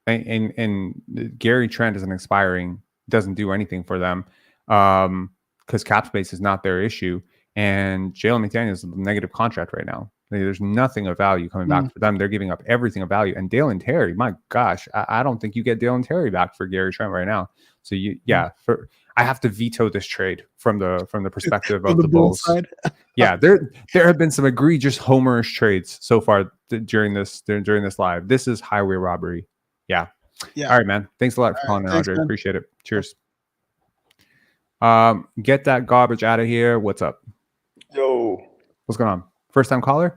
And Gary Trent is an expiring, doesn't do anything for them. Because cap space is not their issue, and Jalen McDaniels is a negative contract right now. There's nothing of value coming back for them. They're giving up everything of value. And Dallin Terry, my gosh, I don't think you get Dallin Terry back for Gary Trent right now. So I have to veto this trade from the perspective of the Bulls. Side. Yeah, there have been some egregious homerish trades so far during this live. This is highway robbery. Yeah. All right, man. Thanks a lot for calling in, Andre. Man. Appreciate it. Cheers. Get that garbage out of here. What's up? Yo. What's going on? First time caller?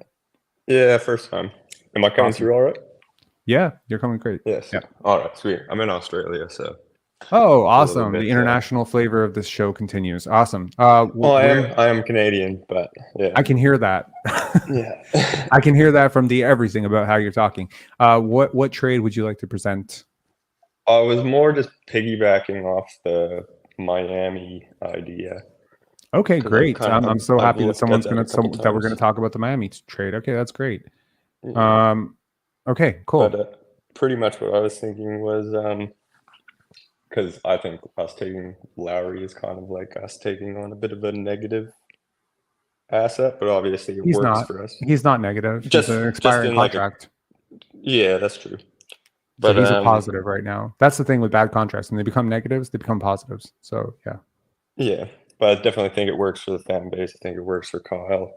Yeah, first time. Am I coming through all right? Yeah, you're coming great. Yes. Yeah. All right, sweet. I'm in Australia, so. Oh, awesome. The international flavor of this show continues. Awesome. Well, I am Canadian, but yeah. I can hear that. Yeah. I can hear that from everything about how you're talking. What trade would you like to present? I was more just piggybacking off the Miami idea. Okay, great. I'm so happy that that we're going to talk about the Miami trade. Okay, that's great. Yeah. Okay, cool. But, pretty much what I was thinking was because I think us taking Lowry is kind of like us taking on a bit of a negative asset, but obviously it works for us. He's not negative. Just an expiring contract. Yeah, that's true. But so he's a positive right now. That's the thing with bad contracts. When they become negatives, they become positives. So yeah. Yeah, but I definitely think it works for the fan base. I think it works for Kyle.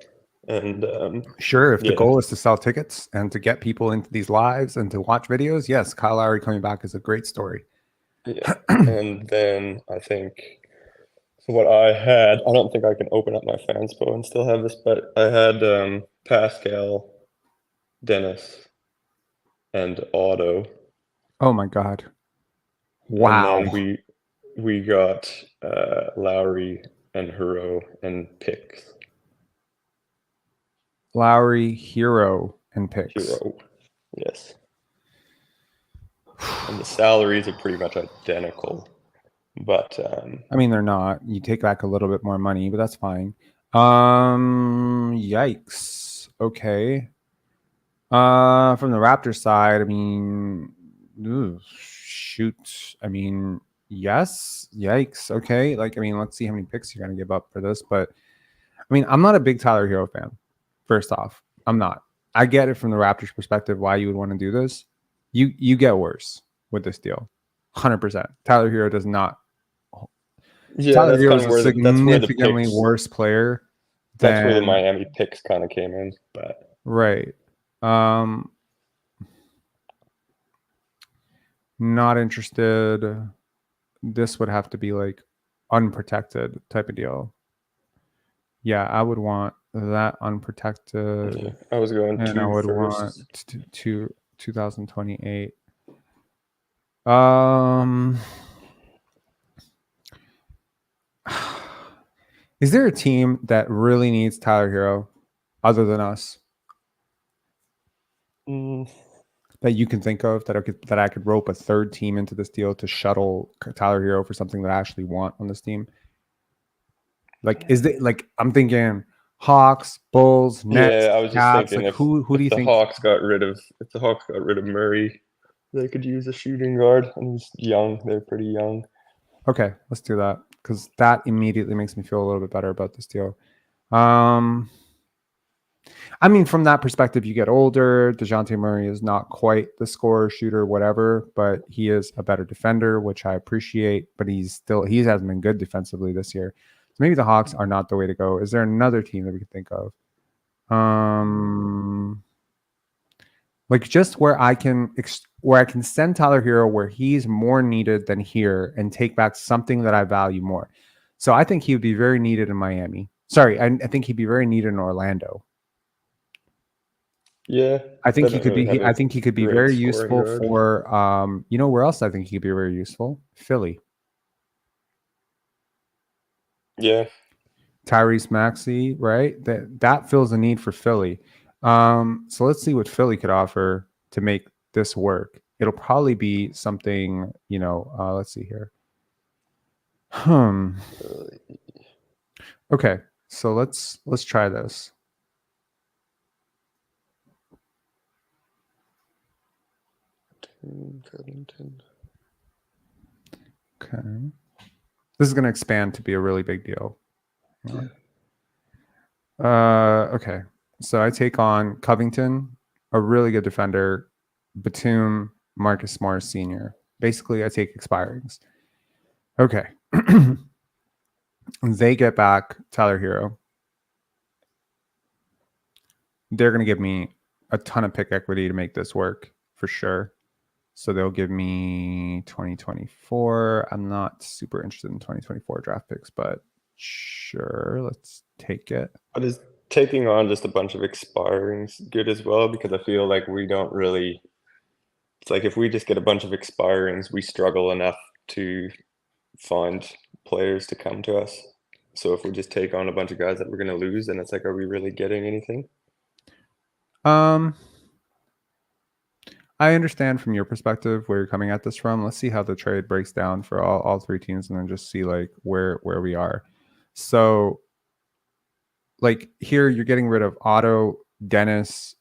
And sure, if the goal is to sell tickets and to get people into these lives and to watch videos, yes, Kyle Lowry coming back is a great story. Yeah, and then I think what I had, I don't think I can open up my fanspo and still have this, but I had Pascal, Dennis, and Otto. Oh my God! Wow. And then we got Lowry and Hero and picks. Lowry, Hero, and picks. Hero, yes. and the salaries are pretty much identical. But I mean, they're not. You take back a little bit more money, but that's fine. Yikes. Okay. From the Raptors side, I mean, shoot. I mean, yes. Yikes. Okay. Like, I mean, let's see how many picks you're gonna give up for this. But I mean, I'm not a big Tyler Hero fan. First off, I'm not. I get it from the Raptors perspective why you would want to do this. You get worse with this deal. 100%. Tyler Hero does not. yeah, Tyler that's Hero kind is of a where significantly worse player. That's where the than Miami picks kind of came in, but right. Not interested. This would have to be like unprotected type of deal. Yeah, I would want that unprotected. yeah, I was going and two I would first. want 2028. Is there a team that really needs Tyler Hero other than us that you can think of that I could rope a third team into this deal to shuttle Tyler Hero for something that I actually want on this team? Like, is it like I'm thinking Hawks, Bulls, Nets, Yeah, I was just Cavs? thinking Like, who do you the think? Hawks got rid of Murray, they could use a shooting guard, and he's young. They're pretty young. Okay, let's do that because that immediately makes me feel a little bit better about this deal. I mean, from that perspective, you get older. DeJounte Murray is not quite the scorer, shooter, whatever, but he is a better defender, which I appreciate. But he hasn't been good defensively this year. So maybe the Hawks are not the way to go. Is there another team that we could think of? Like just where I can send Tyler Hero where he's more needed than here and take back something that I value more. So I think he would be very needed in Miami. Sorry, I think he'd be very needed in Orlando. Yeah, I think he could be. I think he could be very useful guard. for. You know where else I think he could be very useful? Philly. Yeah, Tyrese Maxey, right? That fills a need for Philly. So let's see what Philly could offer to make this work. It'll probably be something. Let's see here. Okay, so let's try this. Okay. This is going to expand to be a really big deal. Okay. So I take on Covington, a really good defender, Batum, Marcus Smart Sr. Basically, I take expirings. Okay. They get back Tyler Hero. They're going to give me a ton of pick equity to make this work for sure. So they'll give me 2024. I'm not super interested in 2024 draft picks, but sure, let's take it. But is taking on just a bunch of expirings good as well? Because I feel like we don't really. It's like if we just get a bunch of expirings, we struggle enough to find players to come to us. So if we just take on a bunch of guys that we're going to lose, then it's like, are we really getting anything? I understand from your perspective where you're coming at this from. Let's see how the trade breaks down for all three teams and then just see like where we are. So like here you're getting rid of Otto, Dennis,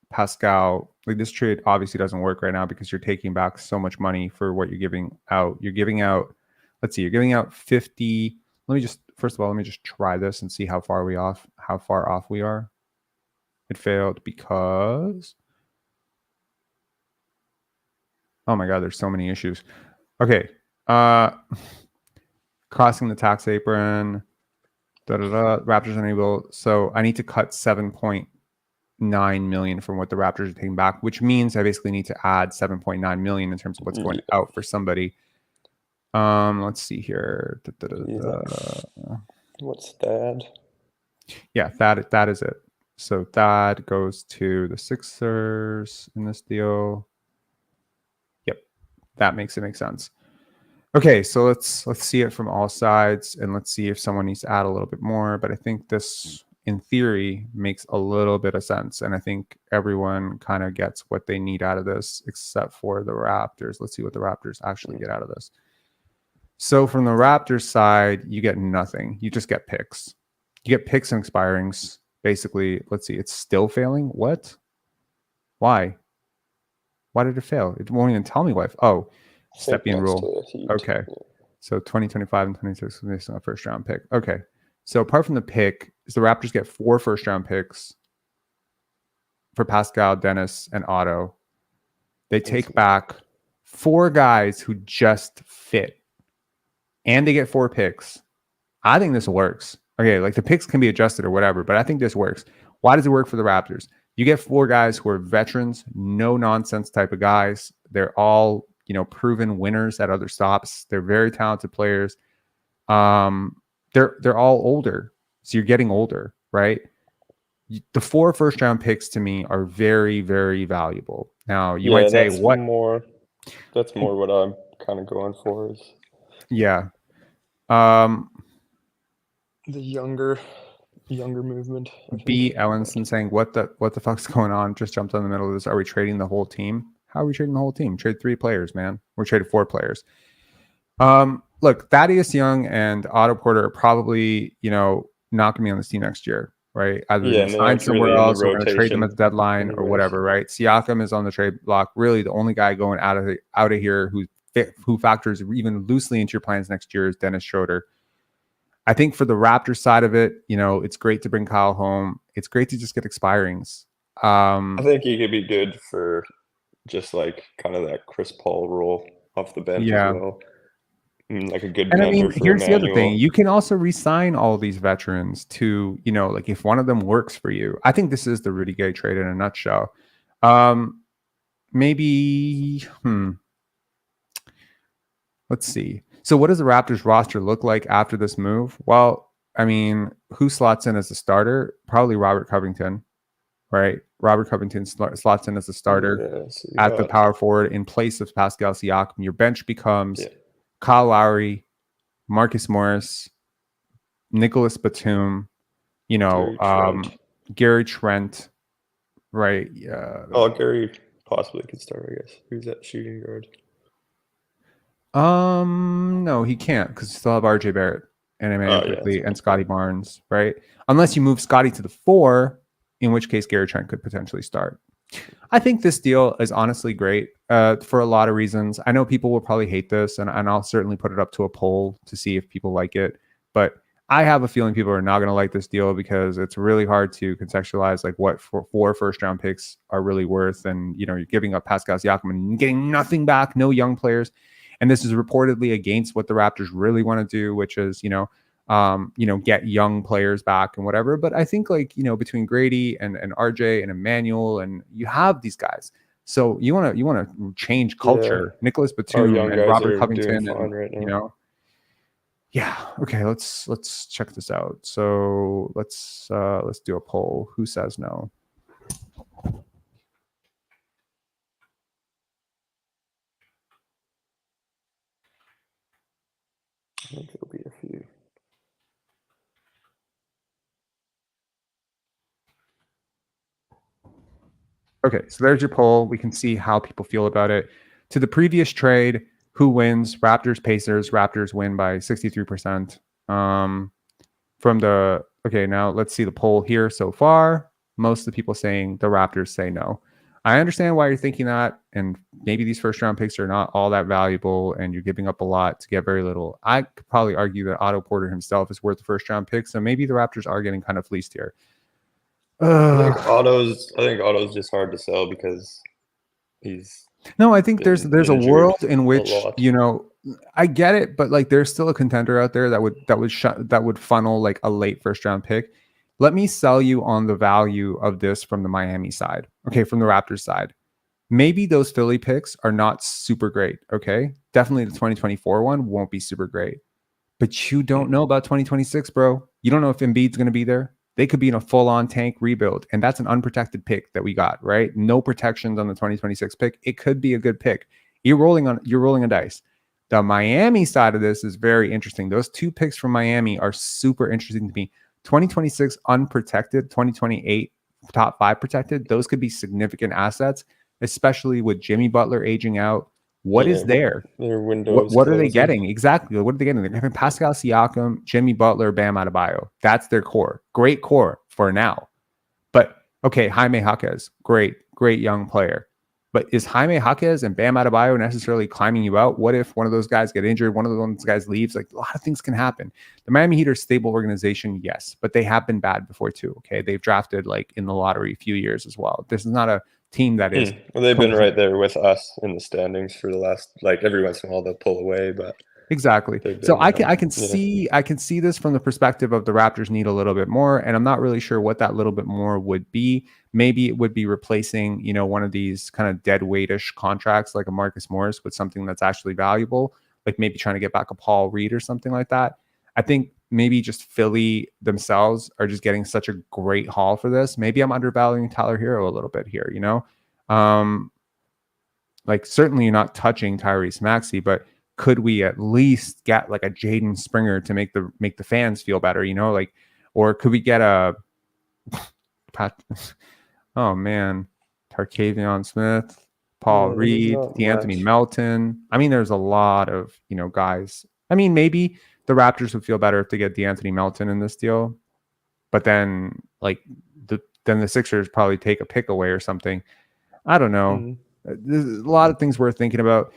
Pascal. Like this trade obviously doesn't work right now because you're taking back so much money for what you're giving out. You're giving out, let's see, you're giving out 50. Let me just try this and see how far off we are. It failed because oh my God, there's so many issues. Okay. Crossing the tax apron. Raptors unable. So I need to cut 7.9 million from what the Raptors are taking back, which means I basically need to add 7.9 million in terms of what's going out for somebody. Let's see here. What's Thad? Yeah, that is it. So Thad goes to the Sixers in this deal. That makes it make sense. Okay, so let's see it from all sides and let's see if someone needs to add a little bit more. But I think this in theory makes a little bit of sense. And I think everyone kind of gets what they need out of this, except for the Raptors. Let's see what the Raptors actually get out of this. So from the Raptors side, you get nothing. You just get picks. You get picks and expirings. Basically, let's see. It's still failing. What? Why? Why did it fail? It won't even tell me why. Oh, stepping rule. Okay. So 2025 and 26 is missing a first round pick. Okay. So apart from the pick, the Raptors get 4 first round picks for Pascal, Dennis, and Otto. They take back 4 guys who just fit. And they get 4 picks. I think this works. Okay, like the picks can be adjusted or whatever, but I think this works. Why does it work for the Raptors? You get 4 guys who are veterans, no nonsense type of guys. They're all, proven winners at other stops. They're very talented players. They're all older. So you're getting older, right? The 4 first round picks to me are very, very valuable. Now you might say what more. That's more what I'm kind of going for is the younger movement. B. Ellenson saying, what the fuck's going on? Just jumped on the middle of this. Are we trading the whole team? How are we trading the whole team? Trade 3 players, man. We're trading 4 players. Look, Thaddeus Young and Otto Porter are probably, not going to be on this team next year, right? Either they sign somewhere else or we're going to trade them at the deadline or whatever, right? Siakam is on the trade block. Really, the only guy going out of here who factors even loosely into your plans next year is Dennis Schroder. I think for the Raptors side of it, it's great to bring Kyle home. It's great to just get expirings. I think he could be good for just like kind of that Chris Paul role off the bench as well. Like a good mentor for here's Immanuel. The other thing. You can also re-sign all these veterans to, like if one of them works for you. I think this is the Rudy Gay trade in a nutshell. Maybe, let's see. So what does the Raptors roster look like after this move? Well, I mean, who slots in as a starter? Probably Robert Covington, right? Robert Covington slots in as a starter at the power forward in place of Pascal Siakam. Your bench becomes Kyle Lowry, Marcus Morris, Nicholas Batum, Gary Trent, right? Gary possibly could start, I guess. Who's that shooting guard? No, he can't because you still have RJ Barrett and Immanuel Quickley and Scottie Barnes, right? Unless you move Scottie to the 4, in which case Gary Trent could potentially start. I think this deal is honestly great for a lot of reasons. I know people will probably hate this, and I'll certainly put it up to a poll to see if people like it. But I have a feeling people are not going to like this deal because it's really hard to contextualize like what 4 first-round picks are really worth. And, you're giving up Pascal Siakam and getting nothing back, no young players. And this is reportedly against what the Raptors really want to do, which is, get young players back and whatever. But I think between Grady and RJ and Immanuel, and you have these guys. So you want to change culture. Nicholas Batum and Robert Covington, Okay, let's check this out. So let's do a poll. Who says no? I think there'll be a few. Okay, so there's your poll. We can see how people feel about it. To the previous trade, who wins? Raptors, Pacers. Raptors win by 63%. Now let's see the poll here so far. Most of the people saying the Raptors say no. I understand why you're thinking that, and maybe these first-round picks are not all that valuable, and you're giving up a lot to get very little. I could probably argue that Otto Porter himself is worth the first-round pick, so maybe the Raptors are getting kind of fleeced here. I think Otto's just hard to sell because he's. No, I think there's a world in which I get it, but there's still a contender out there that would funnel like a late first-round pick. Let me sell you on the value of this from the Miami side. Okay, from the Raptors side. Maybe those Philly picks are not super great, okay? Definitely the 2024 one won't be super great. But you don't know about 2026, bro. You don't know if Embiid's going to be there. They could be in a full-on tank rebuild, and that's an unprotected pick that we got, right? No protections on the 2026 pick. It could be a good pick. You're rolling a dice. The Miami side of this is very interesting. Those 2 picks from Miami are super interesting to me. 2026 unprotected, 2028 top 5 protected. Those could be significant assets, especially with Jimmy Butler aging out. What is there? Their windows. What are they getting? Exactly. What are they getting? They're having Pascal Siakam, Jimmy Butler, Bam Adebayo. That's their core. Great core for now. But okay, Jaime Jaquez, great young player. But is Jaime Jaquez and Bam Adebayo necessarily climbing you out? What if one of those guys get injured? One of those guys leaves? Like, a lot of things can happen. The Miami Heat are a stable organization, yes, but they have been bad before too. Okay, they've drafted like in the lottery a few years as well. This is not a team that is. Well, they've been right there with us in the standings for the last, like, every once in a while they'll pull away, but exactly. So I can see this from the perspective of the Raptors need a little bit more, and I'm not really sure what that little bit more would be. Maybe it would be replacing, one of these kind of dead weight-ish contracts like a Marcus Morris with something that's actually valuable, like maybe trying to get back a Paul Reed or something like that. I think maybe just Philly themselves are just getting such a great haul for this. Maybe I'm undervaluing Tyler Hero a little bit here, like certainly you're not touching Tyrese Maxey, but could we at least get like a Jaden Springer to make the fans feel better, or could we get a oh man, Tarkavion Smith, Paul Reed, DeAnthony Melton. I mean, there's a lot of, guys. I mean, maybe the Raptors would feel better if they get DeAnthony Melton in this deal, but then then the Sixers probably take a pick away or something. I don't know. There's a lot of things we're thinking about.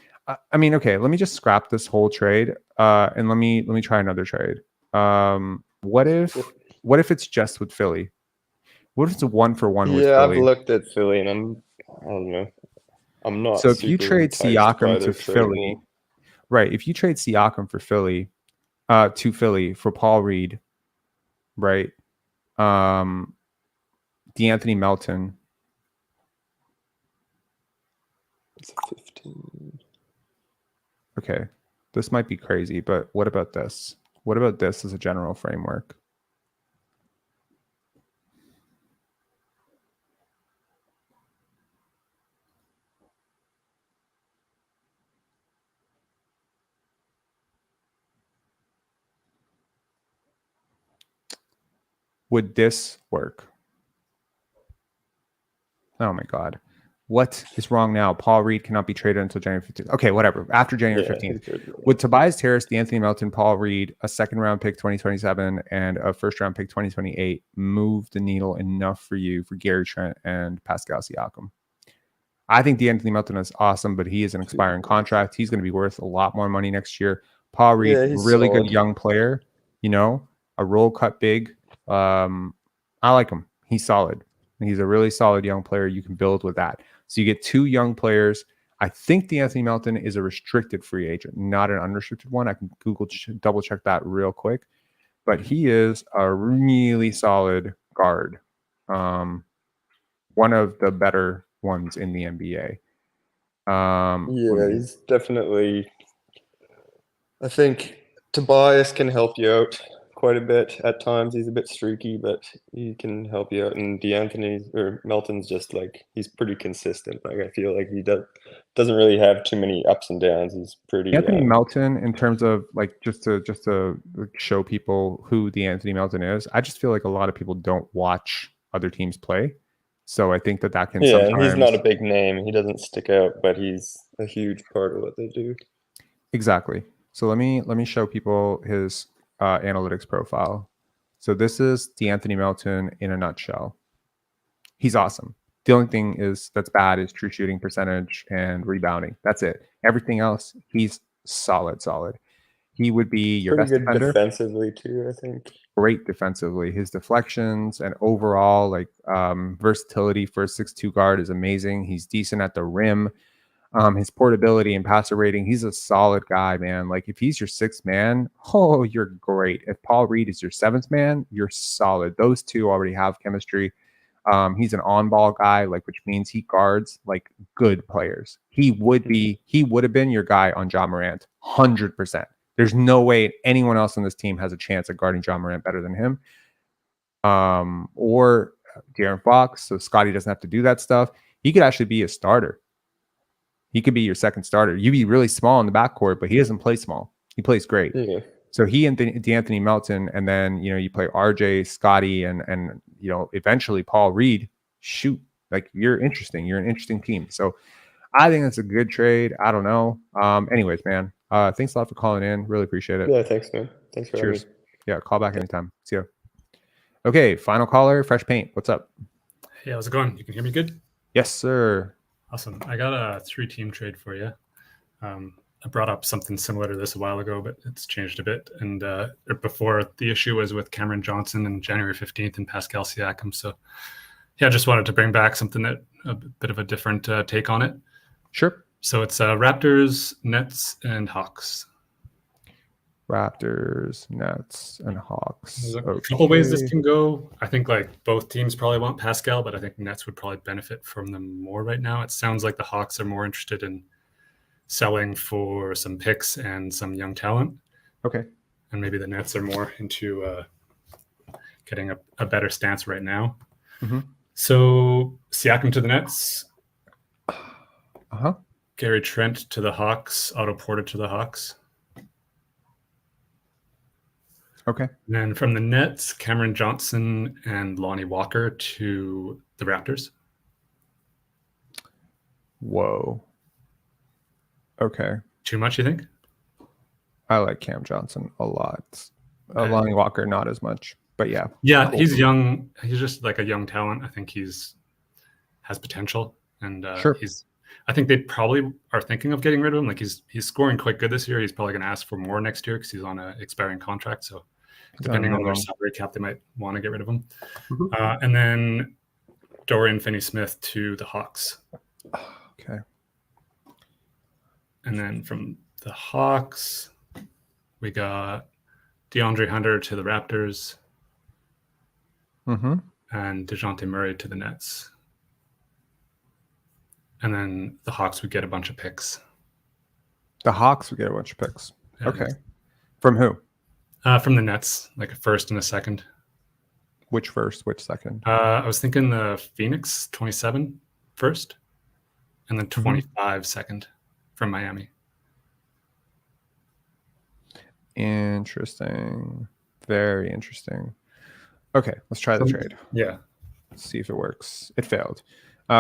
I mean, okay, let me just scrap this whole trade, and let me try another trade. What if it's just with Philly? What if it's a 1-for-1 with Philly? Yeah, I've looked at Philly, and I don't know. I'm not. So if you trade Siakam to Philly, right? If you trade Siakam for Philly, to Philly for Paul Reed, right? DeAnthony Melton. It's 15. Okay, this might be crazy, but what about this? What about this as a general framework? Would this work? Oh my God. What is wrong now? Paul Reed cannot be traded until January 15th. Okay, whatever. After January 15th. Would Tobias Harris, DeAnthony Melton, Paul Reed, a second-round pick 2027, and a first-round pick 2028 move the needle enough for you for Gary Trent and Pascal Siakam? I think DeAnthony Melton is awesome, but he is an expiring contract. He's going to be worth a lot more money next year. Paul Reed, really good young player, a roll cut big. I like him. He's solid. He's a really solid young player. You can build with that. So you get two young players. I think DeAnthony Melton is a restricted free agent, not an unrestricted one. I can double check that real quick. But he is a really solid guard. One of the better ones in the NBA. He's definitely. I think Tobias can help you out quite a bit at times. He's a bit streaky, but he can help you out. And Melton's just like, he's pretty consistent. Like, I feel like he doesn't really have too many ups and downs. He's pretty. Anthony Melton, in terms of like just to show people who the Anthony Melton is, I just feel like a lot of people don't watch other teams play. So I think that can sometimes. Yeah, he's not a big name. He doesn't stick out, but he's a huge part of what they do. Exactly. So let me show people his analytics profile. So this is DeAnthony Melton in a nutshell. He's awesome. The only thing that's bad is true shooting percentage and rebounding. That's it. Everything else, he's solid. He would be your best defender. Defensively too, I think. Great defensively. His deflections and overall versatility for a 6'2" guard is amazing. He's decent at the rim. His portability and passer rating, he's a solid guy, man. Like, if he's your sixth man, you're great. If Paul Reed is your seventh man, you're solid. Those two already have chemistry. He's an on-ball guy, which means he guards like good players. He would have been your guy on Ja Morant, 100%. There's no way anyone else on this team has a chance at guarding Ja Morant better than him. Or De'Aaron Fox, so Scottie doesn't have to do that stuff. He could actually be a starter. He could be your second starter. You'd be really small in the backcourt, but he doesn't play small. He plays great. Yeah. So he and D'Anthony Melton, and then you play RJ, Scottie, and eventually Paul Reed. Shoot, like you're interesting. You're an interesting team. So I think it's a good trade. I don't know. Anyways, man. Thanks a lot for calling in. Really appreciate it. Yeah, thanks, man. Thanks for Cheers. having me. Yeah, call back anytime. See ya. Okay, final caller, Fresh Paint. What's up? Hey, how's it going? You can hear me good? Yes, sir. Awesome. I got a 3-team trade for you. I brought up something similar to this a while ago, but it's changed a bit. And before, the issue was with Cameron Johnson and January 15th and Pascal Siakam. So, yeah, I just wanted to bring back something that a bit of a different take on it. Sure. So it's Raptors, Nets, and Hawks. Raptors, Nets, and Hawks. There's a couple ways this can go. I think like both teams probably want Pascal, but I think Nets would probably benefit from them more right now. It sounds like the Hawks are more interested in selling for some picks and some young talent. Okay. And maybe the Nets are more into getting a better stance right now. Mm-hmm. So Siakam to the Nets. Uh-huh. Gary Trent to the Hawks. Otto Porter to the Hawks. Okay. And then from the Nets, Cameron Johnson and Lonnie Walker to the Raptors. Whoa. Okay. Too much, you think? I like Cam Johnson a lot. Lonnie Walker, not as much, but yeah. Yeah, he's young. He's just like a young talent. I think has potential, and sure. I think they probably are thinking of getting rid of him. Like he's scoring quite good this year. He's probably going to ask for more next year because he's on an expiring contract. So depending on their salary cap, they might want to get rid of him. Mm-hmm. And then Dorian Finney-Smith to the Hawks. Okay. And then from the Hawks, we got DeAndre Hunter to the Raptors. Mm-hmm. And DeJounte Murray to the Nets. And then the Hawks would get a bunch of picks. The Hawks would get a bunch of picks. Yeah, okay. From who? From the Nets, like a first and a second. Which first? Which second? I was thinking the Phoenix 27 first, and then 25 second from Miami. Interesting. Very interesting. Okay, let's try the trade. Yeah. Let's see if it works. It failed.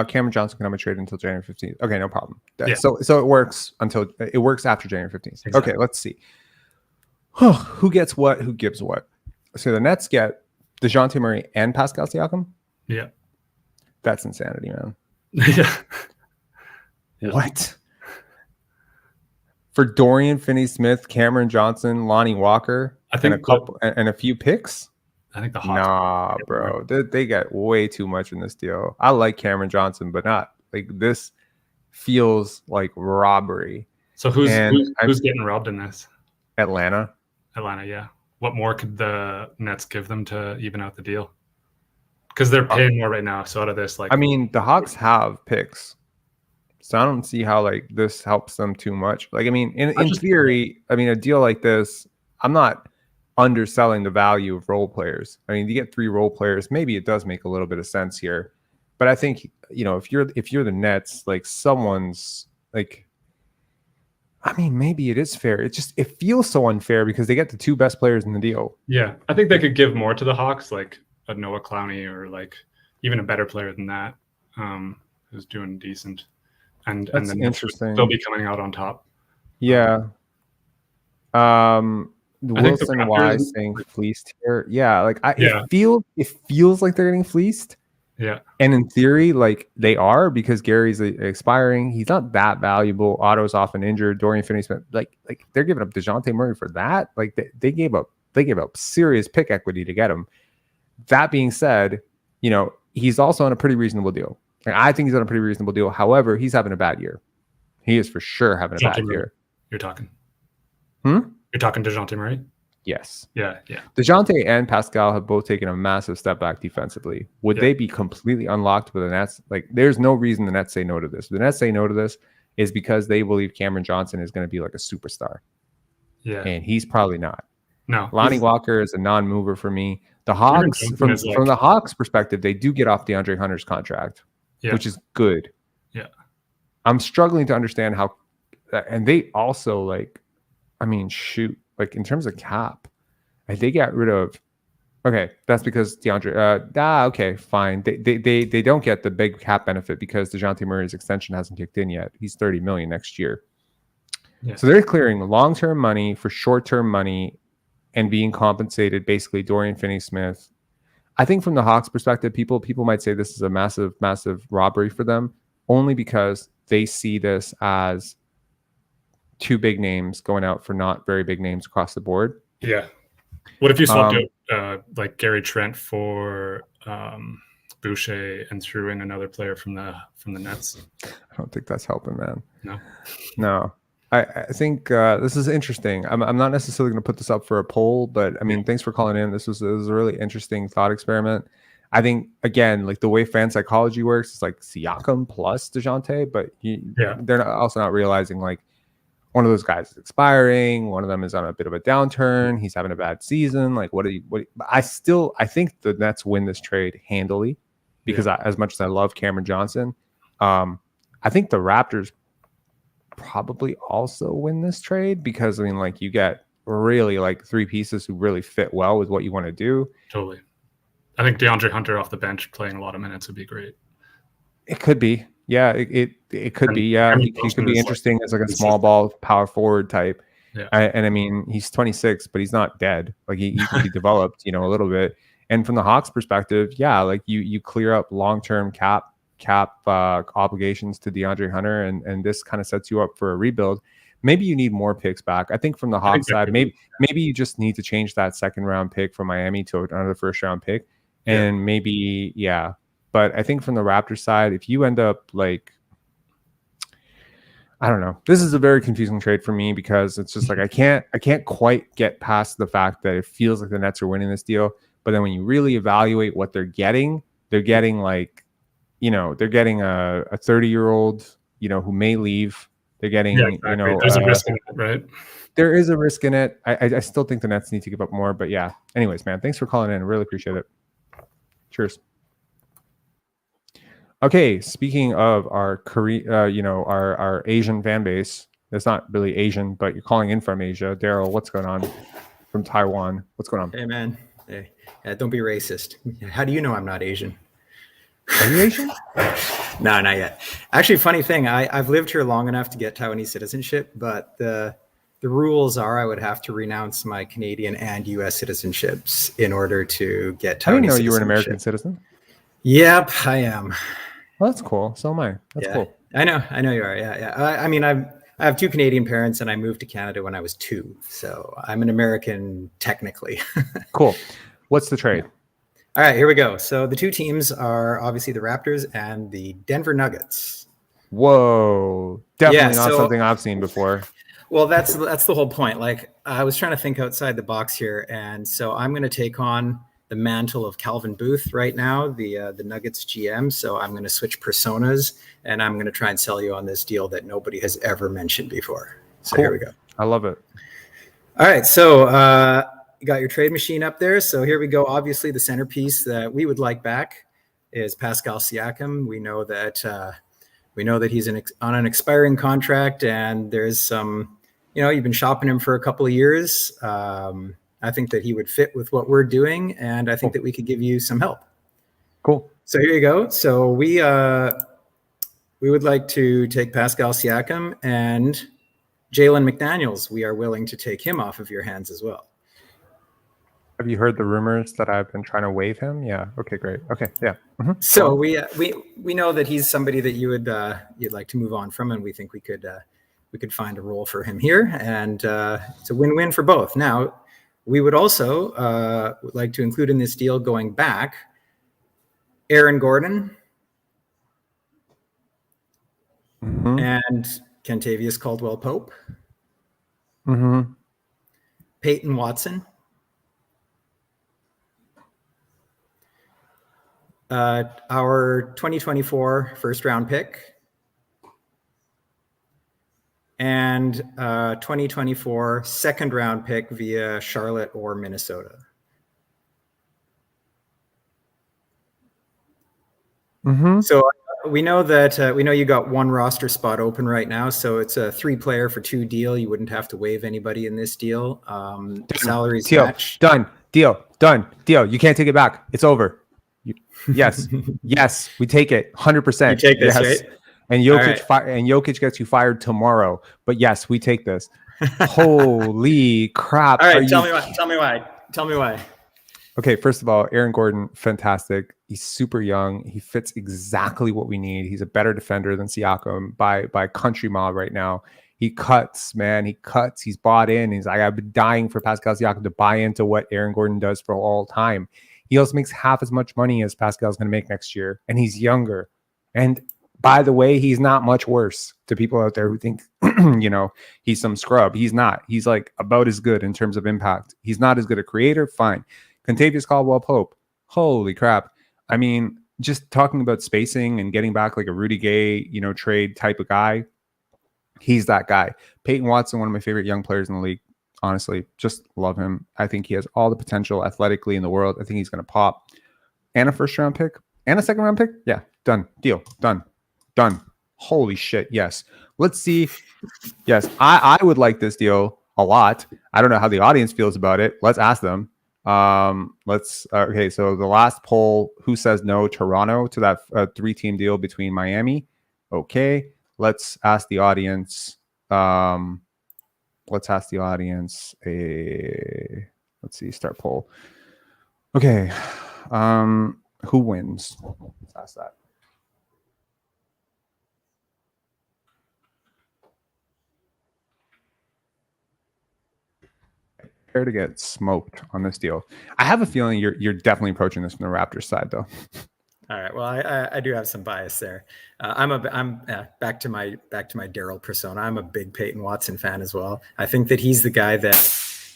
Cameron Johnson can have a trade until January 15th. Okay, no problem. Yeah. So it works after January 15th. Exactly. Okay, let's see. Who gets what? Who gives what? So the Nets get DeJounte Murray and Pascal Siakam? Yeah. That's insanity, man. Yeah. What? For Dorian Finney-Smith, Cameron Johnson, Lonnie Walker, I think and a couple and a few picks? I think the Hawks. Nah, bro. They got way too much in this deal. I like Cameron Johnson, but not like this feels like robbery. So who's getting robbed in this? Atlanta, yeah. What more could the Nets give them to even out the deal? Because they're paying more right now. So out of this, like, I mean, the Hawks have picks, so I don't see how like this helps them too much. Like, I mean, in theory, I mean, a deal like this, I'm not underselling the value of role players. I mean, you get 3 role players, maybe it does make a little bit of sense here. But I think, if you're the Nets, like someone's like, I mean, maybe it is fair. It feels so unfair because they get the 2 best players in the deal. Yeah, I think they could give more to the Hawks, like a Noah Clowney or like even a better player than that, who's doing decent. And then interesting. They'll be coming out on top. Yeah. Wilson Wise saying fleeced here. Yeah, like it feels like they're getting fleeced. Yeah. And in theory, like they are, because Gary's expiring. He's not that valuable. Otto's often injured. Dorian Finney-Smith, like they're giving up DeJounte Murray for that. Like they gave up serious pick equity to get him. That being said, he's also on a pretty reasonable deal. Like, I think he's on a pretty reasonable deal. However, he's having a bad year. He is for sure having a bad year. You're talking. You're talking DeJounte Murray? Yes. Yeah. DeJounte and Pascal have both taken a massive step back defensively. Would they be completely unlocked with the Nets? Like, there's no reason the Nets say no to this. The Nets say no to this is because they believe Cameron Johnson is going to be like a superstar. Yeah. And he's probably not. No. Lonnie Walker is a non-mover for me. The Hawks, from the Hawks' perspective, they do get off DeAndre Hunter's contract, which is good. Yeah. I'm struggling to understand how, and they also like, I mean, shoot. like in terms of cap, they got rid of. Okay, that's because DeAndre. Okay, fine. They don't get the big cap benefit because DeJounte Murray's extension hasn't kicked in yet. He's $30 million next year. Yeah. So they're clearing long-term money for short-term money and being compensated basically Dorian Finney-Smith. I think from the Hawks' perspective, people might say this is a massive, massive robbery for them, only because they see this as two big names going out for not very big names across the board. Yeah. What if you swapped out like Gary Trent for Boucher and threw in another player from the Nets? I don't think that's helping, man. No. I think this is interesting. I'm not necessarily going to put this up for a poll, but I mean, thanks for calling in. This was a really interesting thought experiment. I think, again, like the way fan psychology works, it's like Siakam plus DeJounte, but they're also not realizing like one of those guys is expiring. One of them is on a bit of a downturn. He's having a bad season. Like, I think the Nets win this trade handily because as much as I love Cameron Johnson, I think the Raptors probably also win this trade because I mean, like, you get really like three pieces who really fit well with what you want to do. Totally. I think DeAndre Hunter off the bench playing a lot of minutes would be great. It could be. Yeah, it could be. Yeah, he could be interesting as like a small ball power forward type. Yeah. And I mean, he's 26, but he's not dead. Like he can be developed, a little bit. And from the Hawks' perspective, yeah, like you clear up long-term cap obligations to DeAndre Hunter, and this kind of sets you up for a rebuild. Maybe you need more picks back. I think from the Hawks side, maybe you just need to change that second-round pick from Miami to another first-round pick, and maybe But I think from the Raptors side, if you end up like, I don't know, this is a very confusing trade for me because it's just like I can't quite get past the fact that it feels like the Nets are winning this deal, but then when you really evaluate what they're getting like, they're getting a 30-year-old, who may leave. They're getting, there's a risk in it, right? There is a risk in it. I still think the Nets need to give up more, but yeah. Anyways, man, thanks for calling in. I really appreciate it. Cheers. Okay, speaking of our our Asian fan base, it's not really Asian, but you're calling in from Asia. Daryl, what's going on? From Taiwan, what's going on? Hey, man. Hey, don't be racist. How do you know I'm not Asian? Are you Asian? No, not yet. Actually, funny thing, I've lived here long enough to get Taiwanese citizenship, but the rules are I would have to renounce my Canadian and U.S. citizenships in order to get Taiwanese. I didn't know you were an American citizen. Yep, I am. Well, that's cool. So am I. That's cool. I know you are. Yeah. I mean, I have two Canadian parents, and I moved to Canada when I was 2, so I'm an American technically. Cool. What's the trade? All right, here we go. So the two teams are obviously the Raptors and the Denver Nuggets. Whoa, definitely not something I've seen before. Well, that's the whole point. Like, I was trying to think outside the box here, and so I'm going to take on the mantle of Calvin Booth right now, the Nuggets GM. So I'm going to switch personas, and I'm going to try and sell you on this deal that nobody has ever mentioned before. So Here we go. I love it. All right, so you got your trade machine up there. So here we go. Obviously, the centerpiece that we would like back is Pascal Siakam. We know that he's on an expiring contract, and there's some, you've been shopping him for a couple of years. I think that he would fit with what we're doing, and I think that we could give you some help. Cool. So here you go. So we would like to take Pascal Siakam, and Jalen McDaniels. We are willing to take him off of your hands as well. Have you heard the rumors that I've been trying to waive him? Yeah. Okay, great. Okay, yeah. Mm-hmm. So we know that he's somebody that you'd like to move on from, and we think we could find a role for him here, and it's a win-win for both. Now, we would also like to include in this deal going back Aaron Gordon and Kentavious Caldwell-Pope, Peyton Watson, our 2024 first-round pick, and 2024 second-round pick via Charlotte or Minnesota. So we know that we know you got one roster spot open right now, so it's a 3-player for 2 deal. You wouldn't have to waive anybody in this deal. Salaries match. Done. Deal. You can't take it back. It's over. Yes. Yes, we take it 100%. You take this, yes. right? And Jokic gets you fired tomorrow. But yes, we take this. Holy crap. All right, tell me why. Okay, first of all, Aaron Gordon, fantastic. He's super young. He fits exactly what we need. He's a better defender than Siakam by country mile right now. He cuts, man. He cuts. He's bought in. He's like, I've been dying for Pascal Siakam to buy into what Aaron Gordon does for all time. He also makes half as much money as Pascal's going to make next year, and he's younger. And by the way, he's not much worse to people out there who think, he's some scrub. He's not. He's like about as good in terms of impact. He's not as good a creator. Fine. Contavious Caldwell-Pope. Holy crap. I mean, just talking about spacing and getting back like a Rudy Gay, trade type of guy. He's that guy. Peyton Watson, one of my favorite young players in the league. Honestly, just love him. I think he has all the potential athletically in the world. I think he's going to pop. And a first-round pick. And a second-round pick. Yeah, done. Deal. Done. Holy shit, yes. Let's see. Yes, I would like this deal a lot. I don't know how the audience feels about it. Let's ask them. Okay, so the last poll, who says no? Toronto to that 3-team deal between Miami. Okay, let's ask the audience. Let's see, start poll. Okay, who wins? Let's ask that. To get smoked on this deal. I have a feeling you're definitely approaching this from the Raptors side, though. All right. Well, I do have some bias there. I'm back to my Daryl persona. I'm a big Peyton Watson fan as well. I think that he's the guy that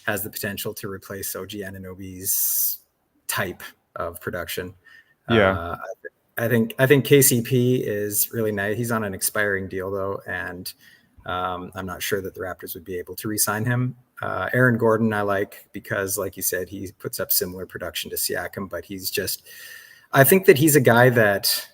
has the potential to replace OG Anunoby's type of production. Yeah. I think KCP is really nice. He's on an expiring deal though, and I'm not sure that the Raptors would be able to re-sign him. Aaron Gordon I like because, like you said, he puts up similar production to Siakam, but I think that he's a guy that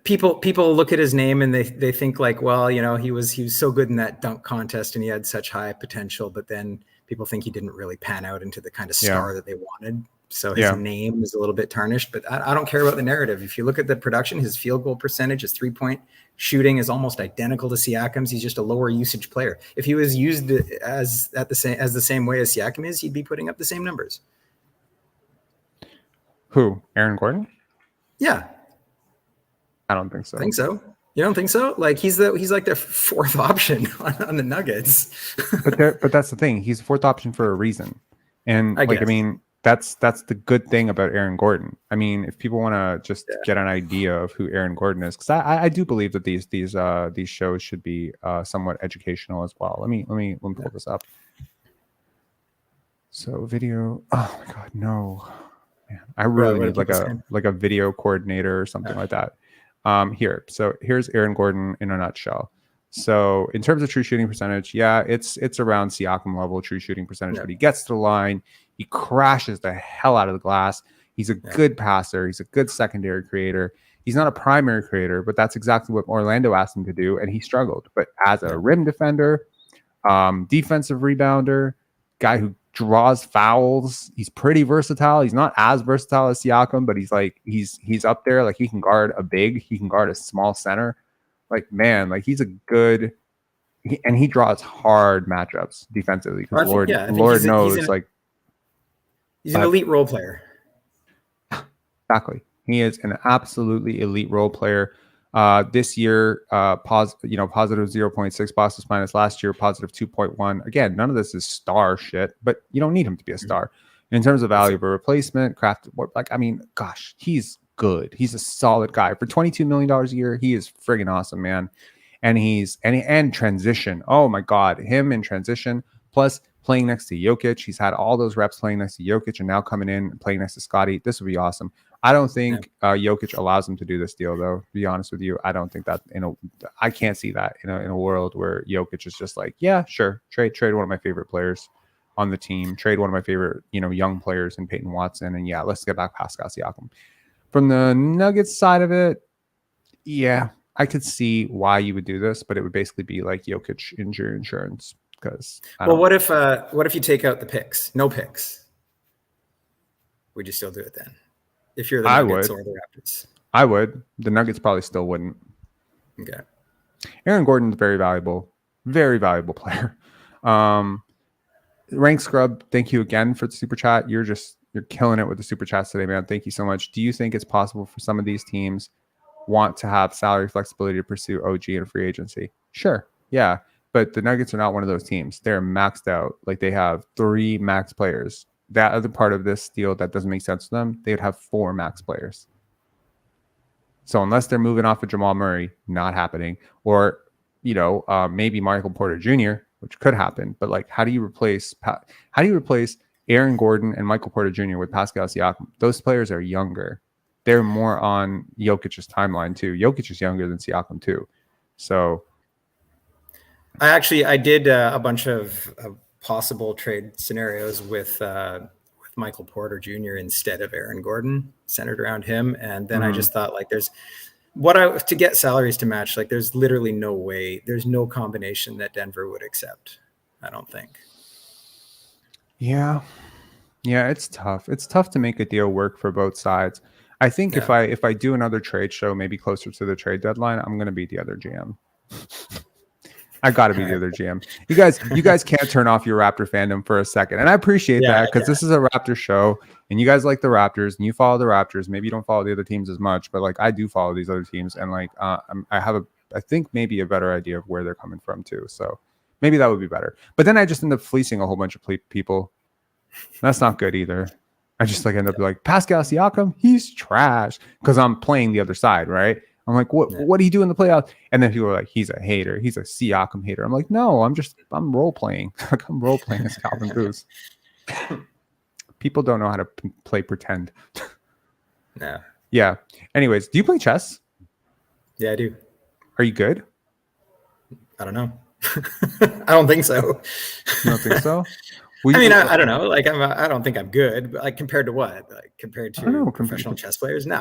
people look at his name and they think like, well, he was so good in that dunk contest and he had such high potential, but then people think he didn't really pan out into the kind of star that they wanted. So his name is a little bit tarnished, but I don't care about the narrative. If you look at the production, his field goal percentage, his 3-point shooting is almost identical to Siakam's. He's just a lower usage player. If he was used as the same way as Siakam is, he'd be putting up the same numbers. Who? Aaron Gordon? Yeah. I don't think so. Think so? You don't think so? Like he's like their 4th option on the Nuggets. but that's the thing. He's 4th option for a reason. And I mean, that's the good thing about Aaron Gordon. I mean, if people want to just get an idea of who Aaron Gordon is, because I do believe that these shows should be somewhat educational as well. Let me pull this up. So video. Oh my god, no. Man, I really need like a video coordinator or something like that. Here. So here's Aaron Gordon in a nutshell. So in terms of true shooting percentage, it's around Siakam level true shooting percentage, but he gets to the line, he crashes the hell out of the glass. He's a good passer, he's a good secondary creator. He's not a primary creator, but that's exactly what Orlando asked him to do, and he struggled. But as a rim defender, defensive rebounder, guy who draws fouls, he's pretty versatile. He's not as versatile as Siakam, but he's up there. Like he can guard a big, he can guard a small center. Like, man, like he's a good, and he draws hard matchups defensively. Because Lord knows, he's an elite role player. Exactly, he is an absolutely elite role player. This year, positive 0.6 plus minus. Last year, positive 2.1. Again, none of this is star shit, but you don't need him to be a star. In terms of value of a replacement, gosh, he's good. He's a solid guy for $22 million a year. He is friggin' awesome, man. And transition. Oh my God, him in transition plus playing next to Jokic. He's had all those reps playing next to Jokic and now coming in and playing next to Scottie. This would be awesome. I don't think Jokic allows him to do this deal, though. To be honest with you, I don't think that I can't see that in a world where Jokic is just like, yeah, sure, trade one of my favorite players on the team, trade one of my favorite young players in Peyton Watson, and let's get back Pascal Siakam. From the Nuggets side of it, yeah, I could see why you would do this, but it would basically be like Jokic injury insurance. Because what if you take out the picks? No picks. Would you still do it then? If you're the Nuggets or the Raptors, I would. The Nuggets probably still wouldn't. Okay. Aaron Gordon's very valuable player. Rank Scrub, thank you again for the super chat. You're killing it with the super chats today, man. Thank you so much. Do you think it's possible for some of these teams want to have salary flexibility to pursue OG and free agency? Sure. Yeah. But the Nuggets are not one of those teams. They're maxed out. Like, they have 3 max players. That other part of this deal that doesn't make sense to them, they would have 4 max players. So unless they're moving off of Jamal Murray, not happening. Or, maybe Michael Porter Jr., which could happen. But like, how do you replace Aaron Gordon and Michael Porter Jr. with Pascal Siakam? Those players are younger. They're more on Jokic's timeline too. Jokic is younger than Siakam too. So I did a bunch of possible trade scenarios with Michael Porter Jr. instead of Aaron Gordon, centered around him. And then I just thought, like, to get salaries to match, like, there's literally no way, there's no combination that Denver would accept, I don't think. Yeah, it's tough. It's tough to make a deal work for both sides. I think if I do another trade show, maybe closer to the trade deadline, I'm going to be the other GM. I got to be the other GM. You guys can't turn off your Raptor fandom for a second. And I appreciate that, because this is a Raptor show and you guys like the Raptors and you follow the Raptors. Maybe you don't follow the other teams as much, but like, I do follow these other teams. And like, I think maybe a better idea of where they're coming from too. So maybe that would be better. But then I just end up fleecing a whole bunch of people. That's not good either. I just like end up like, Pascal Siakam, he's trash, because I'm playing the other side, right? I'm like, what do you do in the playoffs? And then people are like, he's a hater. He's a Siakam hater. I'm like, no, I'm role playing. Like, I'm role playing as Calvin Booth. People don't know how to play pretend. No. Yeah. Anyways, do you play chess? Yeah, I do. Are you good? I don't know. I don't think so. You don't think so? I don't know. Like, I don't think I'm good. But like, compared to what? Like, compared to professional chess players? No.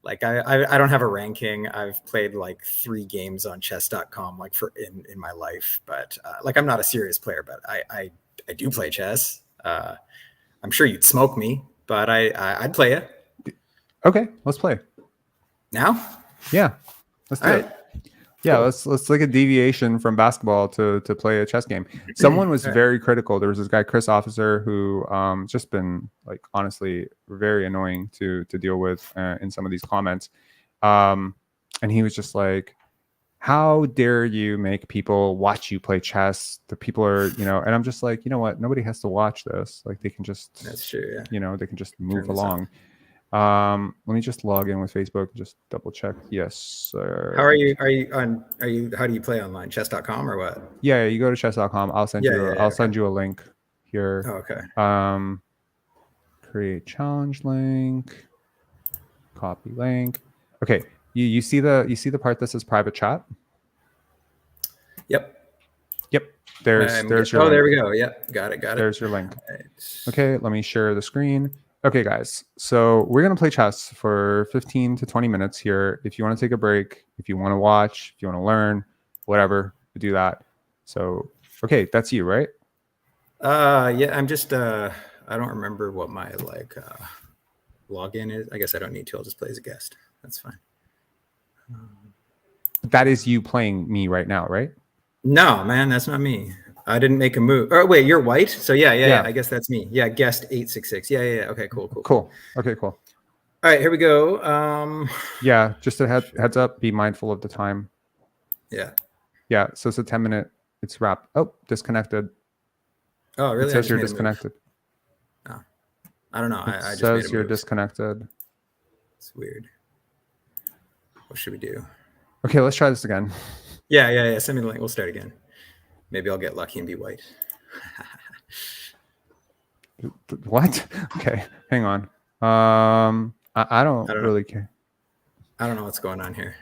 I don't have a ranking. I've played like 3 games on chess.com like in my life, but like, I'm not a serious player, but I do play chess. I'm sure you'd smoke me, but I'd play it. Okay, let's play now. Yeah, let's do it. Yeah, cool. Let's like a deviation from basketball to play a chess game. Someone was very critical. There was this guy, Chris Officer, who just been like honestly very annoying to deal with in some of these comments. And he was just like, how dare you make people watch you play chess? The people are, and I'm just like, you know what? Nobody has to watch this. Like, they can just, that's true. Yeah. They can just move along. Let me just log in with Facebook and just double check. Yes, sir. How do you play online? Chess.com or what? Yeah, you go to chess.com. I'll send send you a link here. Oh, okay. Create challenge link. Copy link. Okay. You see the part that says private chat? Yep. There's your link. There we go. Yep. Got it. There's your link. Right. Okay, let me share the screen. Okay, guys, so we're going to play chess for 15 to 20 minutes here. If you want to take a break, if you want to watch, if you want to learn, whatever, we do that. So, okay, that's you, right? Yeah, I'm just, I don't remember what my, login is. I guess I don't need to. I'll just play as a guest. That's fine. That is you playing me right now, right? No, man, that's not me. I didn't make a move. Oh, wait, you're white? So yeah. I guess that's me. Yeah, guest 866. Yeah. Okay, cool. Okay, cool. All right, here we go. Yeah, just a heads up. Be mindful of the time. Yeah. Yeah, so it's a 10-minute. It's wrapped. Oh, disconnected. Oh, really? It says you're disconnected. Oh, I don't know. It says you're disconnected. It's weird. What should we do? Okay, let's try this again. Yeah. Send me the link. We'll start again. Maybe I'll get lucky and be white. What? Okay, hang on. I don't really care. I don't know what's going on here.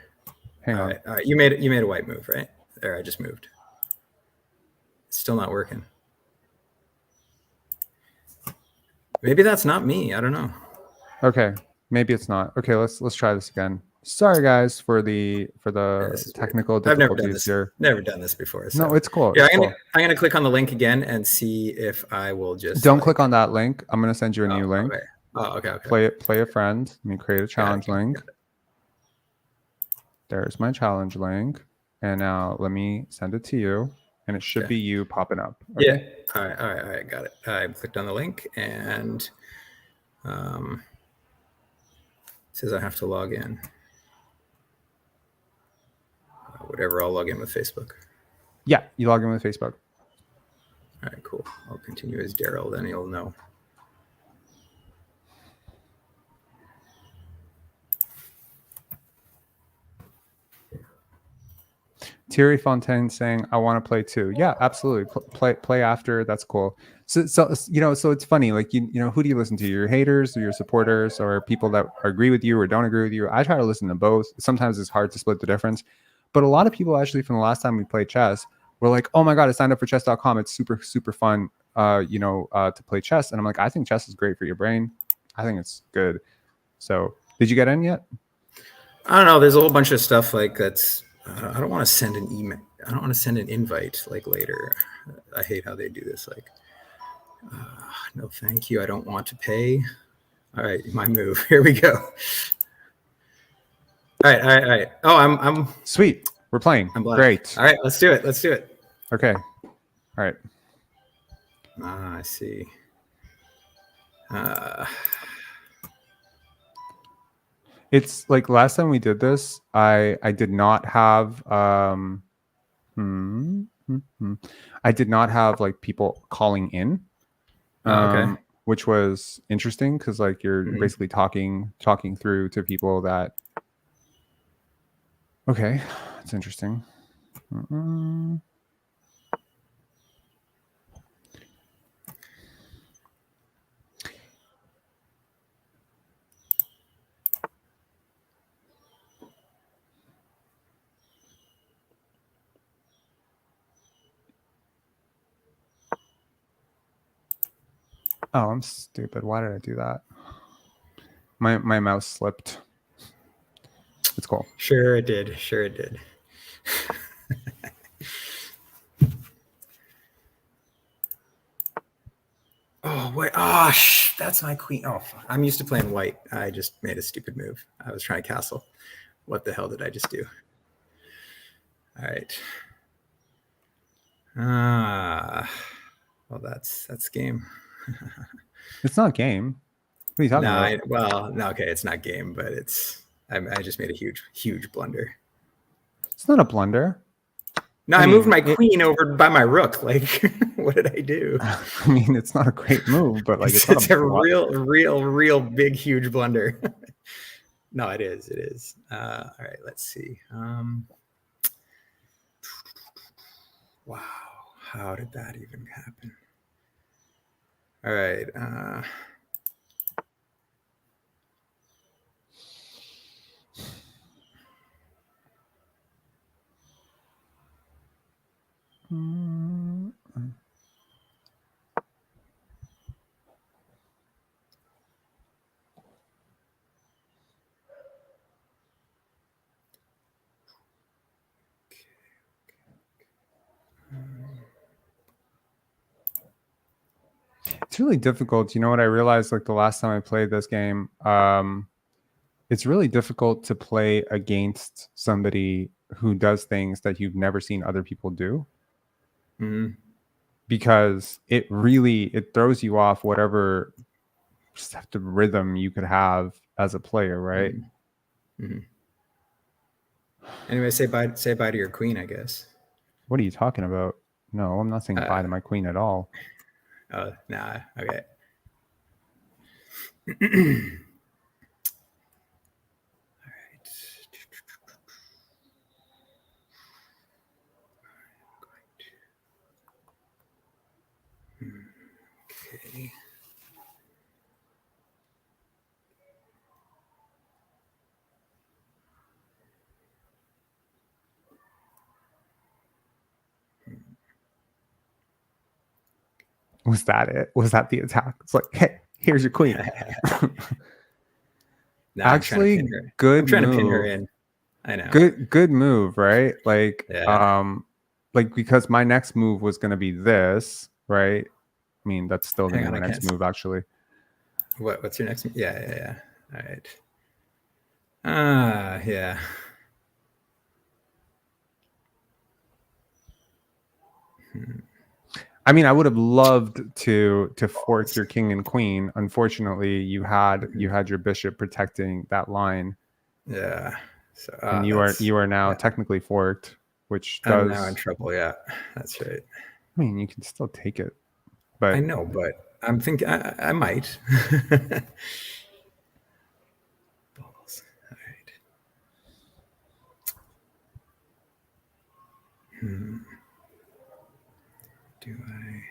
Hang on. All right. You made a white move, right? There, I just moved. It's still not working. Maybe that's not me. I don't know. Okay. Maybe it's not. Okay, let's try this again. Sorry guys for the technical difficulties here. Never done this before. So. No, it's cool. Yeah, I'm gonna click on the link again and see if I will just. Don't click on that link. I'm gonna send you a new link. Okay. Oh, okay. Play a friend. Let me create a challenge link. There's my challenge link, and now let me send it to you, and it should be you popping up. Okay? Yeah. All right. Got it. I clicked on the link and it says I have to log in. Whatever. I'll log in with Facebook. Yeah, you log in with Facebook. All right, cool. I'll continue as Daryl. Then you'll know. Thierry Fontaine saying, "I want to play too." Yeah, absolutely. Play after. That's cool. So it's funny. Like who do you listen to? Your haters, or your supporters, or people that agree with you or don't agree with you? I try to listen to both. Sometimes it's hard to split the difference, but a lot of people actually from the last time we played chess were like, "Oh my god, I signed up for chess.com. It's super fun, to play chess." And I'm like, I think chess is great for your brain. I think it's good. So, did you get in yet? I don't know. There's a whole bunch of stuff like that's. I don't want to send an email. I don't want to send an invite like later. I hate how they do this. Like, no, thank you. I don't want to pay. All right, my move. Here we go. All right. Oh, I'm sweet. We're playing. I'm black. Great. All right, let's do it. Okay. All right. I see. It's like last time we did this, I did not have I did not have like people calling in. Okay. Which was interesting because like you're basically talking through to people that. Okay, that's interesting. Oh, I'm stupid. Why did I do that? My mouse slipped. It's cool. Sure it did. Oh, wait. Oh, that's my queen. Oh, I'm used to playing white. I just made a stupid move. I was trying to castle. What the hell did I just do? All right. Well, that's game. It's not game. What are you talking about? No, okay, it's not game, but I just made a huge blunder. It's not a blunder. No, I moved my queen over by my rook. Like, what did I do? I mean, it's not a great move, but like it's a real big, huge blunder. No, it is. All right, let's see. Wow, how did that even happen? All right. It's really difficult. You know what I realized like the last time I played this game, it's really difficult to play against somebody who does things that you've never seen other people do. Because it throws you off whatever the rhythm you could have as a player, right? Anyway, say bye to your queen, I guess. What are you talking about? No, I'm not saying bye to my queen at all. Oh, nah. Okay. Okay. Was that it? Was that the attack? It's like, hey, here's your queen. Nah, Actually, I'm good trying to move. pin her in. I know. Good move, right? Like, Yeah. like because my next move was going to be this, right? I mean, that's still going to Hang be on, my I next can't move, actually. What's your next? Yeah. All right. Yeah. I mean, I would have loved to fork your king and queen. Unfortunately, you had your bishop protecting that line. Yeah. So and you are now technically forked, which does. I'm now in trouble. Yeah, that's right. I mean, you can still take it, but I know, but I'm thinking I might. Balls. All right. Do I?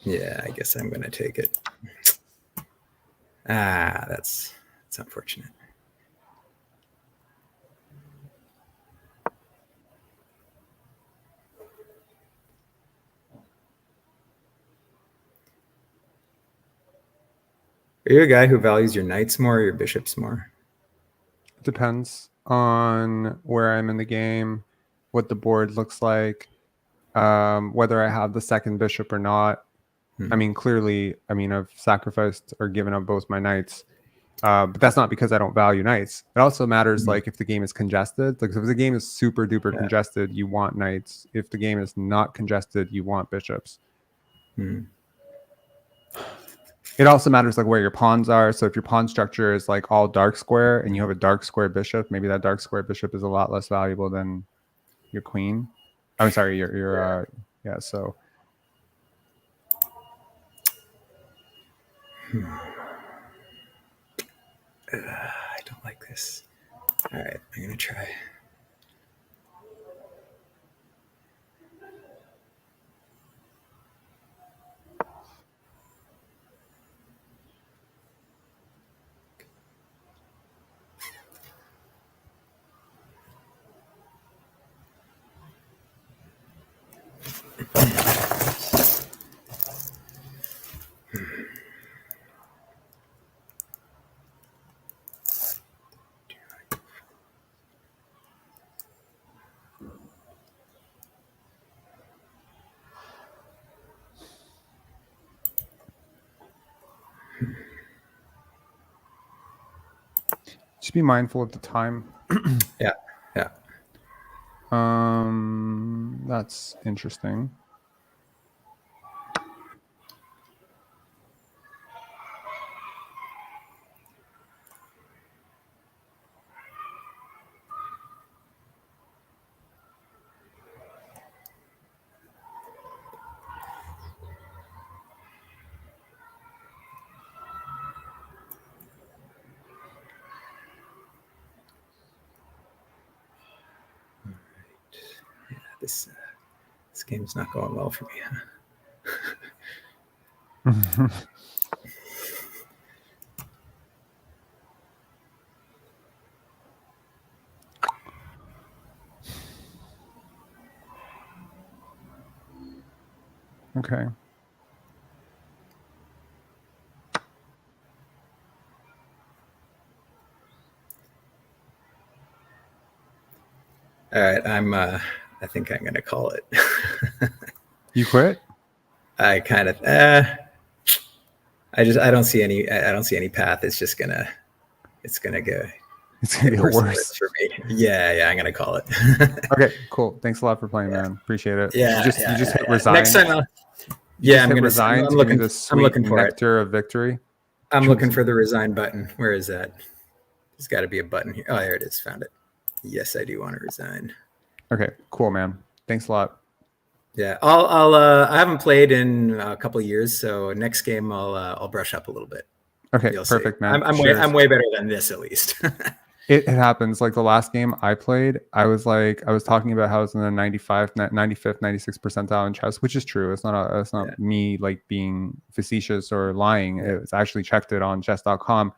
Yeah, I guess I'm gonna take it. That's unfortunate. Are you a guy who values your knights more or your bishops more? It depends on where I'm in the game, what the board looks like, whether I have the second bishop or not. I mean, clearly, I've sacrificed or given up both my knights, but that's not because I don't value knights. It also matters, like, if the game is congested. Like, if the game is super duper congested, you want knights. If the game is not congested, you want bishops. It also matters like where your pawns are. So if your pawn structure is like all dark square and you have a dark square bishop, maybe that dark square bishop is a lot less valuable than your queen. I'm sorry, your so I don't like this. All right, I'm gonna try. just be mindful of the time. Yeah. That's interesting. This game's not going well for me. Okay. All right, I think I'm gonna call it. You quit? I kind of. I don't see any path. It's gonna go. It's gonna get worse for me. Yeah, I'm gonna call it. Okay, cool. Thanks a lot for playing, man. Appreciate it. Yeah, you just hit resign. Next time, I'm gonna resign. I'm looking for nectar of victory. I'm looking for the resign button. Where is that? There's got to be a button here. Oh, there it is. Found it. Yes, I do want to resign. Okay, cool, man. Thanks a lot. Yeah, I haven't played in a couple of years, so next game I'll brush up a little bit. Okay, You'll perfect, see. man. I'm way better than this, at least. It happens. Like the last game I played, I was talking about how I was in the 95th, 96th percentile in chess, which is true. It's not me like being facetious or lying. It's actually checked it on chess.com.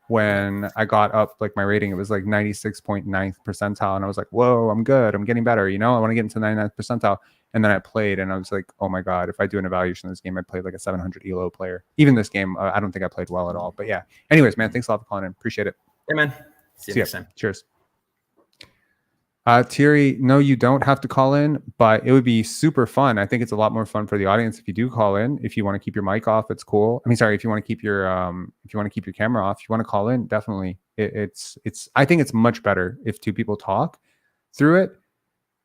when I got up, like my rating, it was like 96.9th percentile. And I was like, whoa, I'm good. I'm getting better. You know, I want to get into 99th percentile. And then I played and I was like, oh my God, if I do an evaluation of this game, I played like a 700 ELO player. Even this game, I don't think I played well at all. But yeah. Anyways, man, thanks a lot for calling in. Appreciate it. Hey, man. See you next time. Cheers. Thierry, no, you don't have to call in, but it would be super fun. I think it's a lot more fun for the audience if you do call in. If you want to keep your mic off, it's cool. I mean, sorry, if you want to keep your camera off, if you want to call in, definitely. It's I think it's much better if two people talk through it.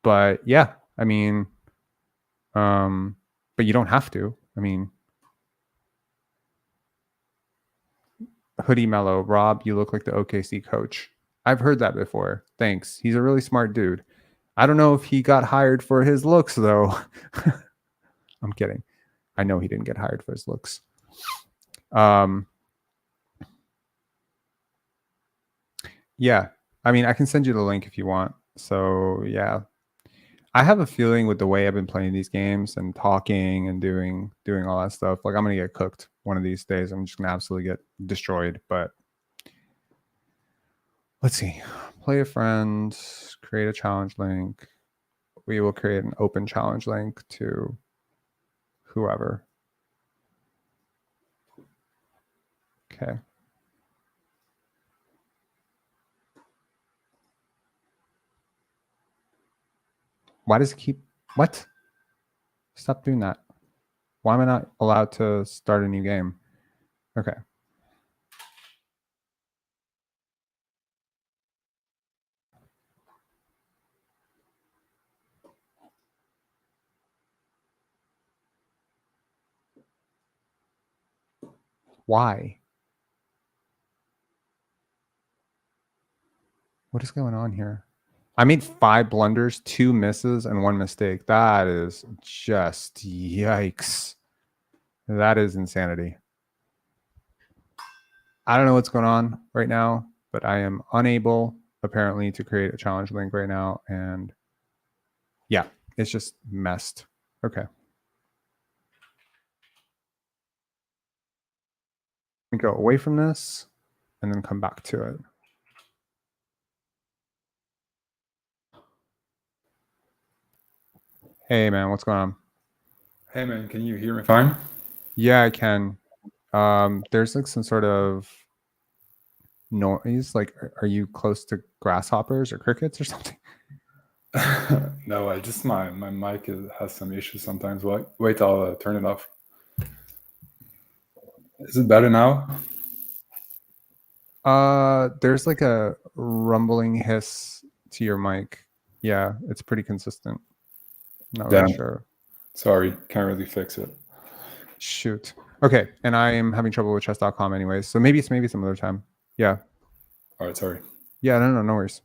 But yeah, I mean, but you don't have to. I mean, Hoodie Mellow, Rob, you look like the OKC coach. I've heard that before. Thanks. He's a really smart dude. I don't know if he got hired for his looks, though. I'm kidding. I know he didn't get hired for his looks. Yeah. I mean, I can send you the link if you want. So, yeah. I have a feeling with the way I've been playing these games and talking and doing all that stuff, like I'm going to get cooked one of these days. I'm just going to absolutely get destroyed, but let's see. Play a friend, create a challenge link. We will create an open challenge link to whoever. Okay. Why does it keep... What? Stop doing that. Why am I not allowed to start a new game? Okay. Why? What is going on here? I made 5 blunders, 2 misses, and 1 mistake. That is just yikes. That is insanity. I don't know what's going on right now, but I am unable, apparently, to create a challenge link right now. And yeah, it's just messed. Okay. Let me go away from this and then come back to it. Hey, man, what's going on? Hey, man, can you hear me fine? Yeah, I can. There's like some sort of noise. Like, are you close to grasshoppers or crickets or something? No, I just my mic has some issues sometimes. Wait, I'll turn it off. Is it better now? There's like a rumbling hiss to your mic. Yeah, it's pretty consistent. Not really sure. Sorry, can't really fix it. Shoot. Okay, and I am having trouble with chess.com anyways, so maybe some other time. Yeah. All right, sorry. Yeah, no worries.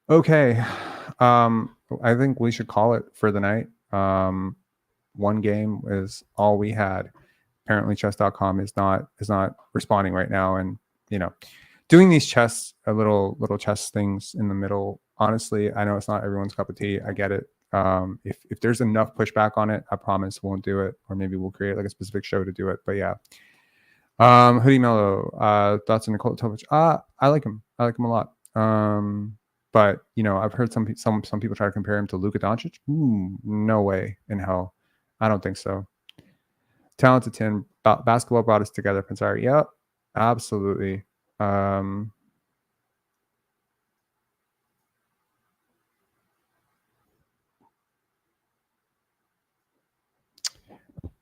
Okay. I think we should call it for the night. 1 game is all we had. Apparently chess.com is not responding right now, and doing these little chess things in the middle, honestly, I know it's not everyone's cup of tea. I get it. If there's enough pushback on it, I promise we'll do it, or maybe we'll create like a specific show to do it. But yeah. Hoodie Mellow, thoughts on Nikola Jokic? I like him. I like him a lot. But I've heard some people try to compare him to Luka Doncic. No way in hell. I don't think so. Talented 10. Basketball brought us together, Pensari. Yep, absolutely.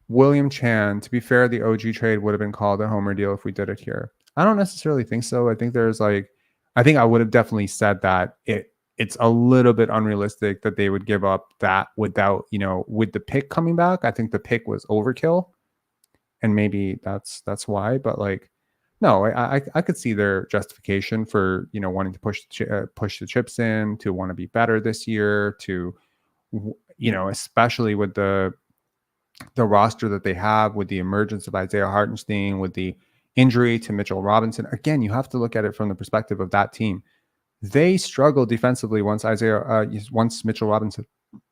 William Chan, to be fair, the OG trade would have been called a homer deal if we did it here. I don't necessarily think so. I think I would have definitely said that it's a little bit unrealistic that they would give up that without, with the pick coming back. I think the pick was overkill, and maybe that's why. But no, I could see their justification for wanting to push the chips in, to want to be better this year, to especially with the roster that they have, with the emergence of Isaiah Hartenstein, with the injury to Mitchell Robinson. Again, you have to look at it from the perspective of that team. They struggled defensively once Mitchell Robinson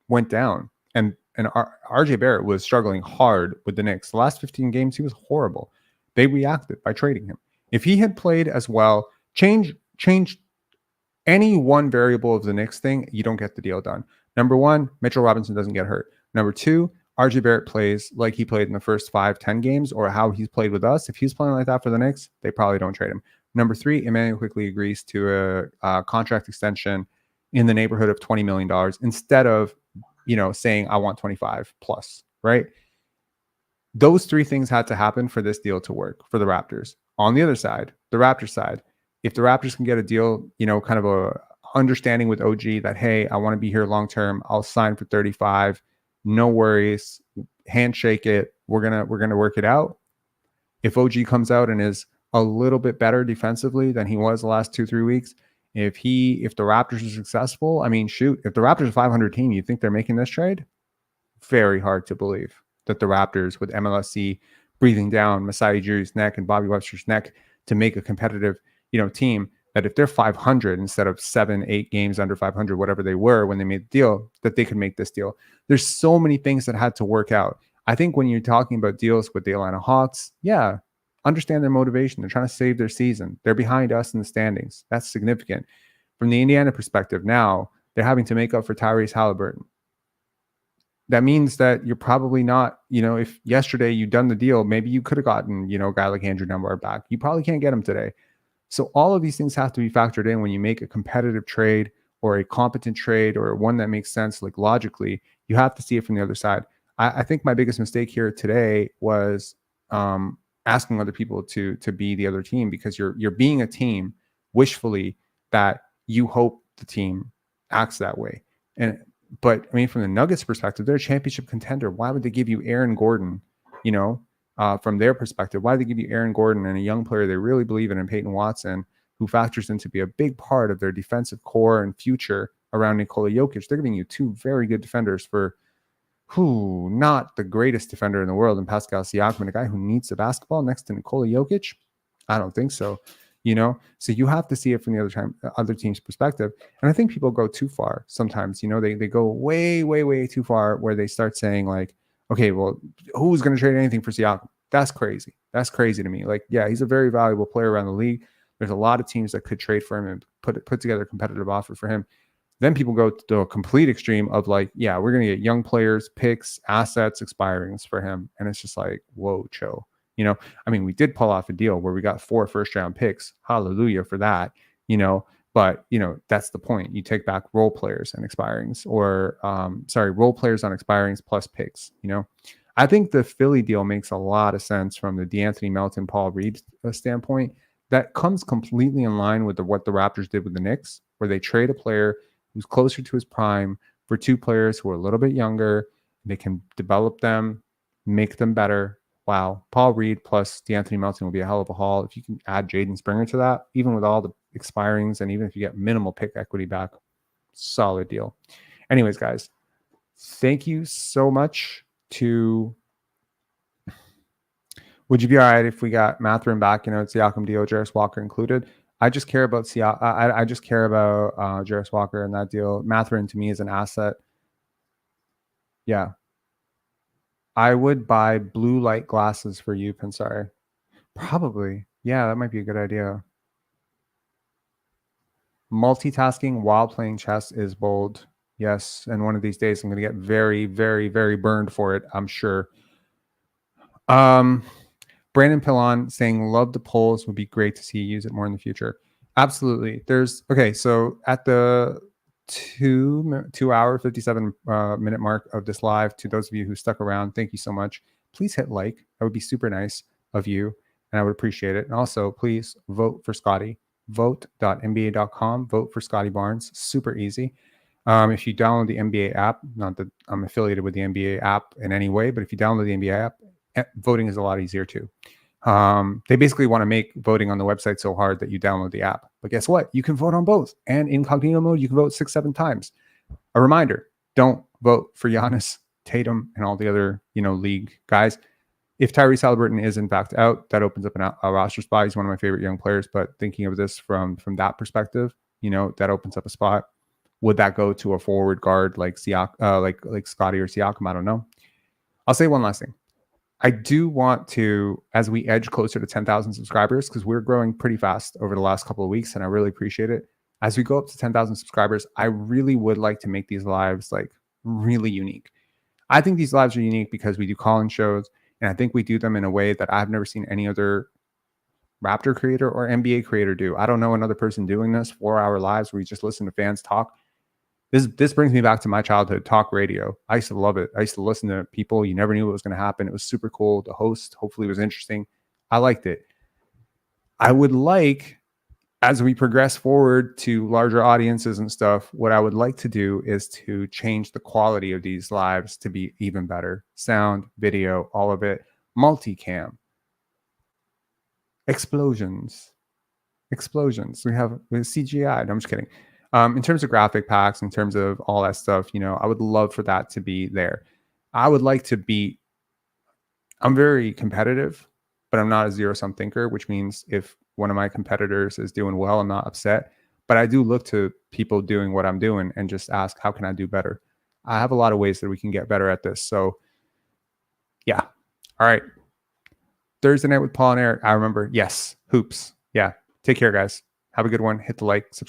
went down, and RJ Barrett was struggling hard with the Knicks. The last 15 games, he was horrible. They reacted by trading him. If he had played as well, change any one variable of the Knicks thing, you don't get the deal done. Number one, Mitchell Robinson doesn't get hurt. Number two, RJ Barrett plays like he played in the first 5-10 games, or how he's played with us. If he's playing like that for the Knicks, they probably don't trade him. Number three, Immanuel Quickley agrees to a contract extension in the neighborhood of $20 million instead of, saying I want 25 plus, right? Those three things had to happen for this deal to work for the Raptors. On the other side, the Raptors side, if the Raptors can get a deal, kind of a understanding with OG that, hey, I want to be here long term, I'll sign for 35, no worries, handshake it, we're gonna work it out. If OG comes out and is a little bit better defensively than he was the last 2-3 weeks, if the Raptors are successful, I mean, shoot, if the Raptors are a 500 team, you think they're making this trade? Very hard to believe that the Raptors, with MLSC breathing down Masai Ujiri's neck and Bobby Webster's neck to make a competitive, team, that if they're 500 instead of 7-8 games under 500, whatever they were when they made the deal, that they could make this deal. There's so many things that had to work out. I think when you're talking about deals with the Atlanta Hawks, yeah, understand their motivation. They're trying to save their season. They're behind us in the standings. That's significant. From the Indiana perspective, now they're having to make up for Tyrese Halliburton. That means that you're probably not, if yesterday you'd done the deal, maybe you could have gotten, a guy like Andrew Dunbar back. You probably can't get him today. So all of these things have to be factored in when you make a competitive trade or a competent trade or one that makes sense, like logically. You have to see it from the other side. I think my biggest mistake here today was asking other people to be the other team, because you're being a team wishfully that you hope the team acts that way. But I mean, from the Nuggets perspective, they're a championship contender. Why would they give you Aaron Gordon, from their perspective? Why do they give you Aaron Gordon and a young player they really believe in Peyton Watson, who factors in to be a big part of their defensive core and future around Nikola Jokic? They're giving you two very good defenders for not the greatest defender in the world, and Pascal Siakam, a guy who needs the basketball next to Nikola Jokic? I don't think so. So you have to see it from the other team's perspective. And I think people go too far sometimes. They go way, way, way too far, where they start saying like, okay, well, who's going to trade anything for Siakam? That's crazy. That's crazy to me. Like, yeah, he's a very valuable player around the league. There's a lot of teams that could trade for him and put together a competitive offer for him. Then people go to a complete extreme of like, yeah, we're going to get young players, picks, assets, expirings for him. And it's just like, whoa, chill. We did pull off a deal where we got 4 first-round picks. Hallelujah for that. But that's the point. You take back role players and expirings, or role players on expirings plus picks. I think the Philly deal makes a lot of sense from the DeAnthony Melton, Paul Reed standpoint. That comes completely in line with what the Raptors did with the Knicks, where they trade a player who's closer to his prime for 2 players who are a little bit younger. They can develop them, make them better. Wow, Paul Reed plus DeAnthony Melton will be a hell of a haul. If you can add Jaden Springer to that, even with all the expirings, and even if you get minimal pick equity back, solid deal. Anyways, guys, thank you so much. Would you be all right if we got Mathurin back? It's Siakam, Dio, Jarris Walker included. I just care about I just care about Jarris Walker in that deal. Mathurin to me is an asset. Yeah. I would buy blue light glasses for you, Pensari. Probably. Yeah, that might be a good idea. Multitasking while playing chess is bold. Yes, and one of these days I'm going to get very, very, very burned for it, I'm sure. Brandon Pillon saying, love the polls. Would be great to see you use it more in the future. Absolutely. So at the 2 hour 57 minute mark of this live, to those of you who stuck around, thank you so much. Please hit like. That would be super nice of you, and I would appreciate it. And also, please vote for Scottie. Vote.nba.com. Vote for Scottie Barnes. Super easy. If you download the NBA app, not that I'm affiliated with the NBA app in any way, but if you download the NBA app, voting is a lot easier too. They basically want to make voting on the website so hard that you download the app. But guess what? You can vote on both. And incognito mode, you can vote 6-7 times. A reminder, don't vote for Giannis, Tatum, and all the other, league guys. If Tyrese Halliburton is in fact out, that opens up a roster spot. He's one of my favorite young players. But thinking of this from that perspective, that opens up a spot. Would that go to a forward guard like Scottie or Siakam? I don't know. I'll say one last thing. I do want to, as we edge closer to 10,000 subscribers, because we're growing pretty fast over the last couple of weeks, and I really appreciate it. As we go up to 10,000 subscribers, I really would like to make these lives like really unique. I think these lives are unique because we do call-in shows, and I think we do them in a way that I've never seen any other Raptor creator or NBA creator do. I don't know another person doing this 4-hour lives where you just listen to fans talk. This brings me back to my childhood, talk radio. I used to love it. I used to listen to people. You never knew what was going to happen. It was super cool. The host hopefully was interesting. I liked it. I would like, as we progress forward to larger audiences and stuff, what I would like to do is to change the quality of these lives to be even better. Sound, video, all of it. Multicam. Explosions. We have CGI. No, I'm just kidding. In terms of graphic packs, in terms of all that stuff, I would love for that to be there. I would like to be, I'm very competitive, but I'm not a zero-sum thinker, which means if one of my competitors is doing well, I'm not upset. But I do look to people doing what I'm doing and just ask, how can I do better? I have a lot of ways that we can get better at this. So, yeah. All right. Thursday night with Paul and Eric. I remember. Yes. Hoops. Yeah. Take care, guys. Have a good one. Hit the like, subscribe.